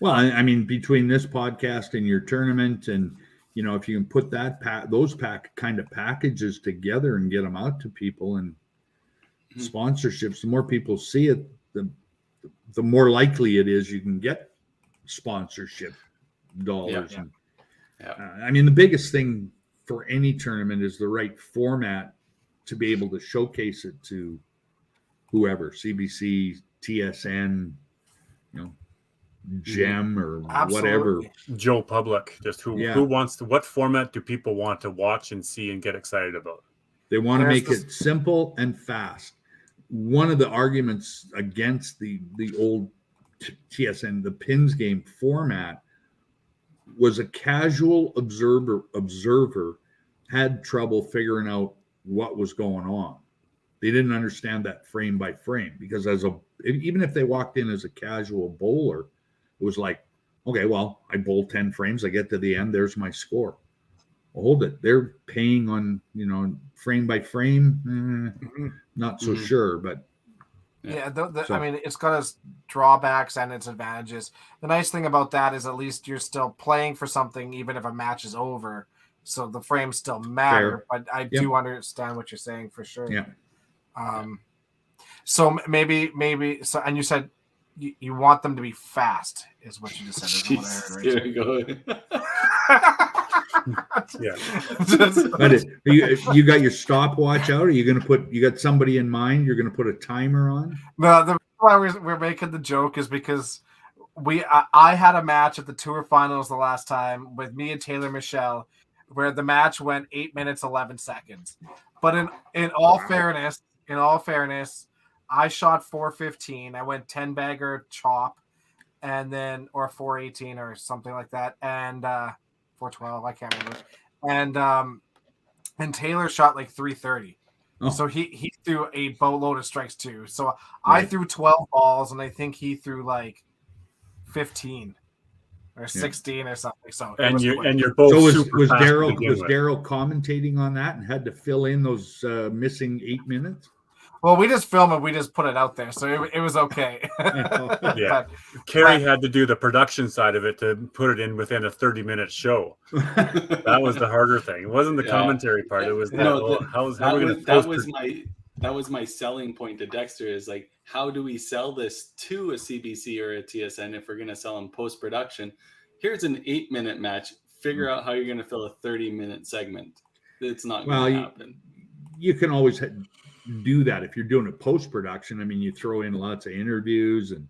E: Well, I mean, between this podcast and your tournament, and if you can put those kind of packages together and get them out to people and sponsorships, the more people see it, the more likely it is you can get sponsorship dollars. I mean, the biggest thing for any tournament is the right format to be able to showcase it to whoever, CBC, TSN, Gem or whatever.
B: Joe Public, just who wants to, what format do people want to watch and see and get excited about?
E: They want to make it simple and fast. One of the arguments against the old TSN, the Pins game format, was a casual observer had trouble figuring out what was going on. They didn't understand that frame by frame, because even if they walked in as a casual bowler, it was like, okay, well, I bowl 10 frames, I get to the end, there's my score. Well, hold it. They're paying on, frame by frame. Not so sure, but
C: I mean, it's got its drawbacks and its advantages. The nice thing about that is at least you're still playing for something, even if a match is over. So the frames still matter. Fair. But I do understand what you're saying for sure.
E: Yeah.
C: So maybe. So, and you said you want them to be fast, is what you just said. Is what I heard, right?
A: There you go.
E: But you got your stopwatch out? Are you going to you got somebody in mind? You're going to put a timer on?
C: No, the reason why we're making the joke is because I had a match at the Tour Finals the last time with me and Taylor Michelle, where the match went 8 minutes 11 seconds. But in all fairness, I shot 415. I went 10 bagger chop, and then or 418 or something like that, and 412. I can't remember. And Taylor shot like 330. Oh. So he threw a boatload of strikes too. So right. I threw 12 balls, and I think he threw like 15 or 16 or something. So
B: you're both.
E: So was Daryl commentating on that and had to fill in those missing 8 minutes?
C: Well, we just film it. We just put it out there, so it was okay.
B: Yeah, Carrie had to do the production side of it to put it in within a 30-minute show. That was the harder thing. It wasn't the commentary part. It was
A: that was my selling point to Dexter. Is like, how do we sell this to a CBC or a TSN if we're going to sell in post production? Here's an 8-minute match. Figure out how you're going to fill a 30-minute segment. It's not going to happen.
E: You can always do that if you're doing a post-production. I mean, you throw in lots of interviews and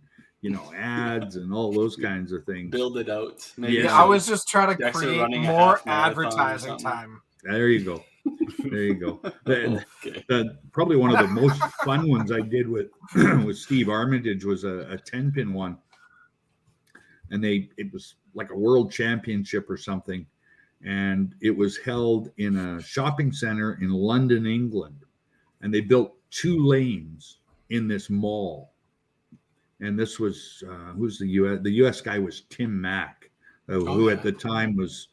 E: ads and all those kinds of things.
A: Build it out.
C: I was just trying to create more advertising time.
E: There you go. Probably one of the most fun ones I did with Steve Armitage was a 10-pin one, and it was like a world championship or something, and it was held in a shopping center in London, England. And they built 2 lanes in this mall. And this was, who's the US guy was Tim Mack, who at the time was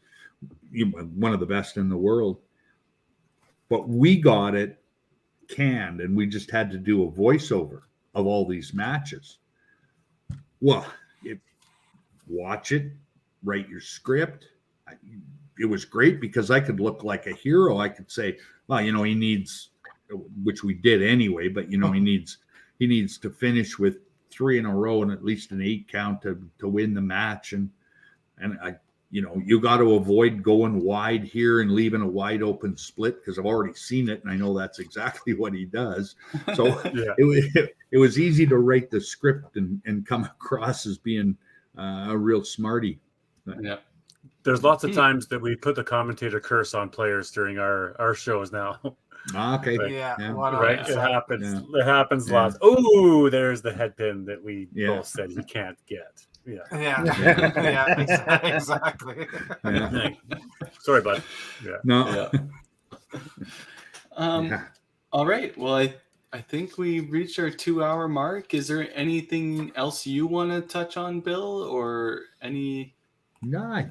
E: one of the best in the world. But we got it canned, and we just had to do a voiceover of all these matches. Well, watch it, write your script. It was great because I could look like a hero. I could say, well, he needs, which we did anyway, but he needs to finish with 3 in a row and at least an 8 count to win the match. And you got to avoid going wide here and leaving a wide open split, because I've already seen it and I know that's exactly what he does. So it was easy to write the script and come across as being a real smarty.
B: Yeah. There's lots of times that we put the commentator curse on players during our shows now.
E: Okay.
B: Right. It happens. Yeah. It happens lots. Oh, there's the head pin that we both said he can't get.
C: Exactly.
B: Yeah. Sorry, bud. Yeah.
E: No.
A: All right. Well, I think we reached our 2-hour mark. Is there anything else you want to touch on, Bill, or any?
E: No, I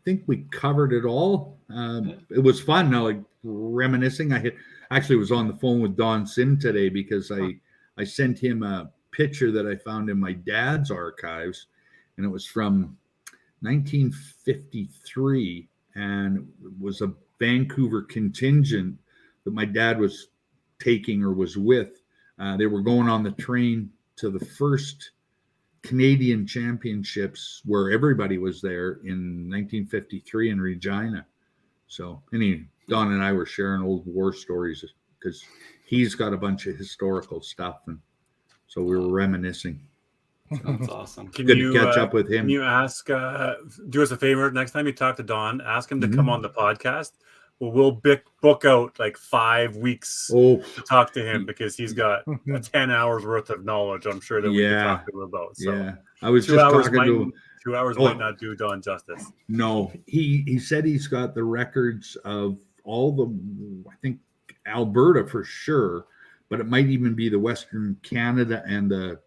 E: think we covered it all. It was fun. Now, like reminiscing, I actually was on the phone with Don Sim today because I sent him a picture that I found in my dad's archives, and it was from 1953, and it was a Vancouver contingent that my dad was taking or was with. They were going on the train to the first Canadian Championships where everybody was there in 1953 in Regina. So Don and I were sharing old war stories because he's got a bunch of historical stuff, and so we were reminiscing.
A: That's awesome.
E: Good to catch up with him.
B: Can you ask, do us a favor, next time you talk to Don, ask him to come on the podcast. We'll book out like 5 weeks to talk to him because he's got 10 hours worth of knowledge, I'm sure, that we can talk to him about. So
E: I was just talking to him.
B: 2 hours might not do Don justice.
E: No, he said he's got the records of all the, I think Alberta for sure, but it might even be the Western Canada and the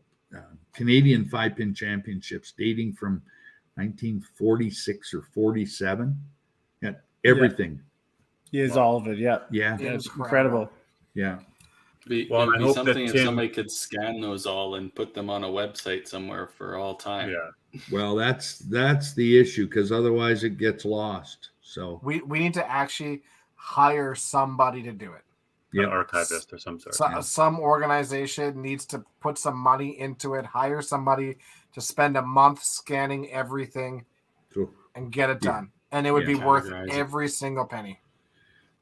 E: Canadian 5-pin championships dating from 1946 or 47. Yeah, everything.
D: He is all of it. Yeah.
E: Yeah.
D: It's incredible.
E: Yeah.
A: It'd be something if somebody could scan those all and put them on a website somewhere for all time.
B: Yeah.
E: Well, that's the issue, because otherwise it gets lost. So
C: we need to actually hire somebody to do it.
B: An archivist or some sort.
C: Some organization needs to put some money into it, hire somebody to spend a month scanning everything and get it done. And it would be worth every single penny.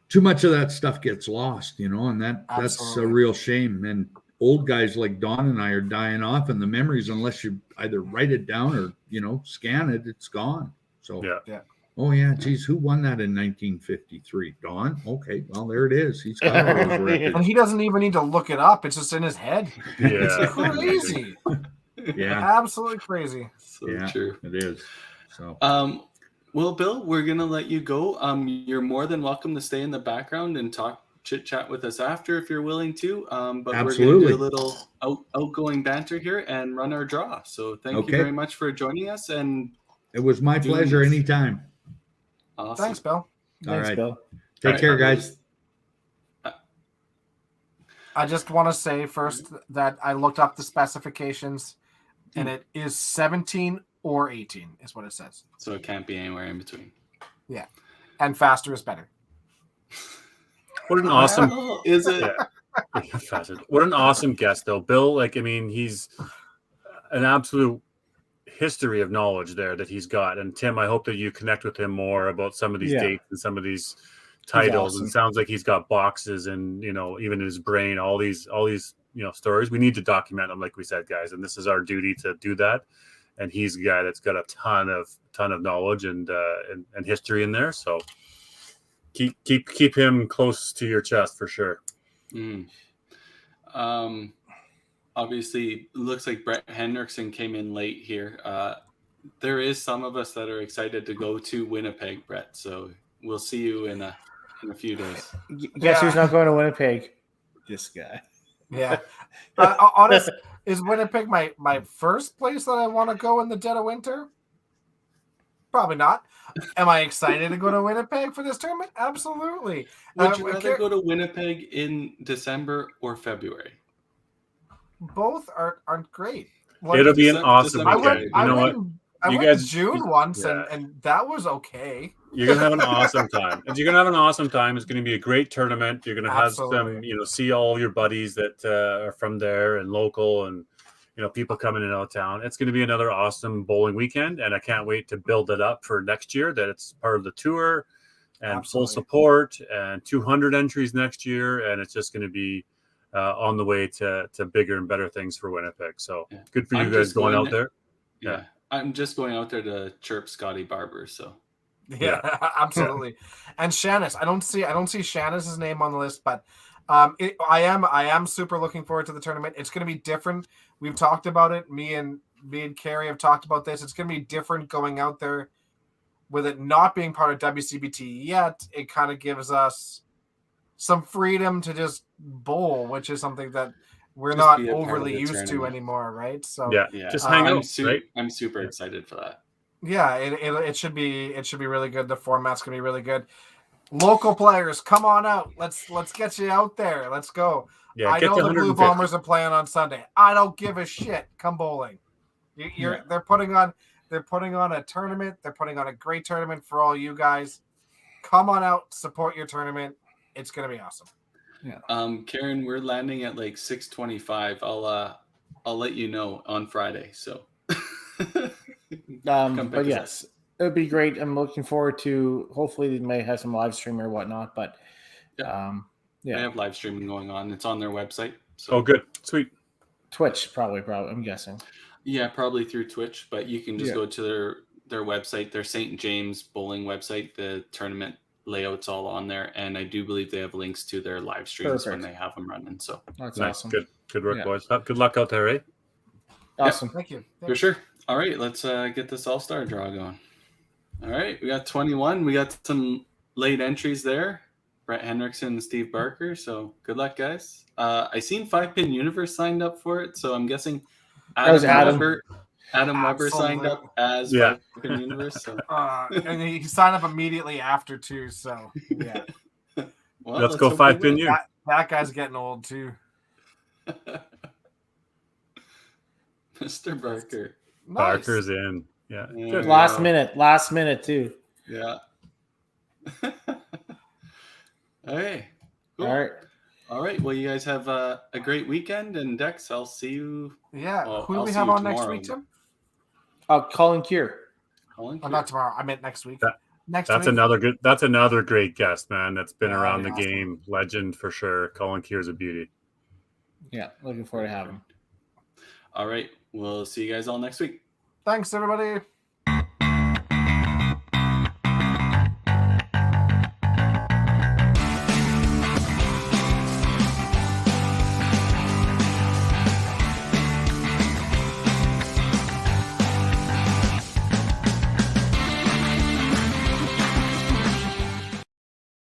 E: Too much of that stuff gets lost, and that's a real shame. And old guys like Don and I are dying off, and the memories, unless you either write it down or, scan it, it's gone. So, oh, yeah, geez, who won that in 1953? Don? Okay, well, there it is. He's got all those records.
C: And he doesn't even need to look it up. It's just in his head.
B: Yeah.
C: It's crazy.
E: Yeah.
C: Absolutely crazy.
A: So true.
E: It is. So,
A: well, Bill, we're going to let you go. You're more than welcome to stay in the background and chit chat with us after if you're willing to. But
E: absolutely.
A: We're going to do a little outgoing banter here and run our draw. So thank you very much for joining us. And
E: it was my pleasure. Anytime.
A: Awesome.
C: Thanks, Bill.
E: All right.
D: Bill.
E: Take care, guys.
C: I just want to say first that I looked up the specifications, and it is 17 or 18 is what it says.
A: So it can't be anywhere in between.
C: Yeah. And faster is better.
B: What an awesome
A: is it?
B: Yeah. What an awesome guest, though. Bill, he's an absolute history of knowledge there that he's got. And Tim, I hope that you connect with him more about some of these dates and some of these titles. Awesome. And sounds like he's got boxes and, even in his brain, all these, stories. We need to document them, like we said, guys. And this is our duty to do that. And he's a guy that's got a ton of knowledge and history in there. So keep him close to your chest for sure.
A: Obviously, it looks like Brett Hendrickson came in late here. There is some of us that are excited to go to Winnipeg, Brett. So we'll see you in a few days.
D: Guess who's not going to Winnipeg? This guy.
C: Yeah. Honest, is Winnipeg my first place that I want to go in the dead of winter? Probably not. Am I excited to go to Winnipeg for this tournament? Absolutely.
A: Would you rather go to Winnipeg in December or February?
C: Both aren't great.
B: It'll be an awesome weekend.
C: I went in June once, and that was okay.
B: You're going to have an awesome time. And you're going to have an awesome time. It's going to be a great tournament. You're going to have some, see all your buddies that are from there and local and, people coming in out of town. It's going to be another awesome bowling weekend. And I can't wait to build it up for next year, that it's part of the tour and full support and 200 entries next year. And it's just going to be on the way to bigger and better things for Winnipeg. So good for you guys going out there.
A: Yeah. I'm just going out there to chirp Scotty Barber. So
C: yeah, absolutely. And Shannis, I don't see Shannis' name on the list, but I am super looking forward to the tournament. It's going to be different. We've talked about it. Me and Carrie have talked about this. It's going to be different going out there with it not being part of WCBT yet. It kind of gives us some freedom to just bowl, which is something that we're not overly used to anymore, right? So
B: just hang out.
A: I'm super excited for that.
C: Yeah, it should be really good. The format's gonna be really good. Local players, come on out. Let's get you out there. Let's go.
B: Yeah,
C: I know the Blue Bombers are playing on Sunday. I don't give a shit. Come bowling. They're putting on a tournament. They're putting on a great tournament for all you guys. Come on out, support your tournament. It's gonna be awesome.
A: Yeah. Karen, we're landing at like 6:25. I'll let you know on Friday. So,
D: but yes, it would be great. I'm looking forward to. Hopefully, they may have some live stream or whatnot. But
A: they have live streaming going on. It's on their website. So.
B: Oh, good, sweet.
D: Twitch, probably. I'm guessing.
A: Yeah, probably through Twitch, but you can just go to their website, their St. James Bowling website. The tournament layout's all on there, and I do believe they have links to their live streams when they have them running. So
D: that's
B: nice.
D: Awesome.
B: Good work, boys. Good luck out there, eh?
D: Awesome.
C: Thank you.
A: For sure. All right, let's get this All-Star draw going. All right, we got 21. We got some late entries there. Brett Hendrickson and Steve Barker. So good luck, guys. I seen 5-Pin Universe signed up for it, so I'm guessing Adam Weber signed up as 5-Pin Universe. So.
C: And he signed up immediately after too. So yeah.
B: Well, let's go 5-Pin U.
C: That guy's getting old too.
A: Mr. Barker.
C: Nice.
B: Barker's in. Yeah.
D: Good. Last minute too.
A: Yeah. Hey. Cool.
D: All
A: right. Well, you guys have a great weekend, and Dex, I'll see you.
C: Yeah.
A: Well,
C: who do
A: I'll
C: we
A: see
C: have
A: you
C: on
A: tomorrow.
C: next week, Tim?
D: Colin Keir.
C: Not tomorrow. I meant next week. Next
B: that's
C: week.
B: another great guest, man. That's been around the game. Legend for sure. Colin Keir's a beauty.
D: Yeah, looking forward to having him.
A: All right. We'll see you guys all next week.
C: Thanks, everybody.